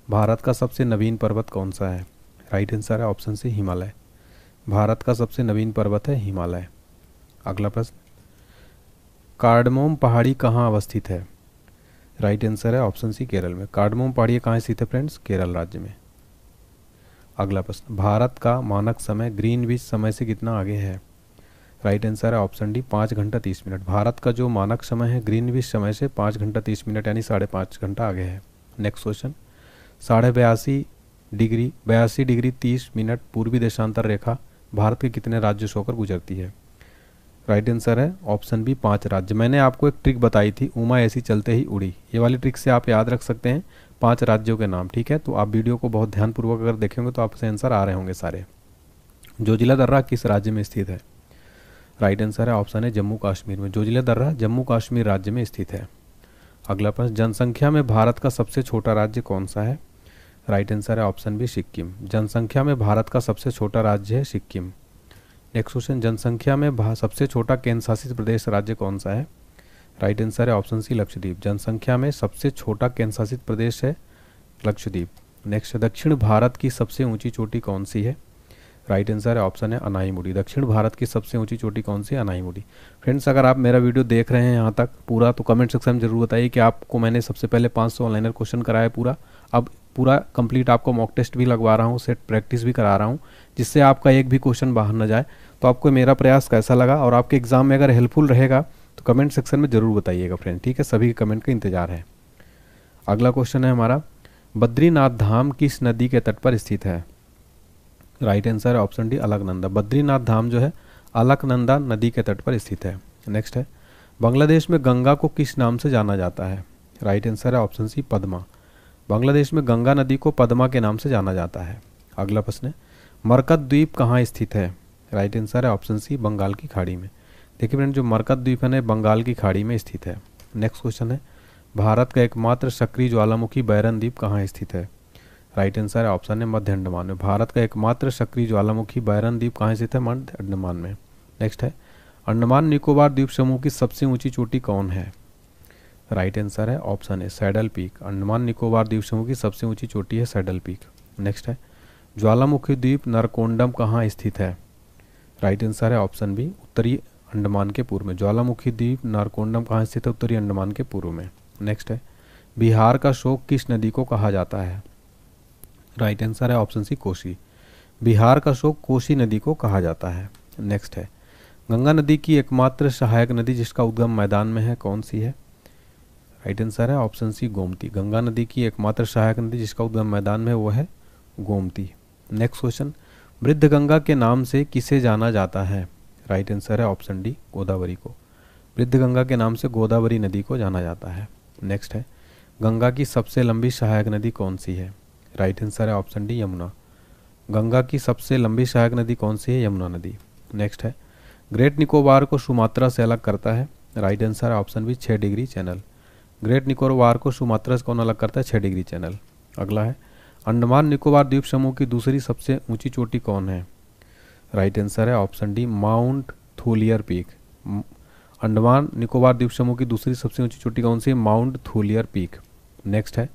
भारत का सबसे नवीन पर्वत कौन सा है? राइट आंसर है ऑप्शन सी हिमालय। भारत का सबसे नवीन पर्वत है हिमालय। अगला प्रश्न, कार्डमोम पहाड़ी कहाँ अवस्थित है? राइट आंसर है ऑप्शन सी केरल में। कार्डमोम पहाड़ी कहाँ स्थित है फ्रेंड्स? केरल राज्य में। अगला प्रश्न, भारत का मानक समय ग्रीनविच समय से कितना आगे है? राइट आंसर है ऑप्शन डी 5 घंटा 30 मिनट। भारत का जो मानक समय है ग्रीनविच समय से 5 घंटा 30 मिनट यानी 5.5 घंटा आगे है। नेक्स्ट क्वेश्चन, 82 डिग्री 30 मिनट पूर्वी देशांतर रेखा भारत के कितने राज्यों से होकर गुजरती है? राइट आंसर है ऑप्शन बी 5 राज्य। मैंने आपको एक ट्रिक बताई थी, उमा ऐसी चलते ही उड़ी। ये वाली ट्रिक से आप याद रख सकते हैं 5 राज्यों के नाम, ठीक है। तो आप वीडियो को बहुत ध्यानपूर्वक अगर देखेंगे तो आपसे आंसर आ रहे होंगे सारे। जोजिला दर्रा किस राज्य में स्थित है? राइट आंसर है ऑप्शन है जम्मू कश्मीर में। जोजिला दर्रा जम्मू कश्मीर राज्य में स्थित है। अगला प्रश्न, जनसंख्या में भारत का सबसे छोटा राज्य कौन सा है? राइट आंसर है ऑप्शन बी सिक्किम। जनसंख्या में भारत का सबसे छोटा राज्य है सिक्किम। नेक्स्ट क्वेश्चन, जनसंख्या में सबसे छोटा केंद्र शासित प्रदेश राज्य कौन सा है? राइट आंसर है ऑप्शन सी लक्षद्वीप। जनसंख्या में सबसे छोटा केंद्र शासित प्रदेश है लक्षद्वीप। नेक्स्ट, दक्षिण भारत की सबसे ऊंची चोटी कौन सी है? राइट आंसर है ऑप्शन है अनाईमुड़ी। दक्षिण भारत की सबसे ऊंची चोटी कौन सी है? अनाईमुड़ी। फ्रेंड्स, अगर आप मेरा वीडियो देख रहे हैं यहाँ तक पूरा तो कमेंट सेक्शन में जरूर बताइए कि आपको मैंने सबसे पहले 500 ऑनलाइनर क्वेश्चन कराया पूरा, अब पूरा कंप्लीट आपको मॉक टेस्ट भी लगवा रहा हूँ, सेट प्रैक्टिस भी करा रहा हूँ, जिससे आपका एक भी क्वेश्चन बाहर न जाए। तो आपको मेरा प्रयास कैसा लगा और आपके एग्जाम में अगर हेल्पफुल रहेगा तो कमेंट सेक्शन में जरूर बताइएगा फ्रेंड, ठीक है। सभी के कमेंट का इंतजार है। अगला क्वेश्चन है हमारा, बद्रीनाथ धाम किस नदी के तट पर स्थित है? राइट आंसर है ऑप्शन डी अलकनंदा। बद्रीनाथ धाम जो है अलकनंदा नदी के तट पर स्थित है। नेक्स्ट है, बांग्लादेश में गंगा को किस नाम से जाना जाता है? राइट आंसर है ऑप्शन सी पद्मा। बांग्लादेश में गंगा नदी को पद्मा के नाम से जाना जाता है। अगला प्रश्न है, मरकत द्वीप कहाँ स्थित है? राइट आंसर है ऑप्शन सी बंगाल की खाड़ी में। देखिए फ्रेंड, जो मरकत द्वीप है बंगाल की खाड़ी में स्थित है। नेक्स्ट क्वेश्चन है, भारत का एकमात्र सक्रिय ज्वालामुखी बैरन द्वीप कहाँ स्थित है? राइट आंसर है ऑप्शन है मध्य अंडमान में। भारत का एकमात्र सक्रिय ज्वालामुखी बैरन द्वीप कहाँ स्थित है? मध्य अंडमान में। नेक्स्ट है, अंडमान निकोबार द्वीप समूह की सबसे ऊंची चोटी कौन है? राइट आंसर है ऑप्शन है सैडल पीक। अंडमान निकोबार द्वीप समूह की सबसे ऊंची चोटी है सैडल पीक। नेक्स्ट है, ज्वालामुखी द्वीप नरकोंडम कहाँ स्थित है? राइट आंसर है ऑप्शन बी उत्तरी अंडमान के पूर्व में। ज्वालामुखी द्वीप नारकोंडम कहाँ स्थित है? उत्तरी अंडमान के पूर्व में। नेक्स्ट है, बिहार का शोक किस नदी को कहा जाता है? राइट आंसर है ऑप्शन सी कोसी। बिहार का शोक कोसी नदी को कहा जाता है। नेक्स्ट है, गंगा नदी की एकमात्र सहायक नदी जिसका उद्गम मैदान में है कौन सी है? राइट आंसर है ऑप्शन सी गोमती। गंगा नदी की एकमात्र सहायक नदी जिसका उद्गम मैदान में है वो है गोमती। नेक्स्ट क्वेश्चन, वृद्ध गंगा के नाम से किसे जाना जाता है? राइट आंसर है ऑप्शन डी गोदावरी को। वृद्ध गंगा के नाम से गोदावरी नदी को जाना जाता है। नेक्स्ट है, गंगा की सबसे लंबी सहायक नदी कौन सी है? राइट आंसर है ऑप्शन डी यमुना। गंगा की सबसे लंबी सहायक नदी कौन सी है? यमुना नदी। नेक्स्ट है, ग्रेट निकोबार को सुमात्रा से अलग करता है? राइट आंसर है option B 6 degree channel. Great Nicobar को सुमात्रा से कौन अलग करता है? 6 डिग्री चैनल। अगला है, अंडमान निकोबार द्वीप समूह की दूसरी सबसे ऊंची चोटी कौन है? राइट आंसर है option D Mount Thuillier Peak. Andaman Nicobar द्वीप समूह की दूसरी सबसे ऊंची चोटी कौन सी है? Mount Thuillier peak. नेक्स्ट है,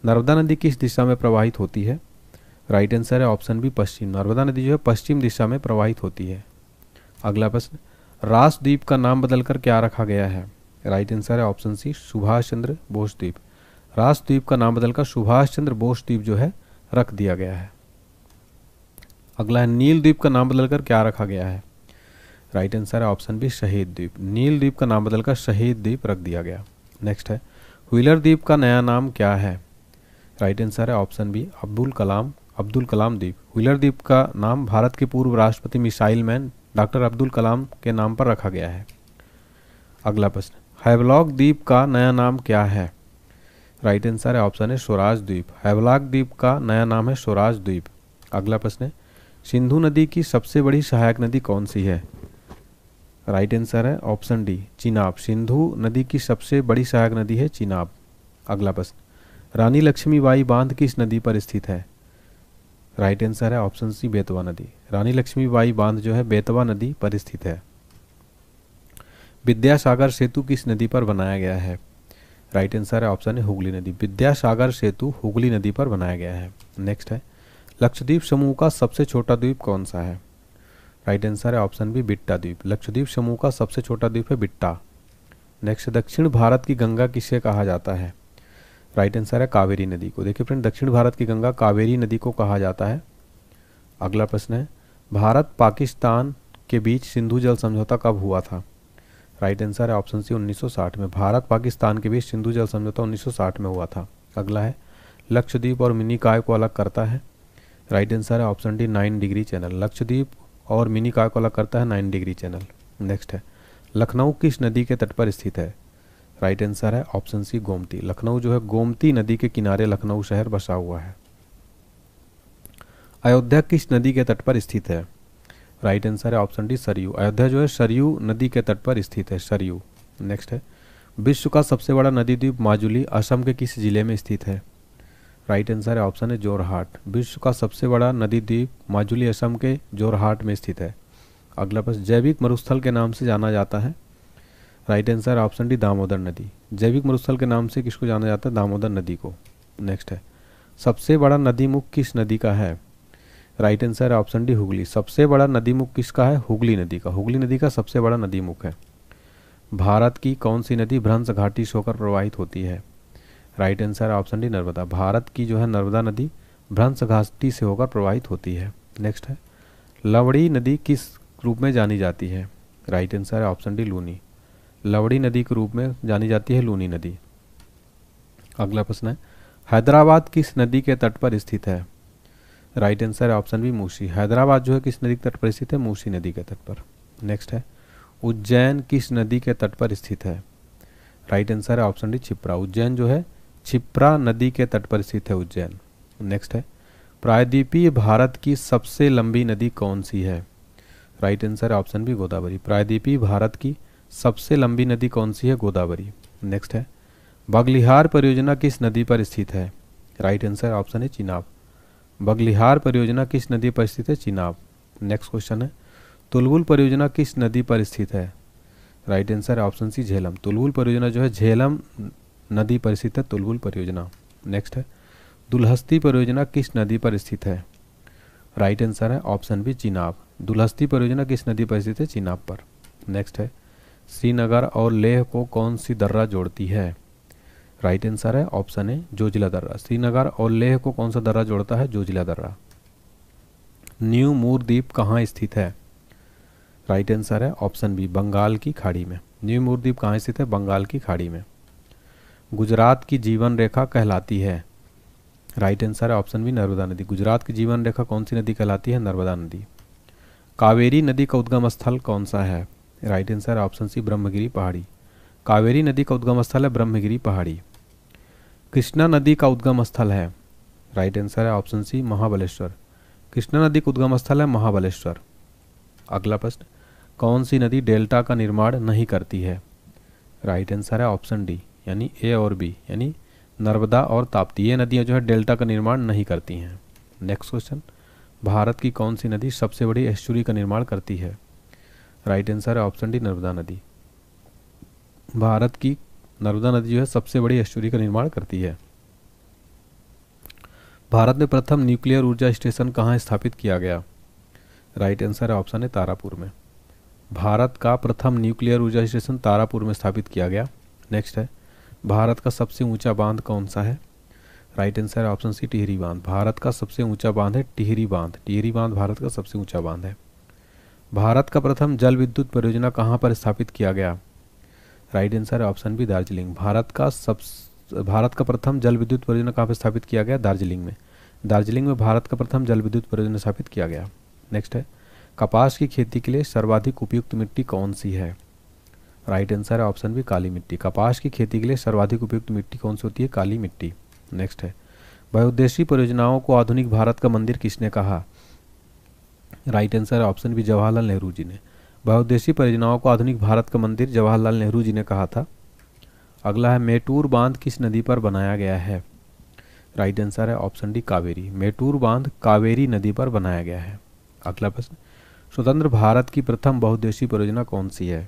नर्मदा नदी किस दिशा में प्रवाहित होती है? राइट आंसर है ऑप्शन बी पश्चिम। नर्मदा नदी जो है पश्चिम दिशा में प्रवाहित होती है। अगला प्रश्न, रास द्वीप का नाम बदलकर क्या रखा गया है? राइट आंसर है ऑप्शन सी सुभाष चंद्र बोस द्वीप। रास द्वीप का नाम बदलकर सुभाष चंद्र बोस द्वीप जो है रख दिया गया है। अगला है, नील द्वीप का नाम बदलकर क्या रखा गया है? राइट आंसर है ऑप्शन बी शहीद द्वीप। नील द्वीप का नाम बदलकर शहीद द्वीप रख दिया गया। नेक्स्ट है, व्हीलर द्वीप का नया नाम क्या है? राइट आंसर है ऑप्शन बी अब्दुल कलाम द्वीप। व्हीलर द्वीप का नाम भारत के पूर्व राष्ट्रपति missile man doctor Abdul Kalam के नाम पर रखा गया है। अगला प्रश्न, हैवलॉक द्वीप का नया नाम क्या है? राइट आंसर है ऑप्शन है स्वराज द्वीप। हैवलॉक द्वीप का नया नाम है स्वराज द्वीप। अगला प्रश्न है, सिंधु नदी की सबसे बड़ी सहायक नदी कौन सी है? राइट आंसर है ऑप्शन डी चिनाब। सिंधु नदी की सबसे बड़ी सहायक नदी है चिनाब। अगला प्रश्न, रानी लक्ष्मीबाई बांध किस नदी पर स्थित है? राइट आंसर है ऑप्शन सी बेतवा नदी। रानी लक्ष्मीबाई बांध जो है बेतवा नदी पर स्थित है। विद्यासागर सेतु किस नदी पर बनाया गया है? राइट आंसर है ऑप्शन है हुगली नदी। विद्यासागर सेतु हुगली नदी पर बनाया गया है। नेक्स्ट है, लक्षद्वीप समूह का सबसे छोटा द्वीप कौन सा है? राइट आंसर है ऑप्शन बी बिट्टा द्वीप। लक्षद्वीप समूह का सबसे छोटा द्वीप है बिट्टा। नेक्स्ट, दक्षिण भारत की गंगा किसे कहा जाता है? राइट आंसर है कावेरी नदी को। देखिए फ्रेंड, दक्षिण भारत की गंगा कावेरी नदी को कहा जाता है। अगला प्रश्न है, भारत पाकिस्तान के बीच सिंधु जल समझौता कब हुआ था? राइट आंसर है ऑप्शन सी 1960 में। भारत पाकिस्तान के बीच सिंधु जल समझौता 1960 में हुआ था। अगला है, लक्षद्वीप और मिनीकॉय को अलग करता है? राइट आंसर है option D 9 degree channel. Lakshadweep और मिनीकॉय को अलग करता है 9 डिग्री चैनल। नेक्स्ट है, लखनऊ किस नदी के तट पर स्थित है? राइट आंसर है ऑप्शन सी गोमती। लखनऊ जो है गोमती नदी के किनारे लखनऊ शहर बसा हुआ है। अयोध्या किस नदी के तट पर स्थित है? राइट आंसर है ऑप्शन डी सरयू। अयोध्या जो है सरयू नदी के तट पर स्थित है, सरयू। नेक्स्ट है विश्व का सबसे बड़ा नदी द्वीप माजुली असम के किस जिले में स्थित है? राइट आंसर है ऑप्शन है जोरहाट। विश्व का सबसे बड़ा नदी द्वीप माजुली असम के जोरहाट में स्थित है। अगला प्रश्न जैविक मरुस्थल के नाम से जाना जाता है? Right answer option D Damodar नदी। जैविक मरुस्थल के नाम से किसको जाना जाता है? दामोदर नदी को। नेक्स्ट है सबसे बड़ा नदी मुख किस नदी का है? राइट आंसर है ऑप्शन डी हुगली। सबसे बड़ा नदी मुख किसका है? हुगली नदी का। हुगली नदी का सबसे बड़ा नदी मुख है। भारत की कौन सी नदी भ्रंश घाटी से होकर प्रवाहित होती है? राइट आंसर है ऑप्शन डी नर्मदा। भारत की जो है नर्मदा नदी भ्रंश घाटी से होकर प्रवाहित होती है। नेक्स्ट है लवड़ी नदी किस रूप में जानी जाती है? राइट आंसर है ऑप्शन डी लूनी। लवड़ी नदी के रूप में जानी जाती है लूनी नदी। अगला प्रश्न है हैदराबाद किस नदी के तट पर स्थित है? राइट आंसर है ऑप्शन बी मूसी। हैदराबाद जो है किस नदी के तट पर स्थित है? मूसी नदी के तट पर। नेक्स्ट है उज्जैन किस नदी के तट पर स्थित है? राइट आंसर है ऑप्शन डी क्षिप्रा। उज्जैन जो है क्षिप्रा नदी के तट पर स्थित है उज्जैन। नेक्स्ट है प्रायद्वीपीय भारत की सबसे लंबी नदी कौन सी है? राइट आंसर है ऑप्शन बी गोदावरी। प्रायद्वीपीय भारत की सबसे लंबी नदी कौन सी है? गोदावरी। नेक्स्ट है बगलिहार परियोजना किस नदी पर स्थित है? राइट आंसर ऑप्शन है चिनाब। बगलिहार परियोजना किस नदी पर स्थित है? चिनाब। नेक्स्ट क्वेश्चन है तुलबुल परियोजना किस नदी पर स्थित है? राइट आंसर है ऑप्शन सी झेलम। तुलबुल परियोजना जो है झेलम नदी पर स्थित है तुलबुल परियोजना। नेक्स्ट है दुलहस्ती परियोजना किस नदी पर स्थित है? राइट आंसर है ऑप्शन बी चिनाब। दुलहस्ती परियोजना किस नदी पर स्थित है? चिनाब पर। नेक्स्ट है श्रीनगर और लेह को कौन सी दर्रा जोड़ती है? राइट आंसर है ऑप्शन ए जोजिला दर्रा। श्रीनगर और लेह को कौन सा दर्रा जोड़ता है? जोजिला दर्रा। न्यू मूर द्वीप कहाँ स्थित है? राइट आंसर है ऑप्शन बी बंगाल की खाड़ी में। न्यू मूर द्वीप कहाँ स्थित है? बंगाल की खाड़ी में। गुजरात की जीवन रेखा कहलाती है? राइट आंसर है ऑप्शन बी नर्मदा नदी। गुजरात की जीवन रेखा कौन सी नदी कहलाती है? नर्मदा नदी। कावेरी नदी का उद्गम स्थल कौन सा है? राइट आंसर है ऑप्शन सी ब्रह्मगिरी पहाड़ी। कावेरी नदी का उद्गम स्थल है ब्रह्मगिरी पहाड़ी। कृष्णा नदी का उद्गम स्थल है? राइट आंसर है ऑप्शन सी महाबलेश्वर। कृष्णा नदी का उद्गम स्थल है महाबलेश्वर। अगला प्रश्न कौन सी नदी डेल्टा का निर्माण नहीं करती है? राइट आंसर है ऑप्शन डी यानी ए और बी यानी नर्मदा और ताप्ती। ये नदियां जो है डेल्टा का निर्माण नहीं करती हैं। नेक्स्ट क्वेश्चन भारत की कौन सी नदी सबसे बड़ी एस्चुरी का निर्माण करती है? राइट आंसर है ऑप्शन डी नर्मदा नदी। भारत की नर्मदा नदी जो है सबसे बड़ी एस्चुरी का निर्माण करती है। भारत में प्रथम न्यूक्लियर ऊर्जा स्टेशन कहाँ स्थापित किया गया? राइट आंसर है ऑप्शन है तारापुर में। भारत का प्रथम न्यूक्लियर ऊर्जा स्टेशन तारापुर में स्थापित किया गया। नेक्स्ट है भारत का सबसे ऊंचा बांध कौन सा है? राइट आंसर है ऑप्शन सी टिहरी बांध। भारत का सबसे ऊंचा बांध है टिहरी बांध। टिहरी बांध भारत का सबसे ऊंचा बांध है। भारत का प्रथम जल विद्युत परियोजना कहाँ पर स्थापित किया गया? राइट आंसर है ऑप्शन बी दार्जिलिंग। भारत का प्रथम जल विद्युत परियोजना कहाँ पर स्थापित किया गया? दार्जिलिंग में। दार्जिलिंग में भारत का प्रथम जल विद्युत परियोजना स्थापित किया गया। नेक्स्ट है कपास की खेती के लिए सर्वाधिक उपयुक्त मिट्टी कौन सी है? राइट आंसर है ऑप्शन बी काली मिट्टी। कपास की खेती के लिए सर्वाधिक उपयुक्त मिट्टी कौन सी होती है? काली मिट्टी। नेक्स्ट है बहुउद्देशीय परियोजनाओं को आधुनिक भारत का मंदिर किसने कहा? राइट आंसर है ऑप्शन बी जवाहरलाल नेहरू जी ने। बहुउद्देशीय परियोजनाओं को आधुनिक भारत का मंदिर जवाहरलाल नेहरू जी ने कहा था। अगला है मेटूर बांध किस नदी पर बनाया गया है? राइट आंसर है ऑप्शन डी कावेरी। मेटूर बांध कावेरी नदी पर बनाया गया है। अगला प्रश्न स्वतंत्र भारत की प्रथम बहुउद्देशीय परियोजना कौन सी है?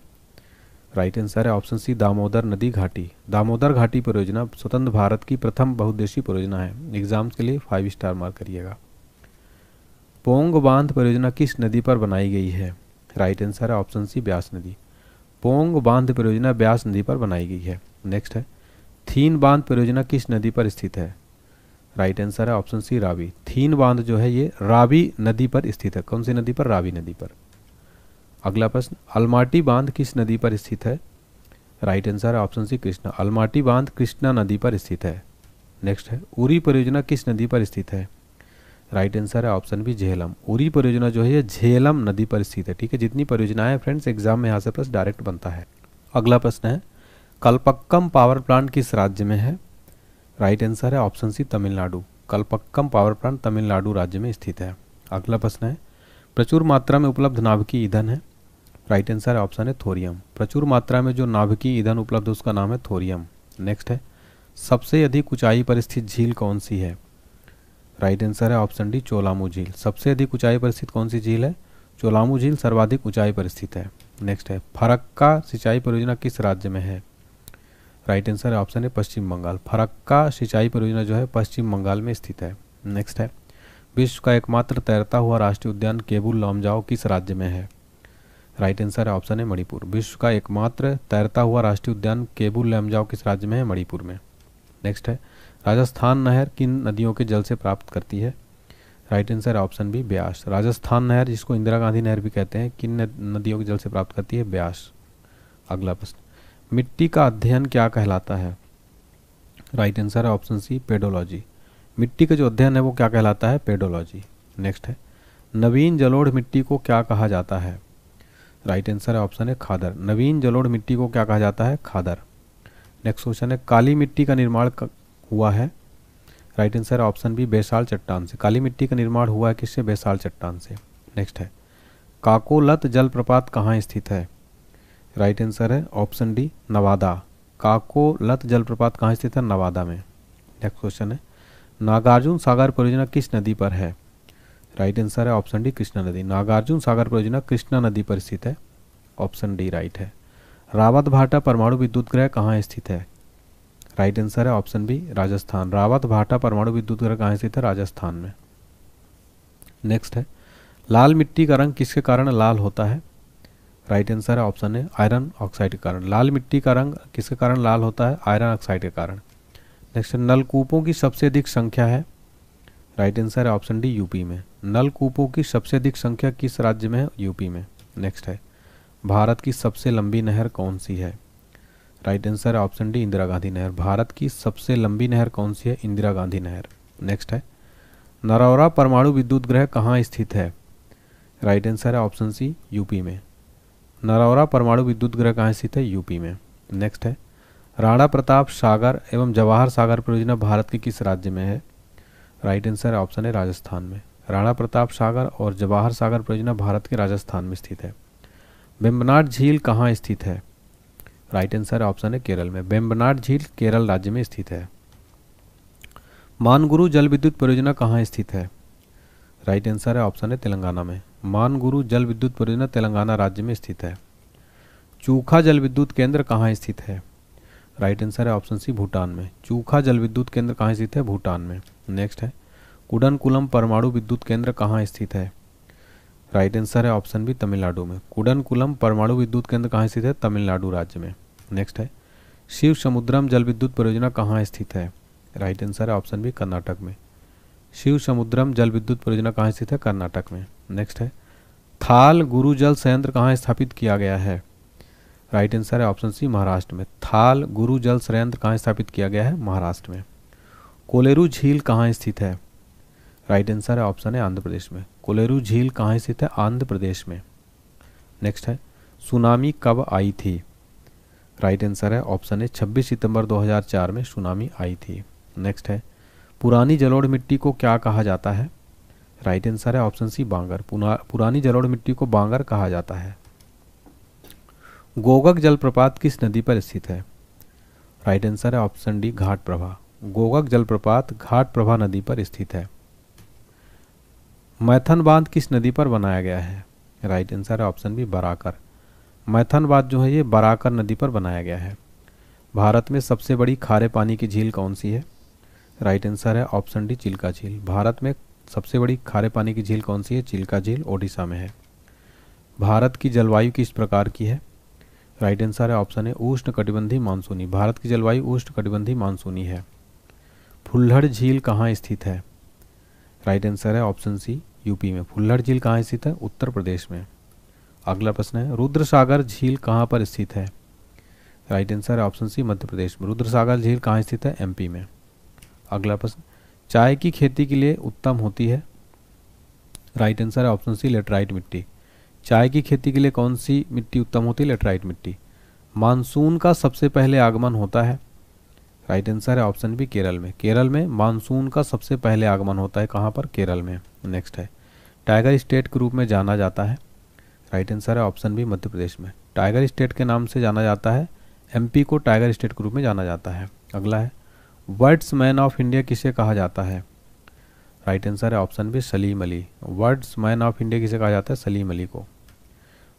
राइट आंसर है ऑप्शन सी दामोदर नदी घाटी। दामोदर घाटी परियोजना स्वतंत्र भारत की प्रथम बहुउद्देशीय परियोजना है। एग्जाम्स के लिए 5 स्टार मार्क करिएगा। पोंग बांध परियोजना किस नदी पर बनाई गई है? राइट आंसर है ऑप्शन सी ब्यास नदी। पोंग बांध परियोजना ब्यास नदी पर बनाई गई है। नेक्स्ट है थीन बांध परियोजना किस नदी पर स्थित है? राइट आंसर है ऑप्शन सी रावी। थीन बांध जो है ये रावी नदी पर स्थित है। कौन सी नदी पर? रावी नदी पर। अगला प्रश्न अलमाटी बांध किस नदी पर स्थित है? राइट आंसर है ऑप्शन सी कृष्णा। अलमाटी बांध कृष्णा नदी पर स्थित है। नेक्स्ट है उरी परियोजना किस नदी पर स्थित है? राइट आंसर है ऑप्शन बी झेलम। उरी परियोजना जो है ये झेलम नदी पर स्थित है। ठीक है, जितनी परियोजनाएं फ्रेंड्स एग्जाम में यहाँ से प्लस डायरेक्ट बनता है। अगला प्रश्न है कल्पक्कम पावर प्लांट किस राज्य में है? राइट आंसर है option C Tamil Nadu. Kalpakkam power plant Tamil Nadu राज्य में स्थित है। अगला प्रश्न है, प्रचुर मात्रा में उपलब्ध नाभिकीय ईंधन है? राइट आंसर है ऑप्शन है थोरियम। प्रचुर मात्रा में जो नाभिकीय ईंधन उपलब्ध है उसका नाम है थोरियम। नेक्स्ट है, सबसे अधिक ऊंचाई पर स्थित झील कौन सी है? राइट आंसर है ऑप्शन डी चोलामू झील। सबसे अधिक ऊंचाई पर स्थित कौन सी झील है? चोलामू झील सर्वाधिक ऊंचाई पर स्थित है। नेक्स्ट है, फरक्का सिंचाई परियोजना किस राज्य में है? राइट आंसर है ऑप्शन है पश्चिम बंगाल। फरक्का सिंचाई परियोजना जो है पश्चिम बंगाल में स्थित है। नेक्स्ट है, विश्व का एकमात्र तैरता हुआ राष्ट्रीय उद्यान केबुल लमजाओ किस राज्य में है? राइट आंसर है ऑप्शन है मणिपुर। विश्व का एकमात्र तैरता हुआ राष्ट्रीय उद्यान केबुल लमजाओ किस राज्य में है? मणिपुर में। नेक्स्ट है, राजस्थान नहर किन नदियों के जल से प्राप्त करती है? राइट आंसर है ऑप्शन बी ब्यास। राजस्थान नहर जिसको इंदिरा गांधी नहर भी कहते हैं किन नदियों के जल से प्राप्त करती है? ब्यास। अगला प्रश्न, मिट्टी का अध्ययन क्या कहलाता है? राइट आंसर है ऑप्शन सी पेडोलॉजी। मिट्टी का जो अध्ययन है वो क्या कहलाता है? पेडोलॉजी। नेक्स्ट है, नवीन जलोढ़ मिट्टी को क्या कहा जाता है? राइट आंसर है ऑप्शन है खादर। नवीन जलोढ़ मिट्टी को क्या कहा जाता है? खादर। नेक्स्ट क्वेश्चन है, काली मिट्टी का निर्माण हुआ है? राइट आंसर है ऑप्शन बी बेसाल चट्टान से। काली मिट्टी का निर्माण हुआ है किससे? बेसाल चट्टान से। नेक्स्ट है, काकोलत जलप्रपात कहाँ स्थित है? राइट आंसर है ऑप्शन डी नवादा। काकोलत जलप्रपात कहाँ स्थित है? नवादा में। नेक्स्ट क्वेश्चन है, नागार्जुन सागर परियोजना किस नदी पर है? राइट आंसर है ऑप्शन डी कृष्णा नदी। नागार्जुन सागर परियोजना कृष्णा नदी पर स्थित है। ऑप्शन डी राइट है। रावत भाटा परमाणु विद्युत गृह कहाँ स्थित है? राइट आंसर है ऑप्शन बी राजस्थान। रावत भाटा परमाणु विद्युत गृह कहाँ स्थित है? राजस्थान में। नेक्स्ट है, लाल मिट्टी का रंग किसके कारण लाल होता है? राइट आंसर है ऑप्शन है आयरन ऑक्साइड के कारण। लाल मिट्टी का रंग किसके कारण लाल होता है? आयरन ऑक्साइड के कारण। नेक्स्ट है, नलकूपों की सबसे अधिक संख्या है? राइट आंसर है ऑप्शन डी यूपी में। नलकूपों की सबसे अधिक संख्या किस राज्य में है? यूपी में। नेक्स्ट है, भारत की सबसे लंबी नहर कौन सी है? राइट आंसर है ऑप्शन डी इंदिरा गांधी नहर। भारत की सबसे लंबी नहर कौन सी है? इंदिरा गांधी नहर। नेक्स्ट है, नरौरा परमाणु विद्युत गृह कहाँ स्थित है? राइट आंसर है ऑप्शन सी यूपी में। नरौरा परमाणु विद्युत गृह कहाँ स्थित है? यूपी में। नेक्स्ट है, राणा प्रताप सागर एवं जवाहर सागर परियोजना भारत के किस राज्य में है? राइट आंसर है ऑप्शन है राजस्थान में। राणा प्रताप सागर और जवाहर सागर परियोजना भारत के राजस्थान में स्थित है। वेम्बनाड झील कहाँ स्थित है? राइट आंसर है ऑप्शन है केरल में। वेम्बनाड झील केरल राज्य में स्थित है। मानगुरु जल विद्युत परियोजना कहाँ स्थित है? राइट आंसर है ऑप्शन है तेलंगाना में। मानगुरु जल विद्युत परियोजना तेलंगाना राज्य में स्थित है। चूखा जल विद्युत केंद्र कहाँ स्थित है? राइट आंसर है ऑप्शन सी भूटान में। चूखा जल विद्युत केंद्र कहाँ स्थित है? भूटान में। नेक्स्ट है, कुडनकुलम परमाणु विद्युत केंद्र कहाँ स्थित है? राइट आंसर है ऑप्शन बी तमिलनाडु में। कुडनकुलम परमाणु विद्युत केंद्र कहाँ स्थित है? तमिलनाडु राज्य में। नेक्स्ट है, शिव समुद्रम जल विद्युत परियोजना कहाँ स्थित है? राइट आंसर है ऑप्शन बी कर्नाटक में। शिव समुद्रम जल विद्युत परियोजना कहाँ स्थित है? कर्नाटक में। नेक्स्ट है, थाल गुरु जल संयंत्र कहाँ स्थापित किया गया है? राइट आंसर है ऑप्शन सी महाराष्ट्र में। थाल गुरु जल संयंत्र कहाँ स्थापित किया गया है? महाराष्ट्र में। कोलेरू झील कहाँ स्थित है? राइट आंसर है ऑप्शन है आंध्र प्रदेश में। कोलेरू झील कहाँ स्थित है? आंध्र प्रदेश में। नेक्स्ट है, सुनामी कब आई थी? राइट आंसर है ऑप्शन है 26 सितंबर 2004 में सुनामी आई थी। नेक्स्ट है, पुरानी जलोढ़ मिट्टी को क्या कहा जाता है? राइट आंसर है ऑप्शन सी बांगर। पुरानी जलोढ़ मिट्टी को बांगर कहा जाता है। गोगक जलप्रपात किस नदी पर स्थित है? राइट आंसर है ऑप्शन डी घाट प्रभा। गोगक जलप्रपात घाट प्रभा नदी पर स्थित है। मैथन बांध किस नदी पर बनाया गया है? राइट आंसर है ऑप्शन बी बराकर। मैथन बांध जो है ये बराकर नदी पर बनाया गया है। भारत में सबसे बड़ी खारे पानी की झील कौन सी है? राइट आंसर है ऑप्शन डी चिल्का झील। भारत में सबसे बड़ी खारे पानी की झील कौन सी है? चिल्का झील ओडिशा में है। भारत की जलवायु किस प्रकार की है? राइट आंसर है ऑप्शन है उष्ण कटिबंधीय मानसूनी। भारत की जलवायु उष्ण कटिबंधीय मानसूनी है। फुल्लड़ झील कहाँ स्थित है? राइट आंसर है ऑप्शन सी यूपी में। फुल्लड़ झील कहाँ स्थित है? उत्तर प्रदेश में। अगला प्रश्न है, रुद्रसागर झील कहाँ पर स्थित है? राइट आंसर है ऑप्शन सी मध्य प्रदेश में। रुद्रसागर झील कहाँ स्थित है? एमपी में। अगला प्रश्न, चाय की खेती के लिए उत्तम होती है? राइट आंसर है ऑप्शन सी लेटराइट मिट्टी। चाय की खेती के लिए कौन सी मिट्टी उत्तम होती है? लेटराइट मिट्टी। मानसून का सबसे पहले आगमन होता है, राइट आंसर है ऑप्शन बी केरल में। केरल में मानसून का सबसे पहले आगमन होता है, कहाँ पर? केरल में। नेक्स्ट है, टाइगर स्टेट के रूप में जाना जाता है, राइट आंसर है ऑप्शन बी मध्य प्रदेश में। टाइगर स्टेट के नाम से जाना जाता है, एमपी को टाइगर स्टेट के रूप में जाना जाता है। अगला है, वर्ड्स मैन ऑफ इंडिया किसे कहा जाता है, राइट आंसर है option B Salim Ali. Birds man of India किसे कहा जाता है? सलीम अली को।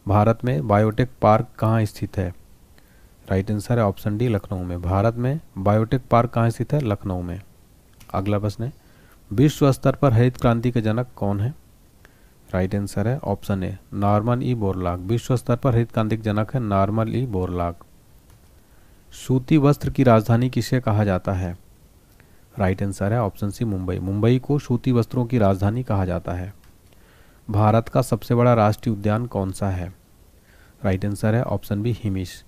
भारत में बायोटेक पार्क कहाँ स्थित है, राइट आंसर है ऑप्शन डी लखनऊ में। भारत में बायोटेक पार्क कहाँ स्थित है? लखनऊ में। अगला प्रश्न है, विश्व स्तर पर हरित क्रांति के जनक कौन है, राइट आंसर है option A Norman E Borlaug. विश्व स्तर पर हरित क्रांति के जनक है नॉर्मन ई बोरलॉग। सूती वस्त्र की राजधानी किसे कहा जाता है, राइट आंसर है ऑप्शन सी मुंबई। मुंबई को सूती वस्त्रों की राजधानी कहा जाता है। भारत का सबसे बड़ा राष्ट्रीय उद्यान कौन सा है, राइट आंसर है ऑप्शन बी हिमिश।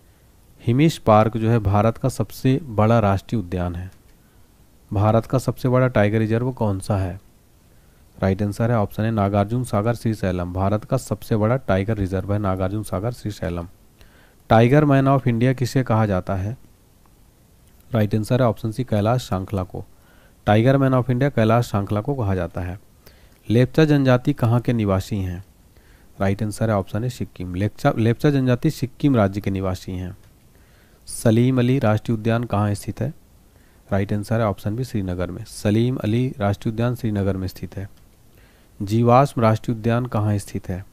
हिमिश पार्क जो है भारत का सबसे बड़ा राष्ट्रीय उद्यान है। भारत का सबसे बड़ा टाइगर रिजर्व कौन सा है, राइट आंसर है ऑप्शन है नागार्जुन सागर श्रीशैलम। भारत का सबसे बड़ा टाइगर रिजर्व है Nagarjuna Sagar Srisailam. Tiger man of India किसे कहा जाता है, राइट आंसर है ऑप्शन सी कैलाश सांखला को। Tiger man of India Kailash Sankhala को कहा जाता है। लेप्चा जनजाति कहाँ के निवासी हैं, राइट आंसर है ऑप्शन है सिक्किम। लेप्चा जनजाति सिक्किम राज्य के निवासी हैं। सलीम अली राष्ट्रीय उद्यान कहाँ स्थित है, राइट आंसर है ऑप्शन बी श्रीनगर में। सलीम अली राष्ट्रीय उद्यान श्रीनगर में स्थित है। जीवाश्म राष्ट्रीय उद्यान कहाँ स्थित है,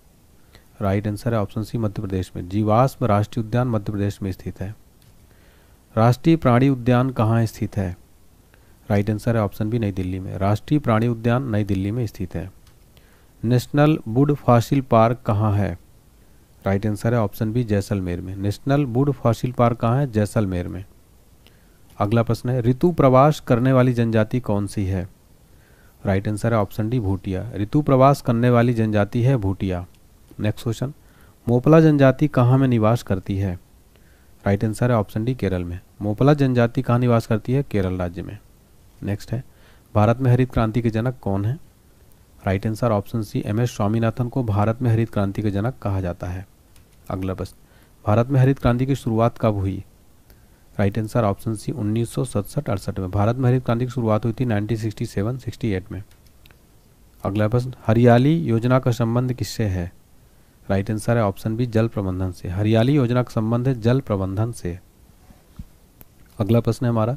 राइट आंसर है ऑप्शन सी मध्य प्रदेश में। जीवाश्म राष्ट्रीय उद्यान मध्य प्रदेश में स्थित है। राष्ट्रीय प्राणी उद्यान कहाँ स्थित है, राइट आंसर है ऑप्शन बी नई दिल्ली में। राष्ट्रीय प्राणी उद्यान नई दिल्ली में स्थित है। नेशनल वुड फॉसिल पार्क कहाँ है, राइट आंसर है ऑप्शन बी जैसलमेर में। नेशनल वुड फॉसिल पार्क कहाँ है? जैसलमेर में। अगला प्रश्न है, ऋतु प्रवास करने वाली जनजाति कौन सी है, राइट आंसर है ऑप्शन डी भूटिया। ऋतु प्रवास करने वाली जनजाति है भूटिया। नेक्स्ट क्वेश्चन, मोपला जनजाति कहाँ में निवास करती है, राइट आंसर है ऑप्शन डी केरल में। मोपला जनजाति कहाँ निवास करती है? केरल राज्य में। नेक्स्ट है, भारत में हरित क्रांति के जनक कौन है, right answer option C M S. Swaminathan को भारत में हरित क्रांति के जनक कहा जाता है। अगला प्रश्न, भारत में हरित क्रांति की शुरुआत कब हुई, राइट आंसर ऑप्शन सी 1967-68 में। भारत में हरित क्रांति की शुरुआत हुई थी 1967-68 में। अगला प्रश्न, हरियाली योजना का संबंध किससे है, राइट आंसर है ऑप्शन बी जल प्रबंधन से। हरियाली योजना का संबंध है जल प्रबंधन से। अगला प्रश्न है हमारा,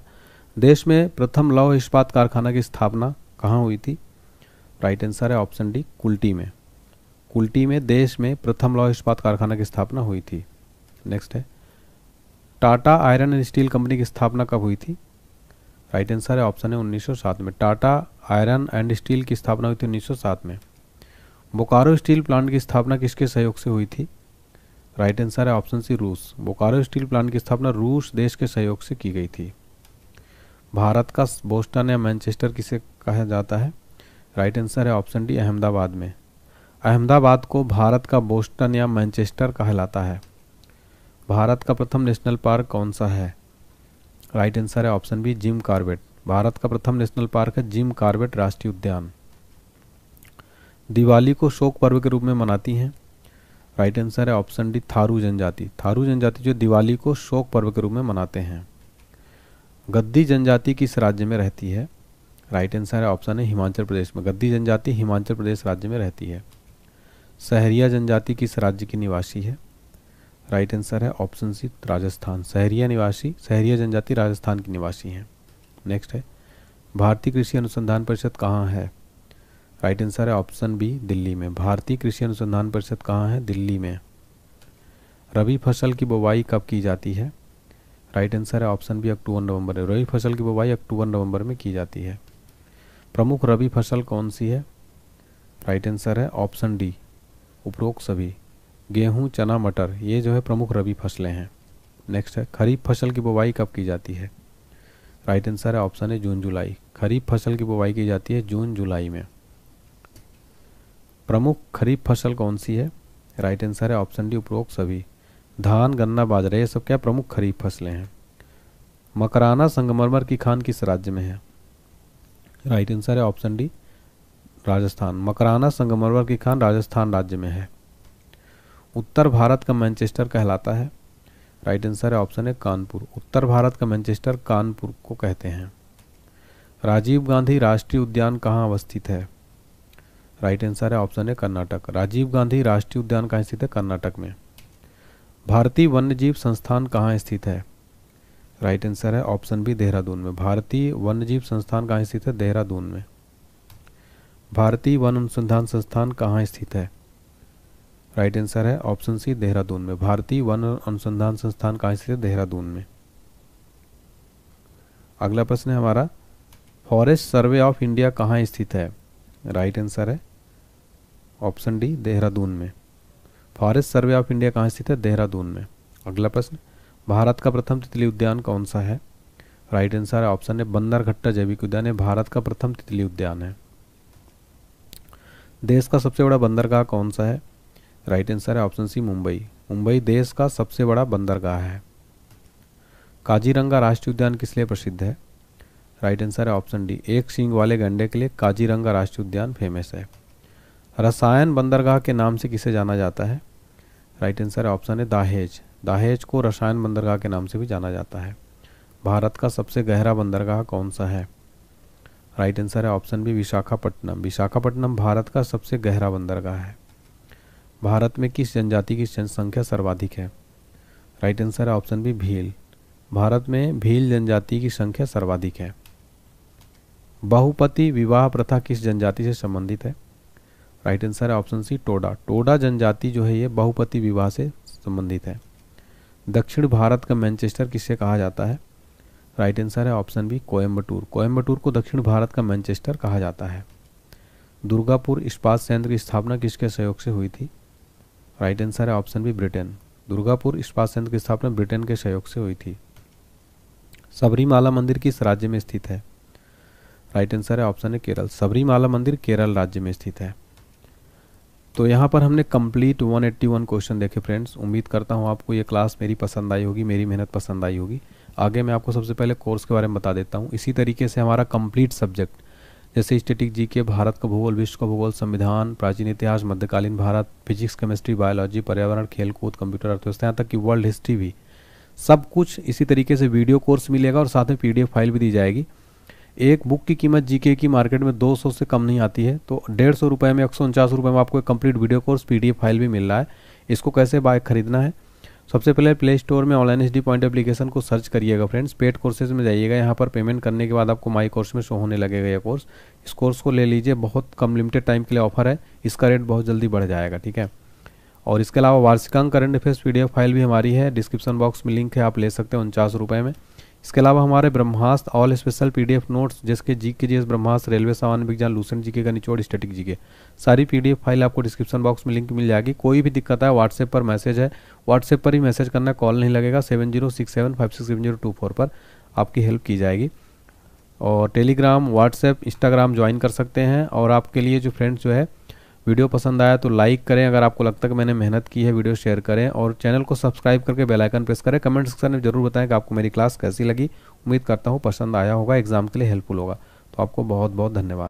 देश में प्रथम लौह इस्पात कारखाना की स्थापना कहाँ हुई थी, राइट आंसर है ऑप्शन डी कुल्टी में। कुल्टी में देश में प्रथम लौह इस्पात कारखाना की स्थापना हुई थी। नेक्स्ट है, Tata iron and steel company की स्थापना कब हुई थी, राइट आंसर है ऑप्शन है 1907 में। टाटा आयरन एंड स्टील की स्थापना हुई थी 1907 में। बोकारो स्टील प्लांट की स्थापना किसके सहयोग से हुई थी, राइट आंसर है ऑप्शन सी रूस। बोकारो स्टील प्लांट की स्थापना रूस देश के सहयोग से की गई थी। भारत का बोस्टन या मैनचेस्टर किसे कहा जाता है, राइट आंसर है ऑप्शन डी अहमदाबाद में। अहमदाबाद को भारत का बोस्टन या मैनचेस्टर कहलाता है। भारत का प्रथम नेशनल पार्क कौन सा है, राइट आंसर है option B Jim Corbett. Bharat का प्रथम नेशनल पार्क है जिम कॉर्बेट राष्ट्रीय उद्यान। दिवाली को शोक पर्व के रूप में मनाती हैं, राइट आंसर है ऑप्शन डी थारू जनजाति। थारू जनजाति जो दिवाली को शोक पर्व के रूप में मनाते हैं। गद्दी जनजाति किस राज्य में रहती है, राइट आंसर है ऑप्शन है हिमाचल प्रदेश में। गद्दी जनजाति हिमाचल प्रदेश राज्य में रहती है। सहरिया जनजाति किस राज्य की निवासी है, राइट आंसर है ऑप्शन सी राजस्थान। सहरिया जनजाति राजस्थान की निवासी हैं। नेक्स्ट है, भारतीय कृषि अनुसंधान परिषद कहाँ है, राइट आंसर है ऑप्शन बी दिल्ली में। भारतीय कृषि अनुसंधान परिषद कहाँ है, दिल्ली में। रबी फसल की बुवाई कब की जाती है, राइट आंसर है ऑप्शन बी अक्टूबर नवंबर में। रबी फसल की बुवाई अक्टूबर नवंबर में की जाती है। प्रमुख रबी फसल कौन सी है, राइट आंसर है ऑप्शन डी उपरोक्त सभी। गेहूं, चना, मटर ये जो है प्रमुख रबी फसलें हैं। नेक्स्ट है, खरीफ फसल की बुवाई कब की जाती है, राइट आंसर है ऑप्शन है जून जुलाई। खरीफ फसल की बुवाई की जाती है जून जुलाई में। प्रमुख खरीफ फसल कौन सी है, राइट आंसर है ऑप्शन डी उपरोक्त सभी। धान, गन्ना, बाजरा ये सब क्या प्रमुख खरीफ फसलें हैं। मकराना संगमरमर की खान किस राज्य में है, राइट आंसर है ऑप्शन डी राजस्थान। मकराना संगमरमर की खान राजस्थान राज्य में है। उत्तर भारत का मैनचेस्टर कहलाता है, राइट आंसर है ऑप्शन है कानपुर। उत्तर भारत का मैनचेस्टर कानपुर को कहते हैं। राजीव गांधी राष्ट्रीय उद्यान कहाँ अवस्थित है? राइट आंसर है ऑप्शन है कर्नाटक। राजीव गांधी राष्ट्रीय उद्यान कहाँ स्थित है? कर्नाटक में। भारतीय वन्यजीव संस्थान कहाँ स्थित है? राइट आंसर है ऑप्शन बी देहरादून में। भारतीय वन्यजीव संस्थान कहाँ स्थित है? देहरादून में। भारतीय वन अनुसंधान संस्थान कहाँ स्थित है? राइट आंसर है ऑप्शन सी देहरादून में। भारतीय वन अनुसंधान संस्थान कहाँ स्थित है? देहरादून में। अगला प्रश्न है हमारा, फॉरेस्ट सर्वे ऑफ इंडिया कहाँ स्थित है? राइट आंसर है ऑप्शन डी देहरादून में। फॉरेस्ट सर्वे ऑफ इंडिया कहाँ स्थित है? देहरादून में। अगला प्रश्न, भारत का प्रथम तितली उद्यान कौन सा है? राइट आंसर है ऑप्शन है बंदरघट्टा जैविक उद्यान है भारत का प्रथम तितली उद्यान है। देश का सबसे बड़ा बंदरगाह कौन सा है? राइट आंसर है ऑप्शन सी मुंबई। मुंबई देश का सबसे बड़ा बंदरगाह है। काजीरंगा राष्ट्रीय उद्यान किस लिए प्रसिद्ध है? राइट आंसर है ऑप्शन डी एक सींग वाले गैंडे के लिए काजीरंगा राष्ट्रीय उद्यान फेमस है। रसायन बंदरगाह के नाम से किसे जाना जाता है? राइट आंसर है ऑप्शन है दाहेज। दाहेज को रसायन बंदरगाह के नाम से भी जाना जाता है। भारत का सबसे गहरा बंदरगाह कौन सा है? राइट आंसर है ऑप्शन बी विशाखापट्टनम। विशाखापट्टनम भारत का सबसे गहरा बंदरगाह है। भारत में किस जनजाति की जनसंख्या सर्वाधिक है? राइट आंसर है ऑप्शन बी भील। भारत में भील जनजाति की संख्या सर्वाधिक है। बहुपति विवाह प्रथा किस जनजाति से संबंधित है? राइट आंसर है ऑप्शन सी टोडा। टोडा जनजाति जो है ये बहुपति विवाह से संबंधित है। दक्षिण भारत का मैनचेस्टर किसे कहा जाता है? राइट आंसर है ऑप्शन बी कोयम्बटूर। कोयम्बटूर को दक्षिण भारत का मैनचेस्टर कहा जाता है। दुर्गापुर इस्पात संयंत्र की स्थापना किसके सहयोग से हुई थी? राइट आंसर है ऑप्शन बी ब्रिटेन। दुर्गापुर इस्पात संयंत्र की स्थापना ब्रिटेन के सहयोग से हुई थी। सबरीमाला मंदिर किस राज्य में स्थित है? राइट आंसर है ऑप्शन है केरल। सबरीमाला मंदिर केरल राज्य में स्थित है। तो यहाँ पर हमने कंप्लीट 181 क्वेश्चन देखे फ्रेंड्स। उम्मीद करता हूँ आपको ये क्लास मेरी पसंद आई होगी, मेरी मेहनत पसंद आई होगी। आगे मैं आपको सबसे पहले कोर्स के बारे में बता देता हूँ। इसी तरीके से हमारा कंप्लीट सब्जेक्ट जैसे स्टैटिक जीके, भारत का भूगोल, विश्व का भूगोल, संविधान, प्राचीन इतिहास, मध्यकालीन भारत, फिजिक्स, केमिस्ट्री, बायोलॉजी, पर्यावरण, खेलकूद, कंप्यूटर, अर्थव्यवस्था, यहाँ तक कि वर्ल्ड हिस्ट्री भी, सब कुछ इसी तरीके से वीडियो कोर्स मिलेगा और साथ में PDF फाइल भी दी जाएगी। एक बुक की कीमत जीके की मार्केट में 200 से कम नहीं आती है, तो 150 रुपये में 149 रुपये में आपको एक complete video course PDF file भी मिल रहा है। इसको कैसे बाय खरीदना है? सबसे पहले प्ले स्टोर में ऑनलाइन HD पॉइंट एप्लीकेशन को सर्च करिएगा फ्रेंड्स। पेड कोर्सेज में जाइएगा, यहाँ पर पेमेंट करने के बाद आपको माई कोर्स में शो होने लगेगा ये कोर्स। इस कोर्स को ले लीजिए, बहुत कम लिमिटेड टाइम के लिए ऑफर है, इसका रेट बहुत जल्दी बढ़ जाएगा, ठीक है। और इसके अलावा वार्षिकांक करंट अफेयर्स PDF फाइल भी हमारी है, डिस्क्रिप्शन बॉक्स में लिंक है, आप ले सकते हैं 49 रुपये में। इसके अलावा हमारे ब्रह्मास्त्र ऑल स्पेशल PDF नोट्स जिसके जीके जीएस, ब्रह्मास्त्र, रेलवे सामान्य विज्ञान, लूसेंट जीके का निचोड़, स्टैटिक जीके, सारी PDF फाइल आपको डिस्क्रिप्शन बॉक्स में लिंक मिल जाएगी। कोई भी दिक्कत है व्हाट्सएप पर मैसेज है, व्हाट्सएप पर ही मैसेज करना, कॉल नहीं लगेगा। 7067567024 पर आपकी हेल्प की जाएगी। और टेलीग्राम, व्हाट्सएप, इंस्टाग्राम ज्वाइन कर सकते हैं। और आपके लिए जो फ्रेंड्स जो है वीडियो पसंद आया तो लाइक करें, अगर आपको लगता है कि मैंने मेहनत की है वीडियो शेयर करें, और चैनल को सब्सक्राइब करके बेल आइकन प्रेस करें। कमेंट सेक्शन में जरूर बताएं कि आपको मेरी क्लास कैसी लगी। उम्मीद करता हूँ पसंद आया होगा, एग्जाम के लिए हेल्पफुल होगा। तो आपको बहुत बहुत धन्यवाद।